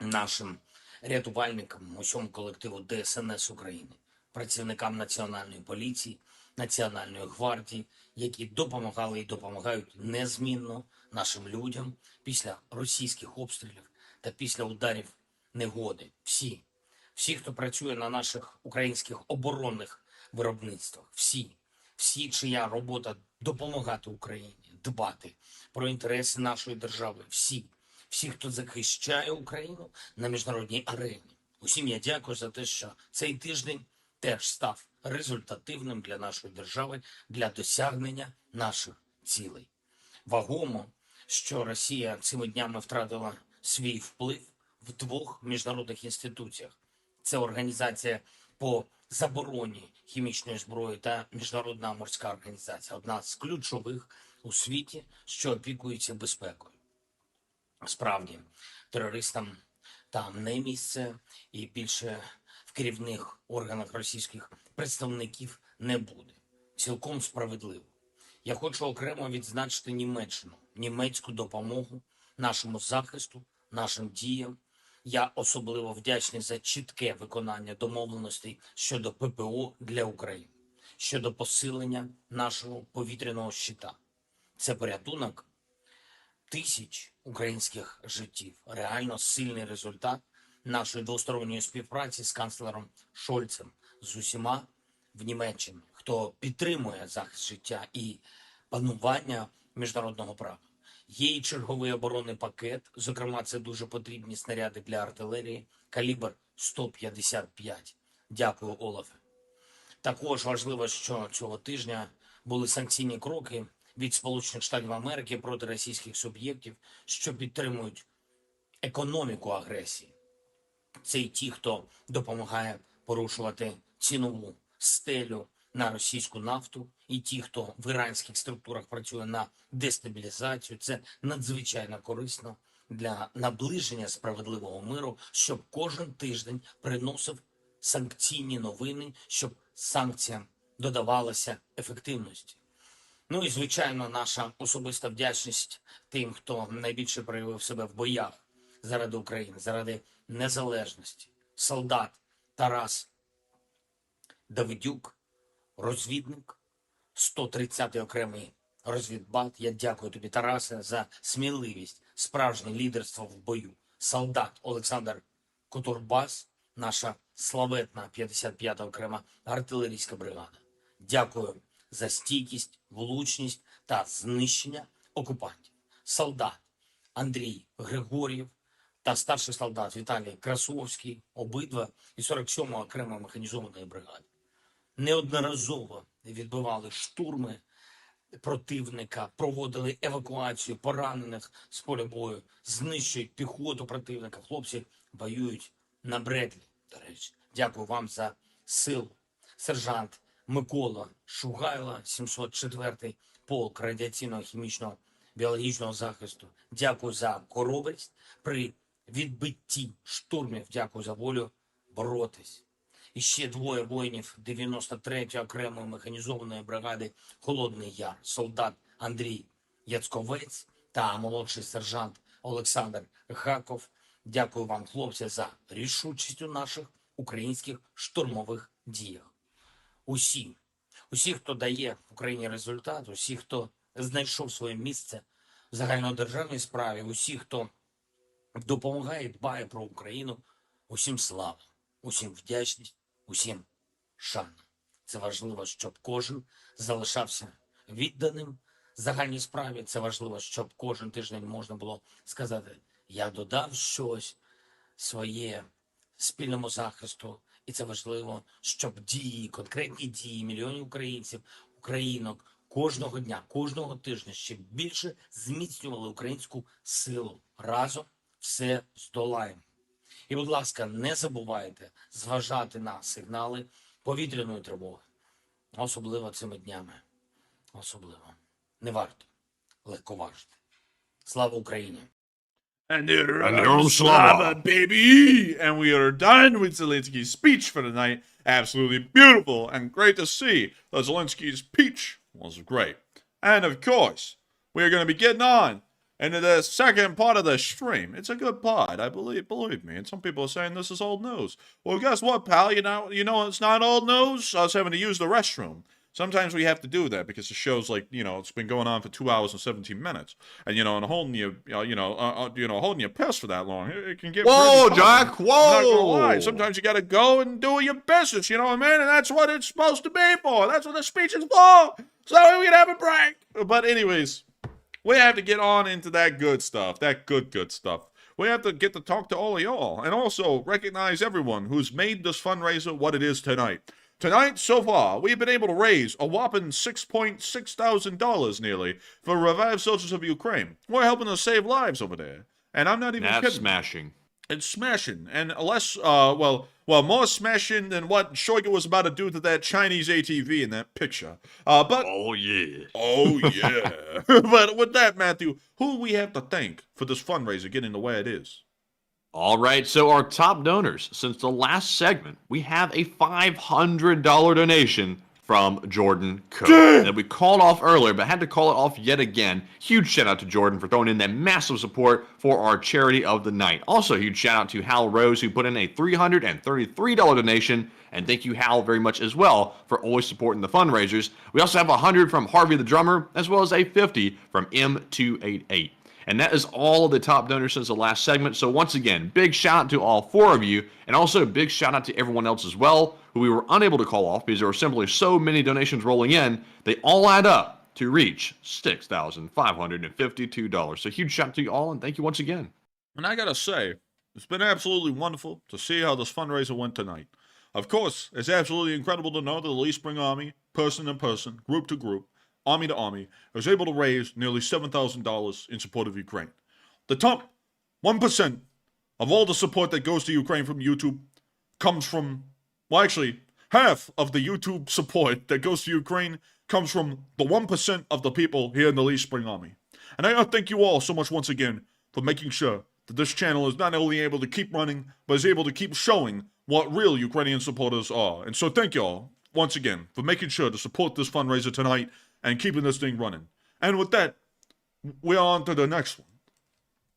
нашим рятувальникам, усьому колективу ДСНС України, працівникам Національної поліції, Національної гвардії, які допомагали і допомагають незмінно нашим людям після російських обстрілів та після ударів негоди. Всі, хто працює на наших українських оборонних виробництвах, всі, чия робота допомагати Україні, дбати про інтереси нашої держави, всі, хто захищає Україну на міжнародній арені. Усім я дякую за те, що цей тиждень теж став результативним для нашої держави, для досягнення наших цілей. Вагомо, що Росія цими днями втратила свій вплив в двох міжнародних інституціях. Це Організація по забороні хімічної зброї та Міжнародна морська організація, одна з ключових у світі, що опікується безпекою. Справді, терористам там не місце і більше в керівних органах російських представників не буде. Цілком справедливо. Я хочу окремо відзначити Німеччину, німецьку допомогу нашому захисту, нашим діям. Я особливо вдячний за чітке виконання домовленостей щодо ППО для України, щодо посилення нашого повітряного щита. Це порятунок тисяч українських життів. Реально сильний результат нашої двосторонньої співпраці з канцлером Шольцем, з усіма в Німеччині, хто підтримує захист життя і панування міжнародного права. Є і черговий оборонний пакет, зокрема, це дуже потрібні снаряди для артилерії, калібр 155. Дякую, Олафе. Також важливо, що цього тижня були санкційні кроки від Сполучених Штатів Америки проти російських суб'єктів, що підтримують економіку агресії. Це й ті, хто допомагає порушувати цінову стелю на російську нафту, і ті, хто в іранських структурах працює на дестабілізацію. Це надзвичайно корисно для наближення справедливого миру, щоб кожен тиждень приносив санкційні новини, щоб санкціям додавалася ефективності. Ну і, звичайно, наша особиста вдячність тим, хто найбільше проявив себе в боях заради України, заради незалежності. Солдат Тарас Давидюк, розвідник, 130-й окремий розвідбат. Я дякую тобі, Тарасе, за сміливість, справжнє лідерство в бою. Солдат Олександр Котурбас, наша славетна 55-та окрема артилерійська бригада. Дякую за стійкість, влучність та знищення окупантів. Солдат Андрій Григор'єв та старший солдат Віталій Красовський, обидва із 47-ї окремої механізованої бригади. Неодноразово відбивали штурми противника, проводили евакуацію поранених з поля бою, знищують піхоту противника. Хлопці воюють на Бредлі, до речі. Дякую вам за силу. Сержант Микола Шугайло, 704-й полк радіаційного, хімічного, біологічного захисту. Дякую за хоробрість при відбитті штурмів. Дякую за волю боротись. І ще двоє воїнів 93-ї окремої механізованої бригади Холодний Яр. Солдат Андрій Яцковець та молодший сержант Олександр Гаков. Дякую вам, хлопці, за рішучість у наших українських штурмових діях. Усі, хто дає Україні результат, усі, хто знайшов своє місце в загальнодержавній справі, усі, хто допомагає, дбає про Україну, усім слава, усім вдячність, усім шана. Це важливо, щоб кожен залишався відданим загальній справі. Це важливо, щоб кожен тиждень можна було сказати, я додав щось своє спільному захисту. І це важливо, щоб дії, конкретні дії мільйонів українців, українок кожного дня, кожного тижня ще більше зміцнювали українську силу. Разом все здолаємо. І, будь ласка, не забувайте зважати на сигнали повітряної тривоги. Особливо цими днями. Особливо. Не варто легковажити. Слава Україні! And Slava, baby! And we are done with Zelensky's speech for the night. Absolutely beautiful and great to see. The Zelensky's speech was great. And of course, we are going to be getting on into the second part of the stream. It's a good pod, I believe me. And some people are saying this is old news. Well, guess what, pal? You know it's not old news. I was having to use the restroom. Sometimes we have to do that because the show's like, it's been going on for 2 hours and 17 minutes. And, and holding you, holding your piss for that long, it can get Whoa, pretty Jack, I'm not gonna whoa! lie. Sometimes you gotta go and do your business, you know what I mean? And that's what it's supposed to be for. That's what the speech is for. So we can have a break. But anyways, we have to get on into that good stuff, that good stuff. We have to get to talk to all of y'all and also recognize everyone who's made this fundraiser what it is tonight. Tonight, so far, we've been able to raise a whopping $6.6 thousand nearly for revived soldiers of Ukraine. We're helping to save lives over there. And I'm not even kidding. That's smashing. It's smashing. And less, more smashing than what Shoigu was about to do to that Chinese ATV in that picture. But Oh, yeah. oh, yeah. But with that, Matthew, who we have to thank for this fundraiser getting the way it is? All right, so our top donors, since the last segment, we have a $500 donation from Jordan Cook that we called off earlier, but had to call it off yet again. Huge shout out to Jordan for throwing in that massive support for our charity of the night. Also, huge shout out to Hal Rose, who put in a $333 donation. And thank you, Hal, very much as well for always supporting the fundraisers. We also have 100 from Harvey the drummer, as well as a 50 from M288. And that is all of the top donors since the last segment. So once again, big shout out to all 4 of you, and also a big shout out to everyone else as well, who we were unable to call off because there were simply so many donations rolling in. They all add up to reach $6,552. So huge shout out to you all, and thank you once again. And I gotta say, It's been absolutely wonderful to see how this fundraiser went tonight. Of course, it's absolutely incredible to know that the Lee Spring Army, person to person, group to group, army to army, was able to raise nearly $7,000 in support of Ukraine. The top 1% of all the support that goes to Ukraine from YouTube comes from, well, actually, half of the YouTube support that goes to Ukraine comes from the 1% of the people here in the Lee Spring Army. And I thank you all so much once again for making sure that this channel is not only able to keep running, but is able to keep showing what real Ukrainian supporters are. And so thank you all once again for making sure to support this fundraiser tonight and keeping this thing running. And with that, we're on to the next one.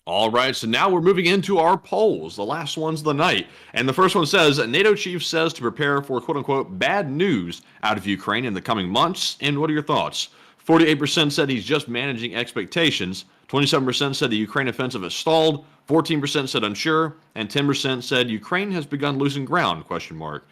All right, so now we're moving into our polls, the last ones of the night. And the first one says, NATO chief says to prepare for quote-unquote bad news out of Ukraine in the coming months. And what are your thoughts? 48% said he's just managing expectations. 27% said the Ukraine offensive has stalled. 14% said unsure. And 10% said Ukraine has begun losing ground, question mark.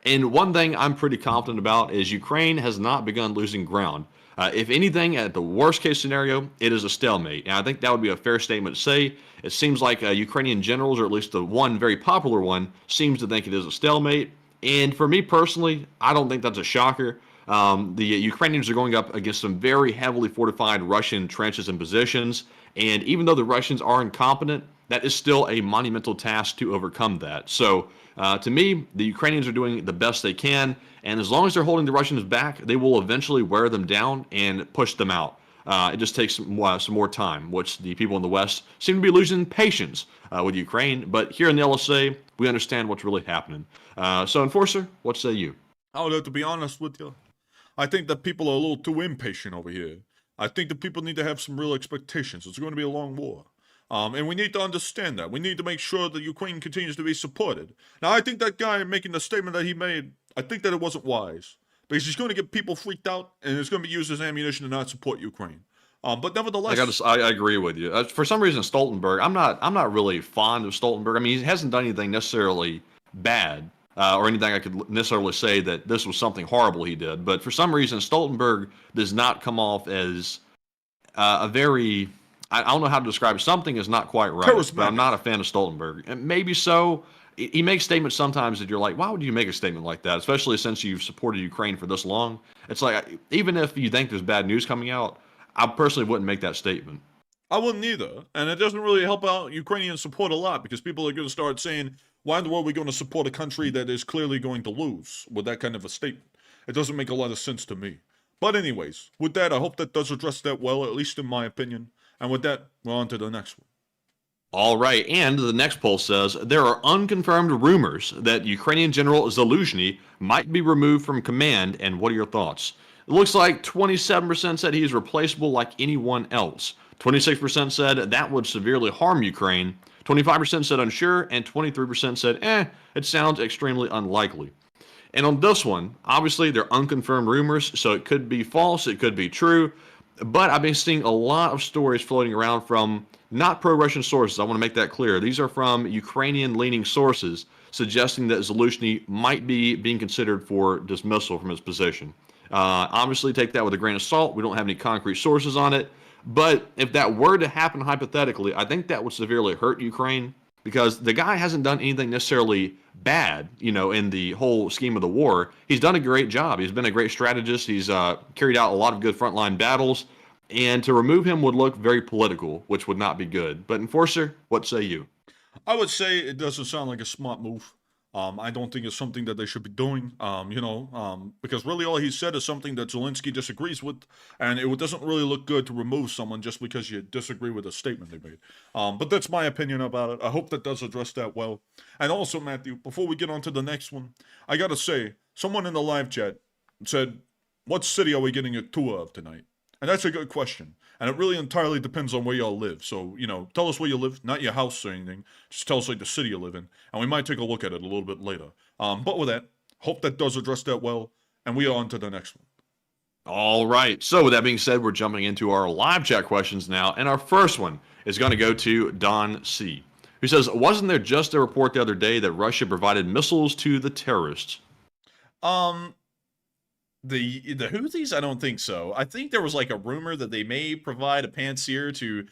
And one thing I'm pretty confident about is Ukraine has not begun losing ground. If anything, at the worst case scenario, it is a stalemate. And I think that would be a fair statement to say. It seems like Ukrainian generals, or at least the one very popular one, seems to think it is a stalemate. And for me personally, I don't think that's a shocker. The Ukrainians are going up against some very heavily fortified Russian trenches and positions. And even though the Russians are incompetent, that is still a monumental task to overcome that. So to me, the Ukrainians are doing the best they can. And as long as they're holding the Russians back, they will eventually wear them down and push them out. It just takes some more time, which the people in the West seem to be losing patience with Ukraine. But here in the LSA, we understand what's really happening. So, Enforcer, what say you? I would have to be honest with you. I think that people are a little too impatient over here. I think that people need to have some real expectations. It's going to be a long war. And we need to understand that. We need to make sure that Ukraine continues to be supported. Now, I think that guy making the statement that he made, I think that it wasn't wise. Because he's going to get people freaked out, and it's going to be used as ammunition to not support Ukraine. But nevertheless, I agree with you. For some reason, Stoltenberg, I'm not really fond of Stoltenberg. I mean, he hasn't done anything necessarily bad, or anything I could necessarily say that this was something horrible he did. But for some reason, Stoltenberg does not come off as a very, I don't know how to describe it. Something is not quite right. But I'm not a fan of Stoltenberg. And maybe so. He makes statements sometimes that you're like, why would you make a statement like that? Especially since you've supported Ukraine for this long. It's like, even if you think there's bad news coming out, I personally wouldn't make that statement. I wouldn't either. And it doesn't really help out Ukrainian support a lot, because people are going to start saying, why in the world are we going to support a country that is clearly going to lose with that kind of a statement? It doesn't make a lot of sense to me. But anyways, with that, I hope that does address that well, at least in my opinion. And with that, we're on to the next one. All right, and the next poll says, there are unconfirmed rumors that Ukrainian General Zelenskyy might be removed from command, and what are your thoughts? It looks like 27% said he is replaceable like anyone else. 26% said that would severely harm Ukraine. 25% said unsure, and 23% said, it sounds extremely unlikely. And on this one, obviously they're unconfirmed rumors, so it could be false, it could be true, but I've been seeing a lot of stories floating around from not pro-Russian sources. I want to make that clear. These are from Ukrainian-leaning sources suggesting that Zelenskyy might be being considered for dismissal from his position. Obviously, take that with a grain of salt. We don't have any concrete sources on it. But if that were to happen hypothetically, I think that would severely hurt Ukraine, because the guy hasn't done anything necessarily bad, in the whole scheme of the war. He's done a great job. He's been a great strategist. He's carried out a lot of good frontline battles. And to remove him would look very political, which would not be good. But Enforcer, what say you? I would say it doesn't sound like a smart move. I don't think it's something that they should be doing, because really all he said is something that Zelenskyy disagrees with, and it doesn't really look good to remove someone just because you disagree with a statement they made. But that's my opinion about it. I hope that does address that well. And also, Matthew, before we get on to the next one, I gotta say, someone in the live chat said, what city are we getting a tour of tonight? And that's a good question. And it really entirely depends on where y'all live. So, tell us where you live, not your house or anything. Just tell us like the city you live in. And we might take a look at it a little bit later. But with that, hope that does address that well. And we are on to the next one. All right. So with that being said, we're jumping into our live chat questions now. And our first one is going to go to Don C., who says, wasn't there just a report the other day that Russia provided missiles to the terrorists? The Houthis? I don't think so. I think there was like a rumor that they may provide a pantsir to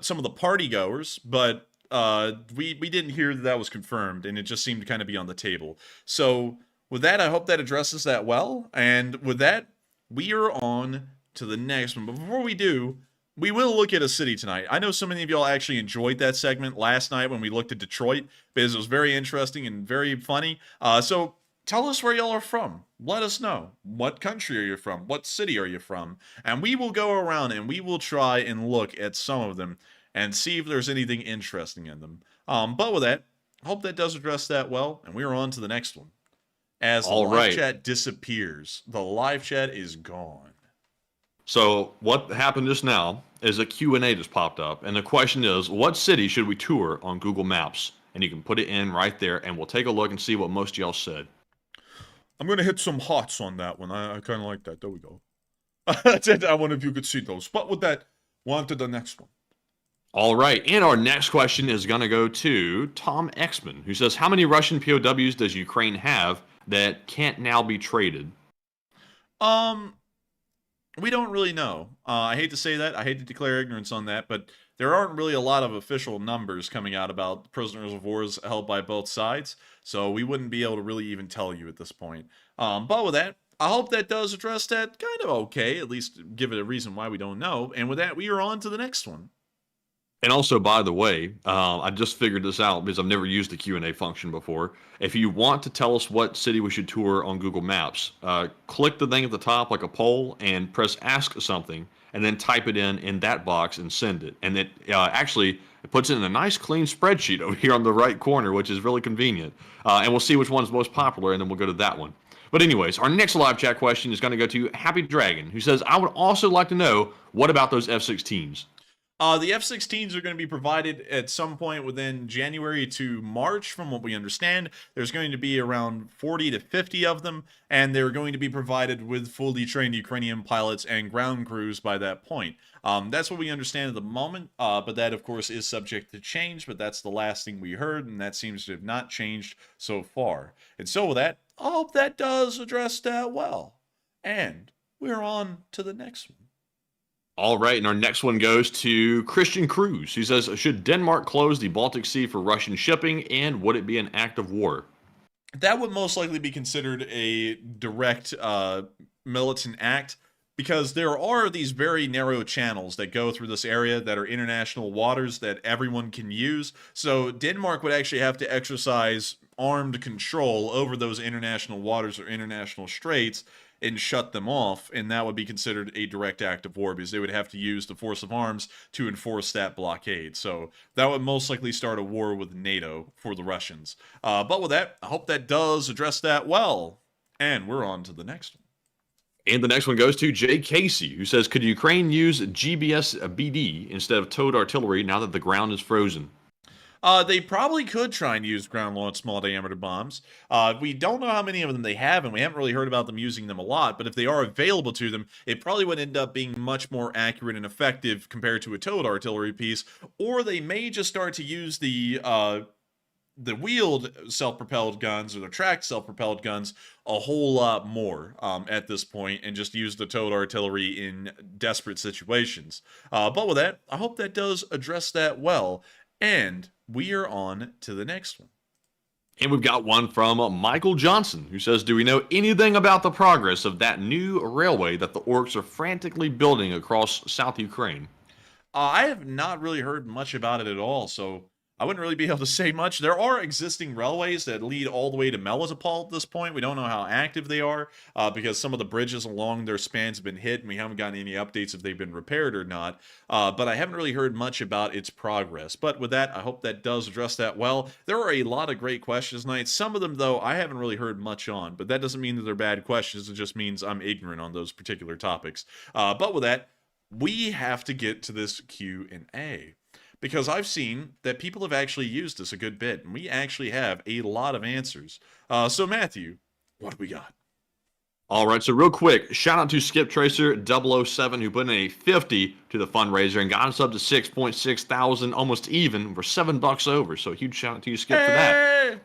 some of the party goers, but we didn't hear that was confirmed, and it just seemed to kind of be on the table. So with that, I hope that addresses that well. And with that, we are on to the next one. But before we do, we will look at a city tonight. I know so many of y'all actually enjoyed that segment last night when we looked at Detroit, because it was very interesting and very funny. So tell us where y'all are from. Let us know. What country are you from? What city are you from? And we will go around and we will try and look at some of them and see if there's anything interesting in them. But with that, I hope that does address that well. And we're on to the next one. As the live chat disappears, the live chat is gone. So what happened just now is a Q&A just popped up. And the question is, what city should we tour on Google Maps? And you can put it in right there, and we'll take a look and see what most of y'all said. I'm going to hit some hearts on that one. I kind of like that. There we go. I wonder if you could see those. But with that, on to the next one. All right. And our next question is going to go to Tom Exman, who says, how many Russian POWs does Ukraine have that can't now be traded? We don't really know. I hate to say that. I hate to declare ignorance on that, but there aren't really a lot of official numbers coming out about prisoners of wars held by both sides, so we wouldn't be able to really even tell you at this point. But with that, I hope that does address that kind of okay, at least give it a reason why we don't know. And with that, we are on to the next one. And also, by the way, I just figured this out because I've never used the Q&A function before. If you want to tell us what city we should tour on Google Maps, click the thing at the top like a poll and press ask something, and then type it in that box and send it. And it actually it puts it in a nice clean spreadsheet over here on the right corner, which is really convenient. And we'll see which one's most popular, and then we'll go to that one. But anyways, our next live chat question is going to go to Happy Dragon, who says, I would also like to know, what about those F-16s? The F-16s are going to be provided at some point within January to March, from what we understand. There's going to be around 40 to 50 of them, and they're going to be provided with fully trained Ukrainian pilots and ground crews by that point. That's what we understand at the moment, but that, of course, is subject to change, but that's the last thing we heard, and that seems to have not changed so far. And so with that, I hope that does address that well. And we're on to the next one. All right, and our next one goes to Christian Cruz, who says, should Denmark close the Baltic Sea for Russian shipping, and would it be an act of war? That would most likely be considered a direct militant act, because there are these very narrow channels that go through this area that are international waters that everyone can use. So Denmark would actually have to exercise armed control over those international waters or international straits and shut them off, and that would be considered a direct act of war, because they would have to use the force of arms to enforce that blockade. So that would most likely start a war with NATO for the Russians. But with that, I hope that does address that well. And we're on to the next one. And the next one goes to Jay Casey, who says, could Ukraine use GBS-BD instead of towed artillery now that the ground is frozen? They probably could try and use ground-launched small-diameter bombs. We don't know how many of them they have, and we haven't really heard about them using them a lot, but if they are available to them, it probably would end up being much more accurate and effective compared to a towed artillery piece, or they may just start to use the wheeled self-propelled guns or the tracked self-propelled guns a whole lot more at this point, and just use the towed artillery in desperate situations. But with that, I hope that does address that well, and we are on to the next one. And we've got one from Michael Johnson, who says, do we know anything about the progress of that new railway that the orcs are frantically building across South Ukraine? I have not really heard much about it at all, so I wouldn't really be able to say much. There are existing railways that lead all the way to Melitopol at this point. We don't know how active they are, because some of the bridges along their spans have been hit, and we haven't gotten any updates if they've been repaired or not. But I haven't really heard much about its progress. But with that, I hope that does address that well. There are a lot of great questions tonight. Some of them, though, I haven't really heard much on. But that doesn't mean that they're bad questions. It just means I'm ignorant on those particular topics. But with that, we have to get to this Q&A. Because I've seen that people have actually used this a good bit, and we actually have a lot of answers. So Matthew, what do we got? All right, so real quick, shout out to Skip Tracer 007, who put in a 50 to the fundraiser and got us up to 6.6 thousand, almost even. We're $7 over, so huge shout out to you, Skip, for that.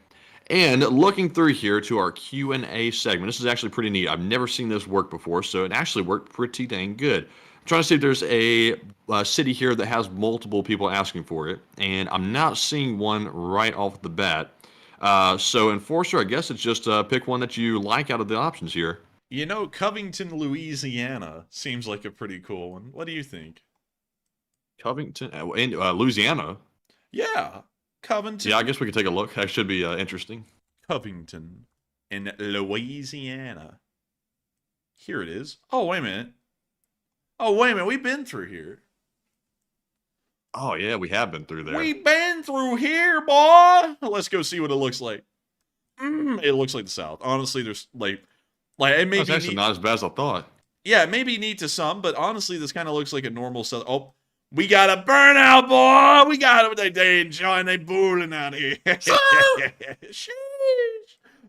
And looking through here to our Q&A segment, this is actually pretty neat. I've never seen this work before, so it actually worked pretty dang good. trying to see if there's a city here that has multiple people asking for it, and I'm not seeing one right off the bat. So Enforcer, I guess it's just pick one that you like out of the options here. You know, Covington, Louisiana seems like a pretty cool one. What do you think? Covington, in Louisiana? Yeah, Covington. Yeah, I guess we could take a look. That should be interesting. Covington in Louisiana. Here it is. Oh, wait a minute. Oh, wait a minute. We've been through here. Oh, yeah, we have been through there. We've been through here, boy. Let's go see what it looks like. It looks like the South. Honestly, there's like it may That's be actually not as bad as I thought. Yeah, it may be neat to some, but honestly, this kind of looks like a normal South. Oh, we got a burnout, boy. We got it. They enjoying, they booling out here. Sheesh.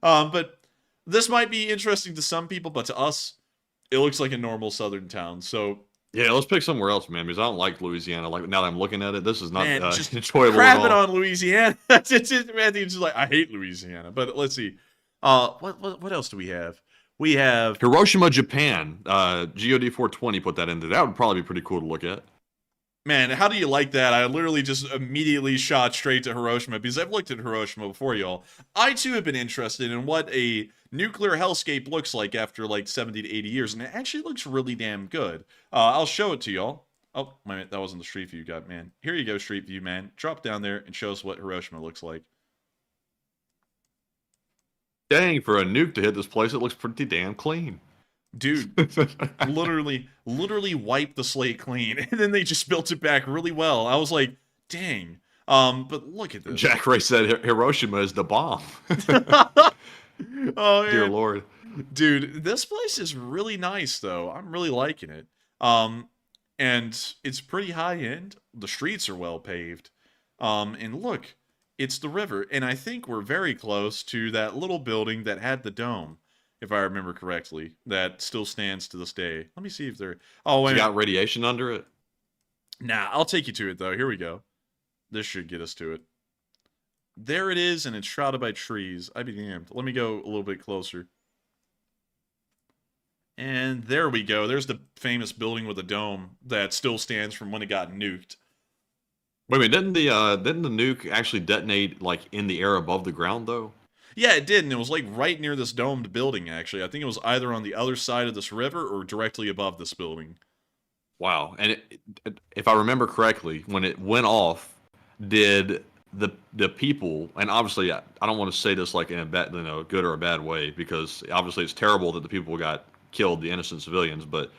But this might be interesting to some people, but to us, it looks like a normal southern town. So yeah, let's pick somewhere else, man, because I don't like Louisiana. Like now that I'm looking at it, this is not just enjoyable at all. Crapping on Louisiana. Matthew's just like, I hate Louisiana. But let's see. What else do we have? We have Hiroshima, Japan. GOD 420 put that in there. That would probably be pretty cool to look at. Man, how do you like that? I literally just immediately shot straight to Hiroshima because I've looked at Hiroshima before, y'all. I too have been interested in what a nuclear hellscape looks like after like 70 to 80 years, and it actually looks really damn good. I'll show it to y'all. Oh, wait a minute, that wasn't the Street View you got, man. Here you go, Street View, man. Drop down there and show us what Hiroshima looks like. Dang, for a nuke to hit this place, it looks pretty damn clean. Dude, literally wiped the slate clean, and then they just built it back really well. I was like, dang. But look at this. Jack Ray said Hiroshima is the bomb. Oh, dear Lord. Dude, this place is really nice, though. I'm really liking it. And it's pretty high end. The streets are well paved. And look, it's the river. And I think we're very close to that little building that had the dome, if I remember correctly, that still stands to this day. Let me see if there... Oh, wait. You got radiation under it? Nah, I'll take you to it, though. Here we go. This should get us to it. There it is, and it's shrouded by trees. I'd be damned. Let me go a little bit closer. And there we go. There's the famous building with a dome that still stands from when it got nuked. Wait a minute, didn't the nuke actually detonate like in the air above the ground though? Yeah, it did, and it was like right near this domed building, actually. I think it was either on the other side of this river or directly above this building. Wow. And if I remember correctly, when it went off, did the people, and obviously I don't want to say this like in a bad, good or a bad way, because obviously it's terrible that the people got killed, the innocent civilians, but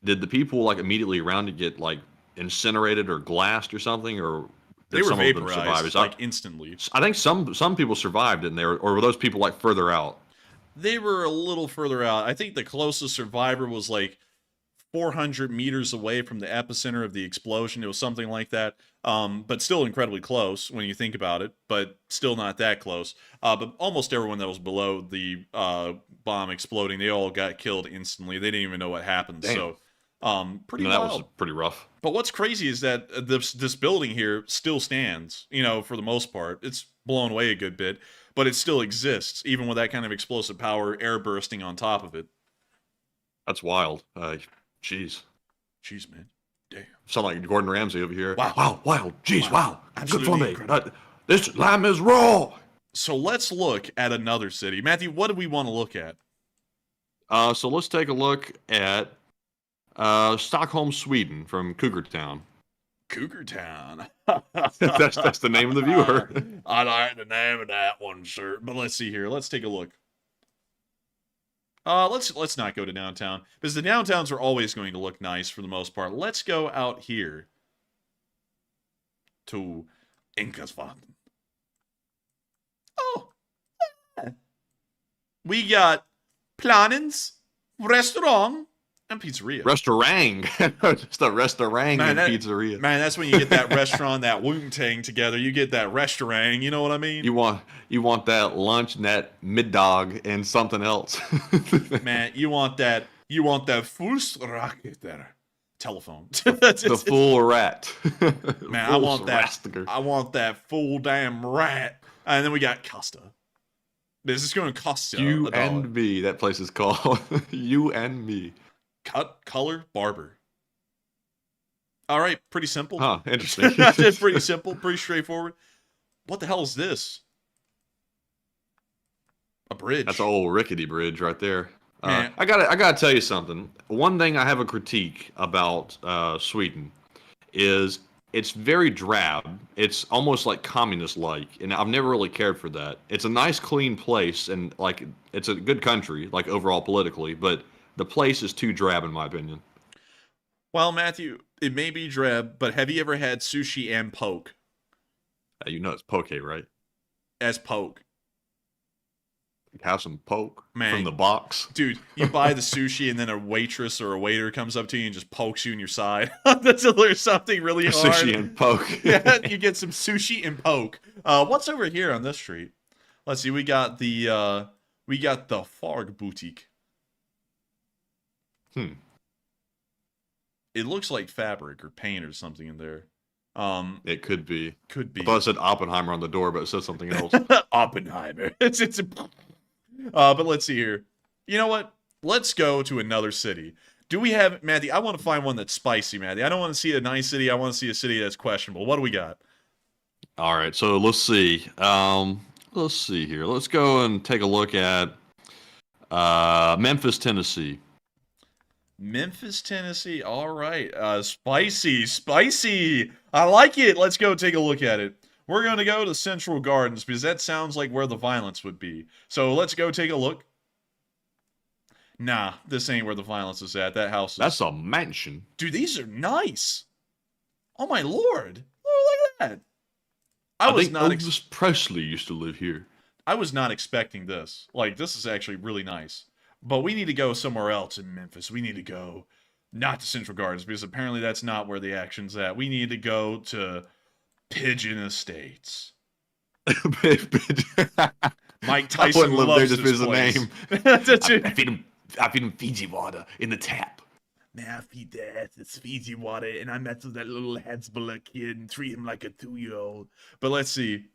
did the people like immediately around it get like incinerated or glassed or something, or they were vaporized like instantly? I think some people survived in there, or were those people like further out? They were a little further out. I think the closest survivor was like 400 meters away from the epicenter of the explosion. It was something like that, but still incredibly close when you think about it, but still not that close. But almost everyone that was below the bomb exploding, they all got killed instantly. They didn't even know what happened. Damn. So pretty that wild. Was pretty rough. But what's crazy is that this building here still stands, for the most part. It's blown away a good bit, but it still exists, even with that kind of explosive power air bursting on top of it. That's wild. Jeez, man. Damn. Sound like Gordon Ramsay over here. Wow. Wild. Jeez, wow. Absolutely Good for me. incredible. This lamb is raw. So let's look at another city. Matthew, what do we want to look at? So let's take a look at Stockholm, Sweden, from Cougar Town. Cougar Town. that's the name of the viewer. I like the name of that one, sir. But let's see here. Let's take a look. Let's not go to downtown, because the downtowns are always going to look nice for the most part. Let's go out here to Inkasvaten. Oh, we got Planens, restaurant, and pizzeria. Restaurant. Just a restaurant and pizzeria. Man, that's when you get that restaurant, that Wu-Tang together. You get that restaurant, you know what I mean? You want that lunch and that mid-dog and something else. Man, you want that Fullsraket there. Telephone. the full rat. Man, I want that full damn rat. And then we got Costa. This is going to cost you You and me, that place is called. You and me. Cut, color, barber. All right, pretty simple. Huh, interesting. That's pretty simple, pretty straightforward. What the hell is this? A bridge. That's an old rickety bridge right there. Man. I gotta tell you something. One thing I have a critique about Sweden is it's very drab. It's almost like communist-like, and I've never really cared for that. It's a nice, clean place, and like it's a good country, like overall politically, but the place is too drab in my opinion. Well, Matthew, it may be drab, but have you ever had sushi and poke? You know it's poke, right? As poke. Have some poke Man, from the box. Dude, you buy the sushi and then a waitress or a waiter comes up to you and just pokes you in your side. There's something really hard. Sushi and poke. Yeah, you get some sushi and poke. What's over here on this street? Let's see. We got the Farg Boutique. It looks like fabric or paint or something in there. It could be. Could be. I thought it said Oppenheimer on the door, but it said something else. Oppenheimer. But let's see here. You know what? Let's go to another city. Do we have, Matthew? I want to find one that's spicy, Matthew. I don't want to see a nice city. I want to see a city that's questionable. What do we got? All right, so let's see. Let's see here. Let's go and take a look at Memphis, Tennessee. Memphis, Tennessee. All right. Spicy. I like it. Let's go take a look at it. We're going to go to Central Gardens because that sounds like where the violence would be. So let's go take a look. Nah, this ain't where the violence is at. That house is... That's a mansion. Dude, these are nice. Oh, my Lord. Oh, look at that. I think Elvis Presley used to live here. I was not expecting this. Like, this is actually really nice. But we need to go somewhere else in Memphis. We need to go not to Central Gardens because apparently that's not where the action's at. We need to go to Pigeon Estates. Mike Tyson loves this place. I feed him Fiji water in the tap. Man, I feed that. It's Fiji water, and I met with that little Hezbollah kid and treat him like a 2-year-old. But let's see.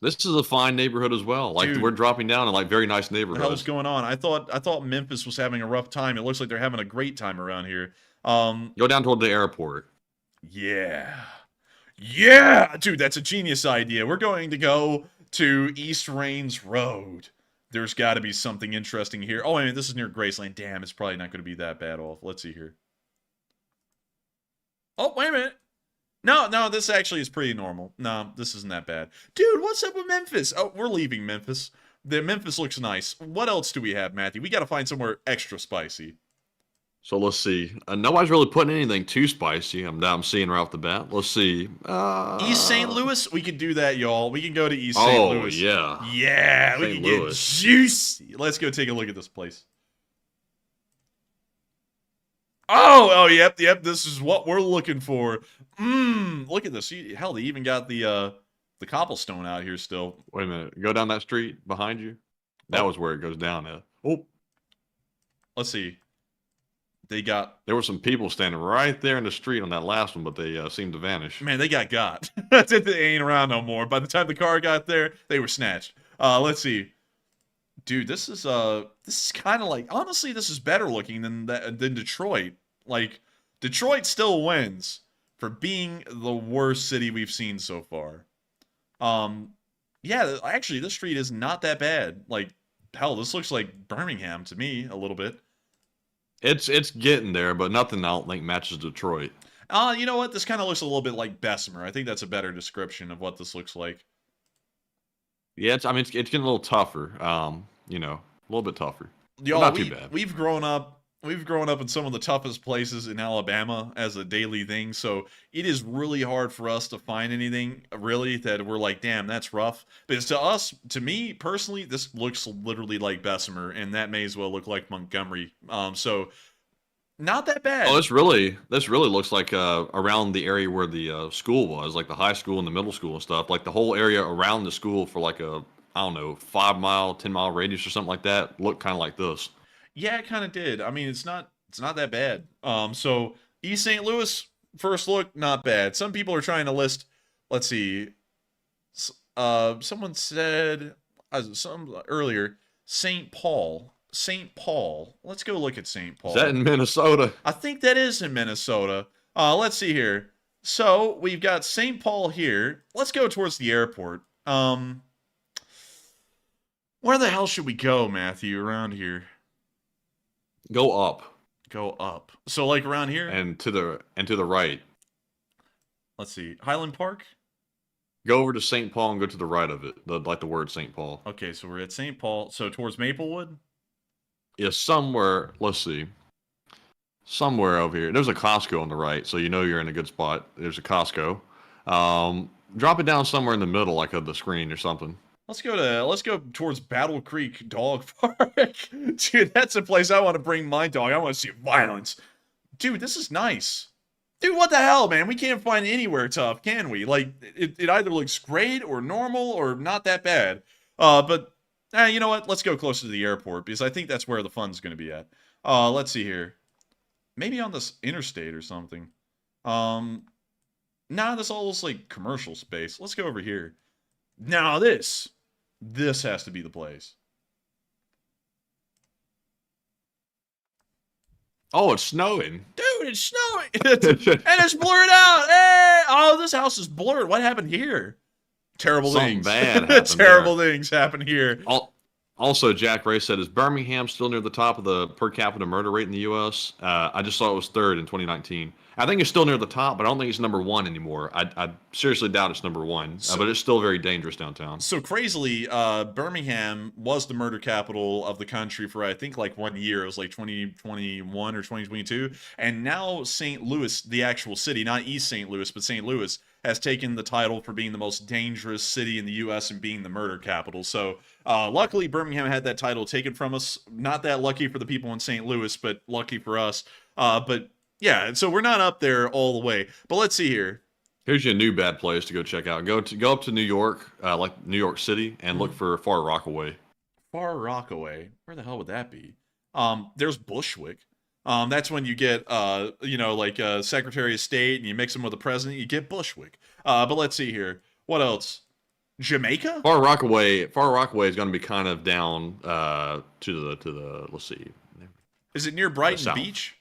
This is a fine neighborhood as well. Like, dude, we're dropping down in like very nice neighborhoods. What the hell's going on? I thought Memphis was having a rough time. It looks like they're having a great time around here. Go down toward the airport. Yeah, dude, that's a genius idea. We're going to go to East Rains Road. There's got to be something interesting here. Oh, I mean, this is near Graceland. Damn, it's probably not going to be that bad off. Let's see here. Oh, wait a minute. No, this actually is pretty normal. No, this isn't that bad. Dude, what's up with Memphis? Oh, we're leaving Memphis. Memphis looks nice. What else do we have, Matthew? We got to find somewhere extra spicy. So let's see. Nobody's really putting anything too spicy. I'm seeing right off the bat. Let's see. East St. Louis? We could do that, y'all. We can go to East St. Louis. Yeah. Yeah, we can get juicy. Let's go take a look at this place. Oh, yep. This is what we're looking for. Look at this. Hell, they even got the cobblestone out here still. Wait a minute. Go down that street behind you. That was where it goes down at. Oh. Let's see. There were some people standing right there in the street on that last one, but they seemed to vanish. Man, they got. That's it. They ain't around no more. By the time the car got there, they were snatched. Let's see. Dude, this is kind of like, honestly, this is better looking than Detroit. Like, Detroit still wins for being the worst city we've seen so far. Yeah, actually, this street is not that bad. Like, hell, this looks like Birmingham to me a little bit. It's getting there, but nothing I don't think matches Detroit. You know what? This kind of looks a little bit like Bessemer. I think that's a better description of what this looks like. Yeah, it's getting a little tougher. You know, a little bit tougher. Y'all, not too bad. We've grown up in some of the toughest places in Alabama as a daily thing, so it is really hard for us to find anything really that we're like, damn, that's rough. But it's to me personally, this looks literally like Bessemer, and that may as well look like Montgomery. So not that bad. Oh, this really looks like around the area where the school was, like the high school and the middle school and stuff. Like the whole area around the school for like a, I don't know, 5-mile, 10-mile radius or something like that looked kind of like this. Yeah, it kind of did. I mean, it's not that bad. So East St. Louis, first look, not bad. Some people are trying to list, let's see, someone said, earlier, St. Paul. St. Paul. Let's go look at St. Paul. Is that in Minnesota? I think that is in Minnesota. Let's see here. So we've got St. Paul here. Let's go towards the airport. Where the hell should we go, Matthew, around here? Go up. Go up. So like around here? And to the right. Let's see. Highland Park? Go over to St. Paul and go to the right of it. Like the word St. Paul. Okay, so we're at St. Paul. So towards Maplewood? Yeah, somewhere. Let's see. Somewhere over here. There's a Costco on the right, so you know you're in a good spot. There's a Costco. Drop it down somewhere in the middle, like of the screen or something. Let's go towards Battle Creek Dog Park. Dude, that's a place I want to bring my dog. I want to see violence. Dude, this is nice. Dude, what the hell, man? We can't find anywhere tough, can we? Like, it either looks great or normal or not that bad. But you know what? Let's go closer to the airport because I think that's where the fun's going to be at. Let's see here. Maybe on this interstate or something. Nah, this all looks like commercial space. Let's go over here. Now this has to be the place. Oh, it's snowing. Dude, it's snowing. And it's blurred out. Hey! Oh, this house is blurred. What happened here? Terrible Something things. bad happened Terrible things happen here. Also, Jack Ray said, is Birmingham still near the top of the per capita murder rate in the U.S.? I just saw it was third in 2019. I think it's still near the top, but I don't think it's number one anymore. I seriously doubt it's number one, but it's still very dangerous downtown. So crazily, Birmingham was the murder capital of the country for, I think, like 1 year. It was like 2021 or 2022. And now St. Louis, the actual city, not East St. Louis, but St. Louis, has taken the title for being the most dangerous city in the U.S. and being the murder capital. So luckily, Birmingham had that title taken from us. Not that lucky for the people in St. Louis, but lucky for us. But yeah, so we're not up there all the way. But let's see here. Here's your new bad place to go check out. Go up to New York, like New York City, and look for Far Rockaway. Far Rockaway? Where the hell would that be? There's Bushwick. That's when you get, like Secretary of State and you mix them with the president, you get Bushwick. But let's see here. What else? Jamaica? Far Rockaway is going to be kind of down to the let's see. Is it near Brighton Beach?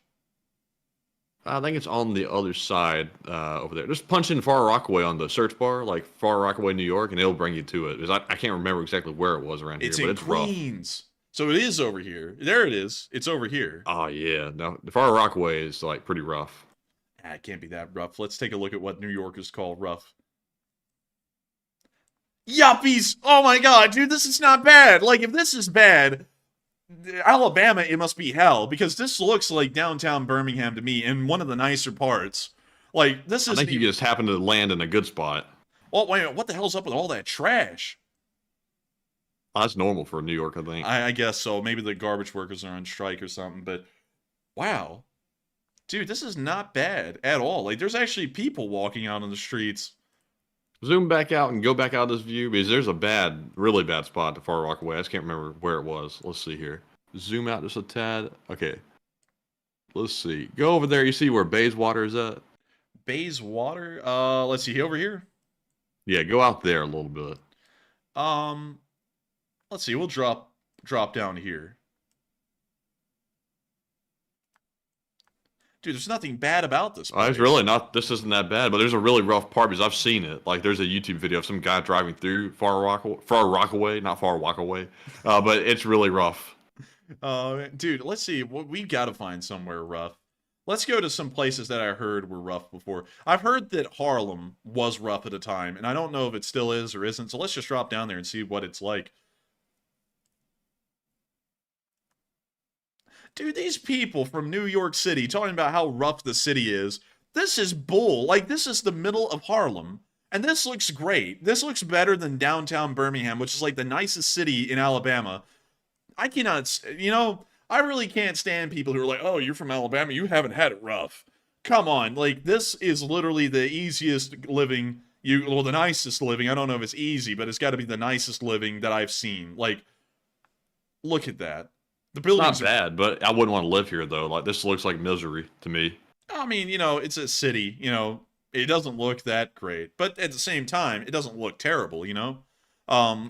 I think it's on the other side over there. Just punch in Far Rockaway on the search bar, like Far Rockaway, New York, and it'll bring you to it. Because I can't remember exactly where it was around here, but it's Queens. Rough. So it is over here. There it is. It's over here. Oh, yeah. No, the Far Rockaway is, like, pretty rough. It can't be that rough. Let's take a look at what New York is called rough. Yuppies! Oh, my God, dude, this is not bad. Like, if this is bad, Alabama, it must be hell. Because this looks like downtown Birmingham to me in one of the nicer parts. Like, this is... I think you just happened to land in a good spot. Oh, wait a minute. What the hell's up with all that trash? That's normal for New York, I think. I guess so. Maybe the garbage workers are on strike or something, but wow. Dude, this is not bad at all. Like, there's actually people walking out on the streets. Zoom back out and go back out of this view, because there's a really bad spot to Far Rockaway. I just can't remember where it was. Let's see here. Zoom out just a tad. Okay. Let's see. Go over there. You see where Bayswater is at? Bayswater? Let's see. Over here? Yeah, go out there a little bit. Let's see, we'll drop down here. Dude, there's nothing bad about this place. It's really not, this isn't that bad, but there's a really rough part because I've seen it. Like, there's a YouTube video of some guy driving through Far Rockaway, not Far Walkaway, but it's really rough. Dude, let's see, we've got to find somewhere rough. Let's go to some places that I heard were rough before. I've heard that Harlem was rough at a time, and I don't know if it still is or isn't, so let's just drop down there and see what it's like. Dude, these people from New York City talking about how rough the city is, this is bull. Like, this is the middle of Harlem, and this looks great. This looks better than downtown Birmingham, which is like the nicest city in Alabama. I cannot, I really can't stand people who are like, oh, you're from Alabama, you haven't had it rough. Come on, like, this is literally the easiest living, the nicest living. I don't know if it's easy, but it's got to be the nicest living that I've seen. Like, look at that. The buildings it's not bad, but I wouldn't want to live here, though. Like, this looks like misery to me. I mean, it's a city, it doesn't look that great. But at the same time, it doesn't look terrible,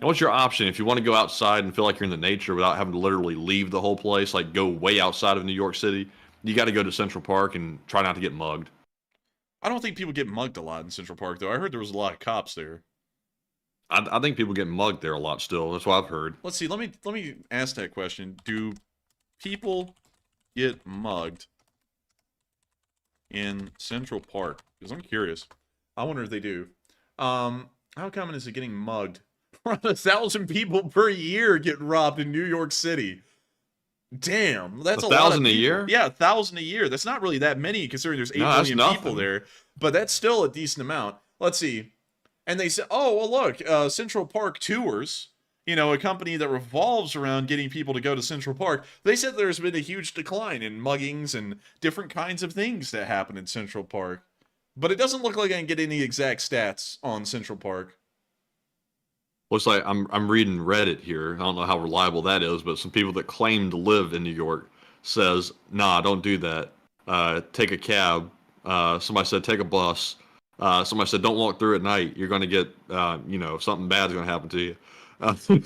What's your option? If you want to go outside and feel like you're in the nature without having to literally leave the whole place, like go way outside of New York City, you got to go to Central Park and try not to get mugged. I don't think people get mugged a lot in Central Park, though. I heard there was a lot of cops there. I think people get mugged there a lot still. That's what I've heard. Let's see. Let me ask that question. Do people get mugged in Central Park? Because I'm curious. I wonder if they do. How common is it getting mugged? 1,000 people per year get robbed in New York City. Damn, that's a lot of 1,000 a year? Yeah, 1,000 a year. That's not really that many considering there's 8 million people there, but that's still a decent amount. Let's see. And they said, oh, well, look, Central Park Tours, you know, a company that revolves around getting people to go to Central Park. They said there's been a huge decline in muggings and different kinds of things that happen in Central Park. But it doesn't look like I can get any exact stats on Central Park. Looks like I'm reading Reddit here. I don't know how reliable that is, but some people that claim to live in New York says, nah, don't do that. Take a cab. Somebody said take a bus. Somebody said don't walk through at night. You're going to get, you know, something bad's going to happen to you.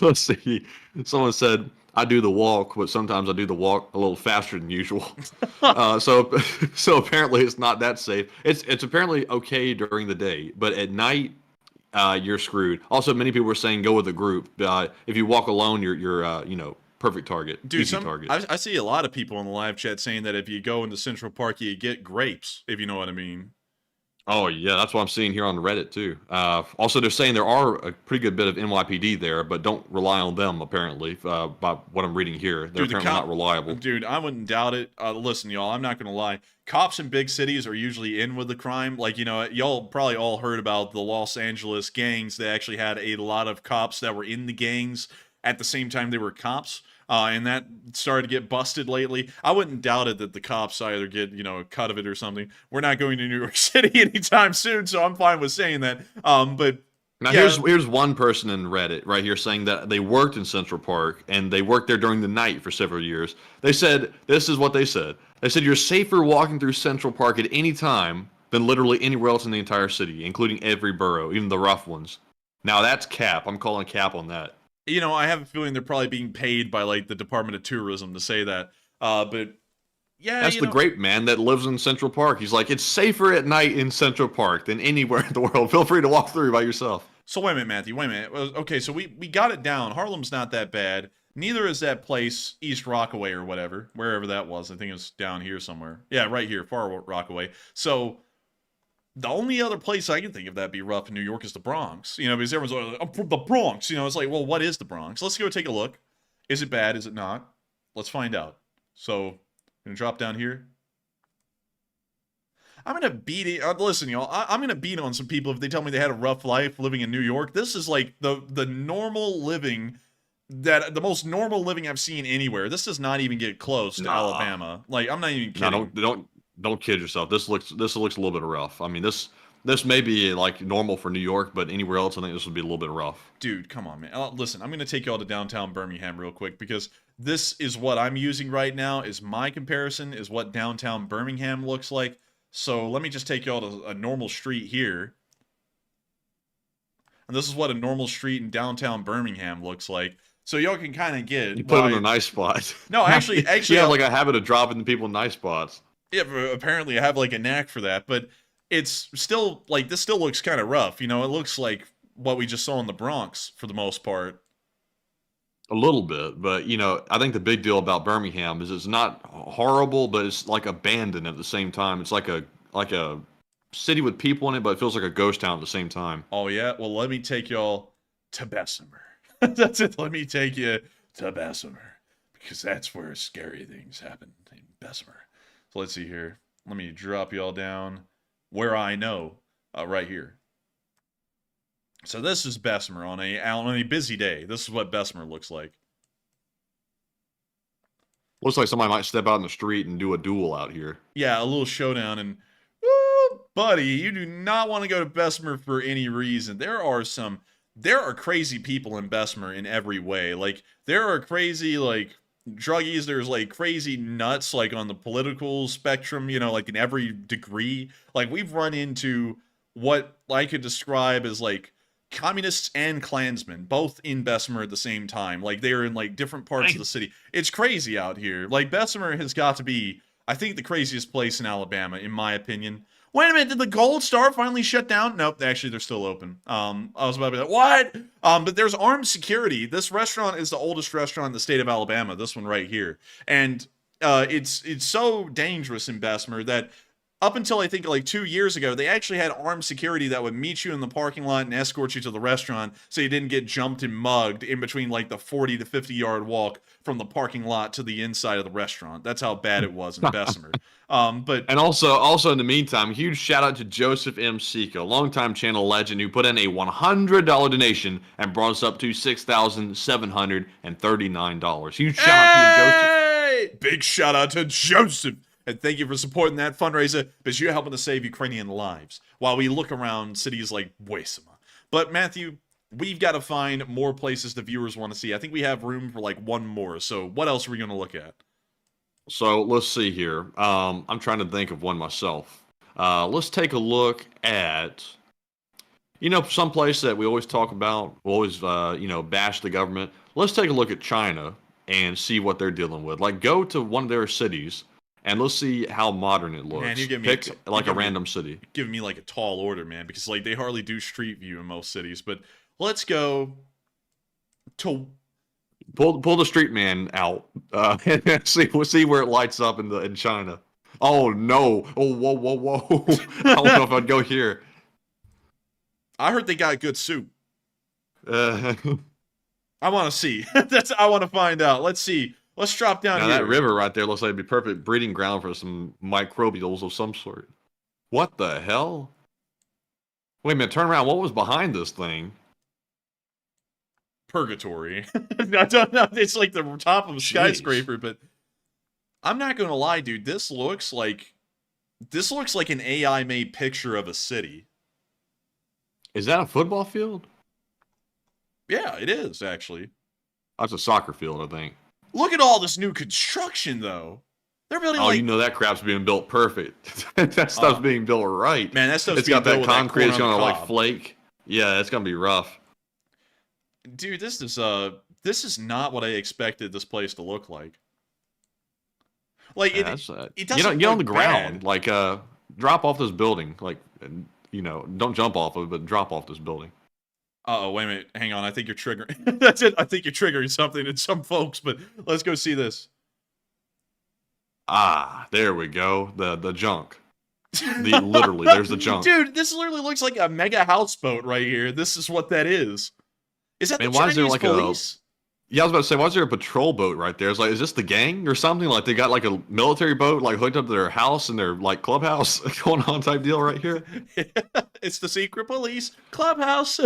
Let's see. Someone said I do the walk, but sometimes I do the walk a little faster than usual. So apparently it's not that safe. It's apparently okay during the day, but at night, you're screwed. Also, many people were saying go with a group. If you walk alone, you're you know, perfect target. Dude, easy target. I see a lot of people in the live chat saying that if you go into Central Park, you get grapes, if you know what I mean. Oh, yeah, that's what I'm seeing here on Reddit, too. Also, they're saying there are a pretty good bit of NYPD there, but don't rely on them, apparently, by what I'm reading here. They're apparently not reliable. Dude, I wouldn't doubt it. Listen, y'all, I'm not going to lie. Cops in big cities are usually in with the crime. Like, you know, y'all probably all heard about the Los Angeles gangs. They actually had a lot of cops that were in the gangs at the same time they were cops. And that started to get busted lately. I wouldn't doubt it that the cops either get, you know, a cut of it or something. We're not going to New York City anytime soon, so I'm fine with saying that. But now yeah. here's one person in Reddit right here saying that they worked in Central Park and they worked there during the night for several years. They said, this is what they said. They said you're safer walking through Central Park at any time than literally anywhere else in the entire city, including every borough, even the rough ones. Now that's cap. I'm calling cap on that. You know, I have a feeling they're probably being paid by, like, the Department of Tourism to say that. But, yeah, that's the great man that lives in Central Park. He's like, it's safer at night in Central Park than anywhere in the world. Feel free to walk through by yourself. So wait a minute, Matthew. Wait a minute. Okay, so we got it down. Harlem's not that bad. Neither is that place, East Rockaway or whatever, wherever that was. I think it's down here somewhere. Yeah, right here, Far Rockaway. So the only other place I can think of that'd be rough in New York is the Bronx. You know, because everyone's like, I'm from the Bronx. You know, it's like, well, what is the Bronx? Let's go take a look. Is it bad? Is it not? Let's find out. So, I'm gonna drop down here. I'm gonna beat it. Listen, y'all, I'm gonna beat on some people if they tell me they had a rough life living in New York. This is like the normal living, the most normal living I've seen anywhere. This does not even get close to Alabama. Like, I'm not even kidding. No, don't kid yourself. This looks a little bit rough. I mean, this may be like normal for New York, but anywhere else, I think this would be a little bit rough. Dude, come on, man. Listen, I'm gonna take y'all to downtown Birmingham real quick because this is what I'm using right now. Is my comparison is what downtown Birmingham looks like. So let me just take y'all to a normal street here, and this is what a normal street in downtown Birmingham looks like. So y'all can kind of get. You put them in a nice spot. No, actually, you have like a habit of dropping people in nice spots. Yeah, apparently I have like a knack for that, but it's still like this still looks kind of rough. You know, it looks like what we just saw in the Bronx for the most part. A little bit, but you know, I think the big deal about Birmingham is it's not horrible, but it's like abandoned at the same time. It's like a city with people in it, but it feels like a ghost town at the same time. Oh yeah, well let me take y'all to Bessemer. That's it. Let me take you to Bessemer because that's where scary things happen in Bessemer. So let's see here. Let me drop y'all down where I know, right here. So this is Bessemer on a busy day. This is what Bessemer looks like. Looks like somebody might step out in the street and do a duel out here. Yeah, a little showdown, and woo, buddy, you do not want to go to Bessemer for any reason. There are crazy people in Bessemer in every way. Like, there are crazy, like, druggies, there's like crazy nuts like on the political spectrum, you know, like in every degree. Like, we've run into what I could describe as like communists and Klansmen both in Bessemer at the same time. Like, they're in like different parts of the city. It's crazy out here. Like, Bessemer has got to be, I think, the craziest place in Alabama, in my opinion. Wait a minute, did the Gold Star finally shut down? Nope, actually they're still open. I was about to be like, what? But there's armed security. This restaurant is the oldest restaurant in the state of Alabama, this one right here. And it's so dangerous in Bessemer that up until I think like 2 years ago, they actually had armed security that would meet you in the parking lot and escort you to the restaurant so you didn't get jumped and mugged in between like the 40 to 50 yard walk from the parking lot to the inside of the restaurant. That's how bad it was in Bessemer. And also in the meantime, huge shout out to Joseph M. Sika, longtime channel legend who put in a $100 donation and brought us up to $6,739. Huge shout out to you, Joseph. Big shout out to Joseph. And thank you for supporting that fundraiser because you're helping to save Ukrainian lives while we look around cities like Bessemer. But Matthew, we've got to find more places the viewers want to see. I think we have room for like one more. So what else are we going to look at? So let's see here. I'm trying to think of one myself. Let's take a look at, some place that we always talk about. We always, bash the government. Let's take a look at China and see what they're dealing with. Like, go to one of their cities. And let's see how modern it looks. Man, you give me Pick a random city. Giving me like a tall order, man, because like they hardly do street view in most cities. But let's go to pull the street man out. And see where it lights up in China. Oh no! Oh whoa! I don't know if I'd go here. I heard they got good soup. I want to see. I want to find out. Let's see. Let's drop down now here. That river right there looks like it'd be perfect breeding ground for some microbials of some sort. What the hell? Wait a minute, turn around. What was behind this thing? Purgatory. I don't know. It's like the top of a skyscraper, but I'm not going to lie, dude. This looks like an AI-made picture of a city. Is that a football field? Yeah, it is, actually. That's a soccer field, I think. Look at all this new construction, though. They're building that crap's being built perfect. That stuff's being built right. Man, that stuff's it's being got that built concrete. It's with that gonna corn on the like cob. flake. Yeah, it's gonna be rough. Dude, this is not what I expected this place to look like. Like Yeah, it doesn't get on look the bad. ground. Like drop off this building. Like don't jump off of it, but drop off this building. Uh-oh, wait a minute. Hang on. I think you're triggering. That's it. I think you're triggering something in some folks, but let's go see this. Ah, there we go. The junk. Literally, there's the junk. Dude, this literally looks like a mega houseboat right here. This is what that is. Is that Man, the why is there Chinese like police? Yeah, I was about to say, why is there a patrol boat right there? It's like, is this the gang or something? Like they got like a military boat like hooked up to their house and their like clubhouse going on type deal right here. It's the secret police clubhouse.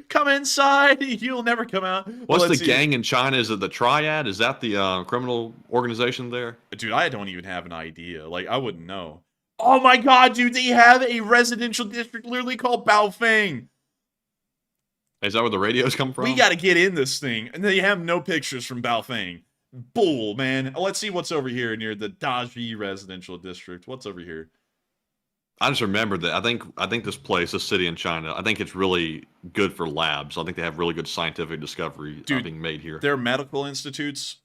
Come inside. You'll never come out. What's the gang in China? Is it the Triad? Is that the criminal organization there? Dude, I don't even have an idea. Like, I wouldn't know. Oh my god, dude, they have a residential district literally called Baofeng. Is that where the radios come from? We got to get in this thing. And they have no pictures from Baofeng. Bull, man. Let's see what's over here near the Daji residential district. What's over here? I just remembered that. I think this place, this city in China, I think it's really good for labs. I think they have really good scientific discovery being made here. Their medical institutes,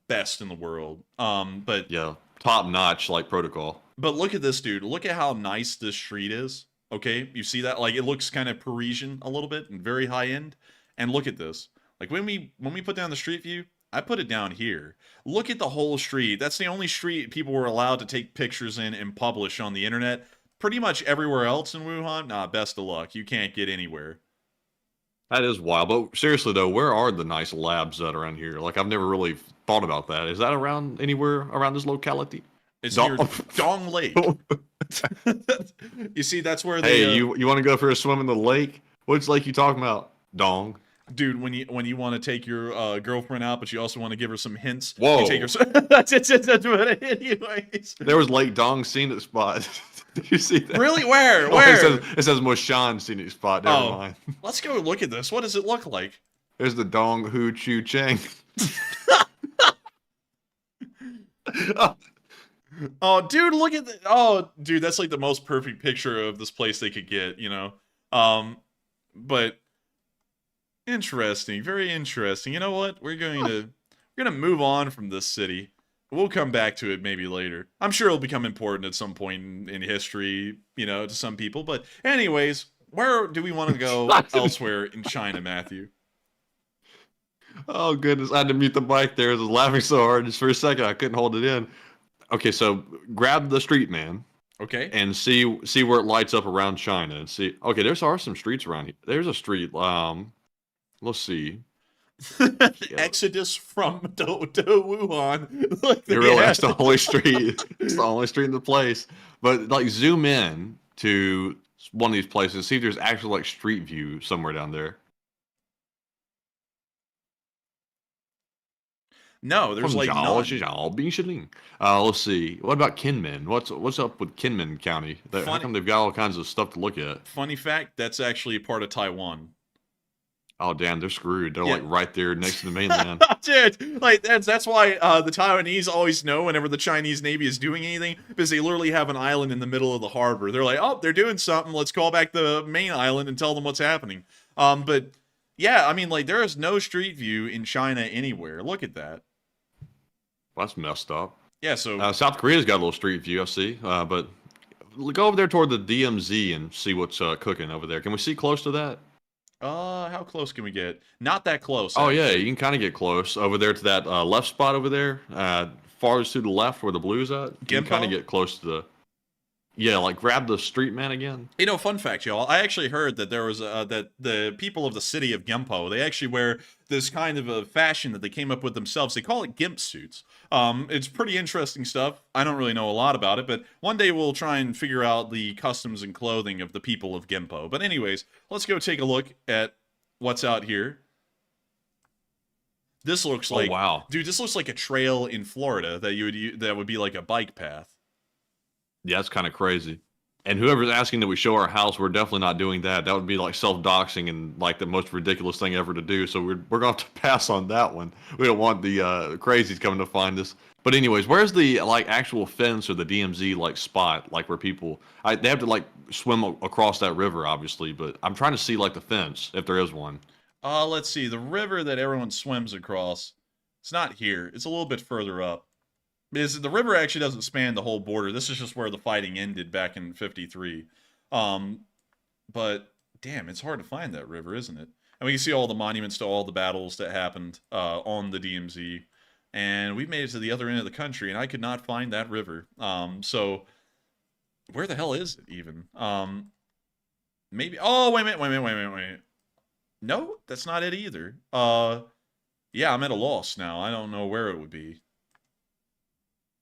best in the world. But yeah, top notch like protocol. But look at this, dude. Look at how nice this street is. Okay, you see that? Like, it looks kind of Parisian a little bit and very high end. And look at this. Like, when we put down the street view, I put it down here. Look at the whole street. That's the only street people were allowed to take pictures in and publish on the internet. Pretty much everywhere else in Wuhan, nah, best of luck. You can't get anywhere. That is wild. But seriously, though, where are the nice labs that are around here? Like, I've never really thought about that. Is that around anywhere around this locality? It's near Dong Lake. You see, that's where they... Hey, you want to go for a swim in the lake? Which lake you talking about? Dong. Dude, when you want to take your girlfriend out, but you also want to give her some hints. Whoa. You take her... That's what anyways. There was Lake Dong scenic spot. Did you see that? Really? Where? Oh, Where? it says Moshan scenic spot. Never mind. Let's go look at this. What does it look like? There's the Dong Hu Chu Cheng. Oh, dude, look at oh, dude, that's like the most perfect picture of this place they could get, you know? But interesting, very interesting. You know what? We're gonna move on from this city. We'll come back to it maybe later. I'm sure it'll become important at some point in history, to some people. But anyways, where do we want to go elsewhere in China, Matthew? Oh, goodness. I had to mute the mic there. I was laughing so hard just for a second. I couldn't hold it in. Okay, so grab the street man. Okay. And see where it lights up around China. And see. Okay, are some streets around here. There's a street. Let's see. Exodus from to Wuhan. That's the only street. It's the only street in the place. But zoom in to one of these places, see if there's actual street view somewhere down there. No, there's none. Let's see. What about Kinmen? What's up with Kinmen County? How come they've got all kinds of stuff to look at? Funny fact, that's actually part of Taiwan. Oh damn, they're screwed. They're right there next to the mainland. Dude, that's why the Taiwanese always know whenever the Chinese Navy is doing anything, because they literally have an island in the middle of the harbor. They're like, oh, they're doing something. Let's call back the main island and tell them what's happening. But yeah, I mean, there is no street view in China anywhere. Look at that. Well, that's messed up. Yeah, so South Korea's got a little street view, I see. But go over there toward the DMZ and see what's cooking over there. Can we see close to that? How close can we get? Not that close. Oh, yeah, you can kind of get close over there to that left spot over there. Farthest to the left where the blue's at. You can kind of get close to the... Yeah, grab the street man again. Fun fact, y'all. I actually heard that there was that the people of the city of Gimpo, they actually wear this kind of a fashion that they came up with themselves. They call it gimp suits. It's pretty interesting stuff. I don't really know a lot about it, but one day we'll try and figure out the customs and clothing of the people of Gimpo. But anyways, let's go take a look at what's out here. This looks like, wow, dude, this looks like a trail in Florida that would be like a bike path. Yeah, that's kind of crazy. And whoever's asking that we show our house, we're definitely not doing that. That would be self-doxing and the most ridiculous thing ever to do. So we're going to have to pass on that one. We don't want the crazies coming to find us. But anyways, where's the actual fence or the DMZ spot where people they have to swim across that river, obviously. But I'm trying to see the fence if there is one. Let's see. The river that everyone swims across. It's not here. It's a little bit further up. Because the river actually doesn't span the whole border. This is just where the fighting ended back in 53. But damn, it's hard to find that river, isn't it? And we can see all the monuments to all the battles that happened on the DMZ. And we made it to the other end of the country, and I could not find that river. So where the hell is it even? Maybe. Oh, wait a minute. No, that's not it either. Yeah, I'm at a loss now. I don't know where it would be.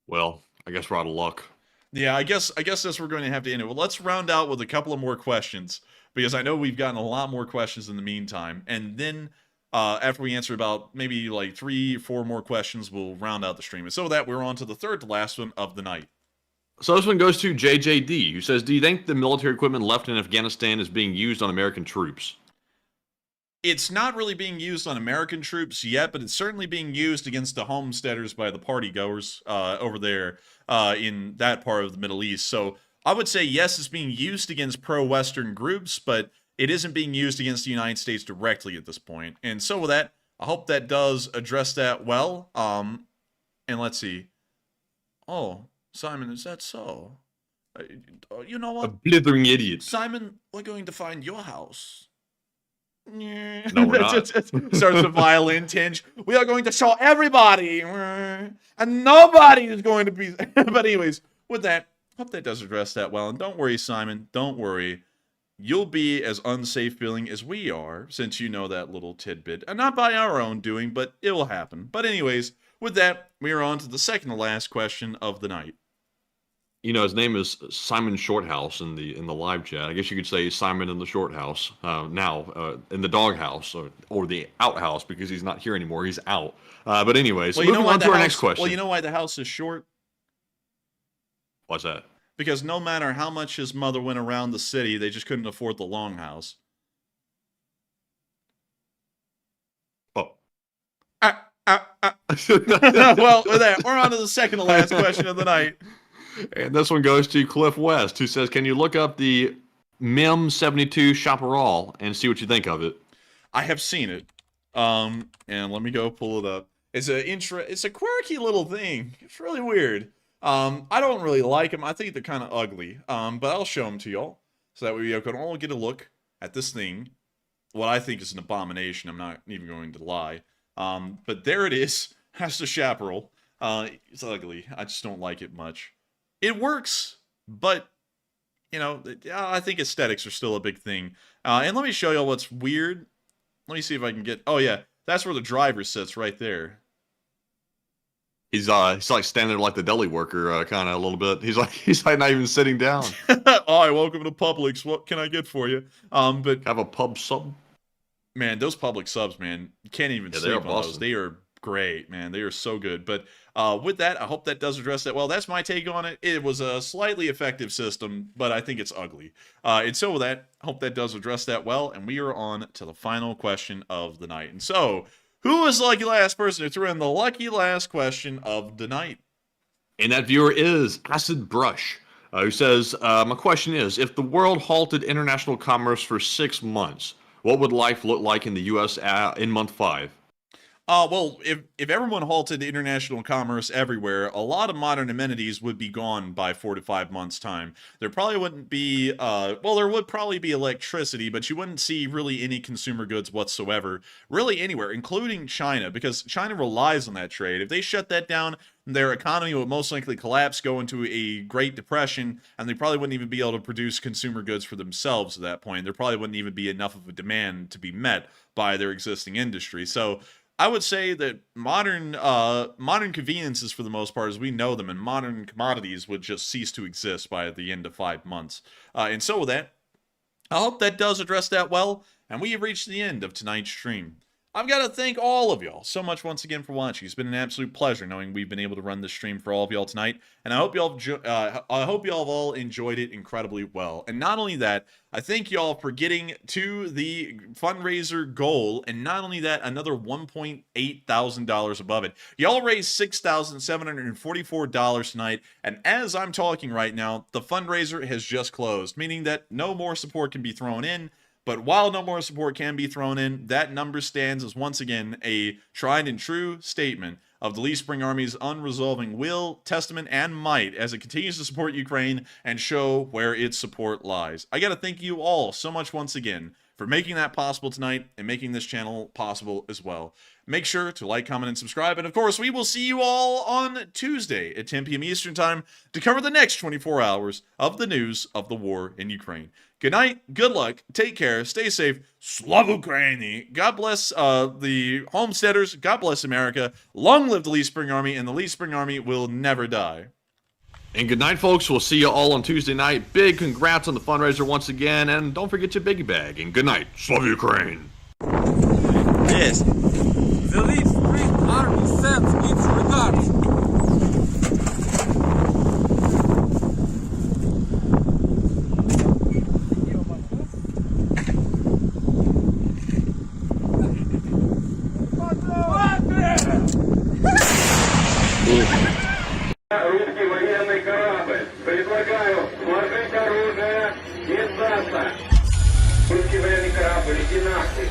Well, I guess we're out of luck. Yeah, I guess that's where we're going to have to end it. Well, let's round out with a couple of more questions, because I know we've gotten a lot more questions in the meantime. And then after we answer about maybe 3 or 4 more questions, we'll round out the stream. And so that we're on to the third to last one of the night. So this one goes to JJD, who says, do you think the military equipment left in Afghanistan is being used on American troops? It's not really being used on American troops yet, but it's certainly being used against the homesteaders by the party goers over there in that part of the Middle East. So I would say, yes, it's being used against pro-Western groups, but it isn't being used against the United States directly at this point. And so with that, I hope that does address that well. And let's see. Oh, Simon, is that so? You know what? A blithering idiot. Simon, we're going to find your house. No, we're not. Starts a violin tinge. We are going to show everybody, and nobody is going to be. But anyways, with that, hope that does address that well. And don't worry, Simon. Don't worry. You'll be as unsafe feeling as we are, since you know that little tidbit, and not by our own doing, but it will happen. But anyways, with that, we are on to the second to last question of the night. His name is Simon Shorthouse in the live chat. I guess you could say Simon in the Shorthouse now, in the doghouse or the outhouse, because he's not here anymore. He's out. But anyways, moving on to our next question. Well, you know why the house is short? What's that? Because no matter how much his mother went around the city, they just couldn't afford the long house. Oh. Well, with that, we're on to the second to last question of the night. And this one goes to Cliff West, who says, can you look up the MEM 72 Chaparral and see what you think of it? I have seen it. And let me go pull it up. It's a quirky little thing. It's really weird. I don't really like them. I think they're kind of ugly. But I'll show them to y'all so that way you can all get a look at this thing. What I think is an abomination. I'm not even going to lie. But there it is. That's the chaparral. It's ugly. I just don't like it much. It works, but you know, I think aesthetics are still a big thing. And let me show y'all what's weird. Let me see if I can get. Oh yeah, that's where the driver sits right there. He's like standing like the deli worker, kind of a little bit. He's like not even sitting down. Hi, welcome to Publix. What can I get for you? But have a pub sub. Man, those Publix subs, man, you can't even sleep on those. They are great, man. They are so good. But with that, I hope that does address that well. That's my take on it. It was a slightly effective system, but I think it's ugly. And so with that, I hope that does address that well. And we are on to the final question of the night. And so, who was the lucky last person who threw in the lucky last question of the night? And that viewer is Acid Brush, who says, my question is, if the world halted international commerce for 6 months, what would life look like in the U.S. In month 5? Well, if everyone halted international commerce everywhere, a lot of modern amenities would be gone by 4 to 5 months' time. There probably wouldn't be, well, there would probably be electricity, but you wouldn't see really any consumer goods whatsoever, really anywhere, including China, because China relies on that trade. If they shut that down, their economy would most likely collapse, go into a Great Depression, and they probably wouldn't even be able to produce consumer goods for themselves at that point. There probably wouldn't even be enough of a demand to be met by their existing industry. So I would say that modern conveniences, for the most part, as we know them, and modern commodities would just cease to exist by the end of 5 months. And so with that, I hope that does address that well, and we have reached the end of tonight's stream. I've got to thank all of y'all so much once again for watching. It's been an absolute pleasure knowing we've been able to run this stream for all of y'all tonight, and I hope y'all have all enjoyed it incredibly well. And not only that, I thank y'all for getting to the fundraiser goal, and not only that, another $1.8 thousand above it. Y'all raised $6,744 tonight, and as I'm talking right now, the fundraiser has just closed, meaning that no more support can be thrown in. But while no more support can be thrown in, that number stands as once again a tried and true statement of the Lee Spring Army's unresolving will, testament, and might as it continues to support Ukraine and show where its support lies. I gotta thank you all so much once again for making that possible tonight and making this channel possible as well. Make sure to like, comment, and subscribe. And of course, we will see you all on Tuesday at 10 p.m. Eastern Time to cover the next 24 hours of the news of the war in Ukraine. Good night, good luck, take care, stay safe, Slava Ukraini. God bless the homesteaders, God bless America, long live the Lee Spring Army, and the Lee Spring Army will never die. And good night, folks. We'll see you all on Tuesday night. Big congrats on the fundraiser once again, and don't forget your biggie bag. And good night. Slava Ukraine. Yes. The Lee Spring Army sends its regards. Русский военный корабль. Предлагаю сложить оружие и сдаться. Русский военный корабль, иди нахуй.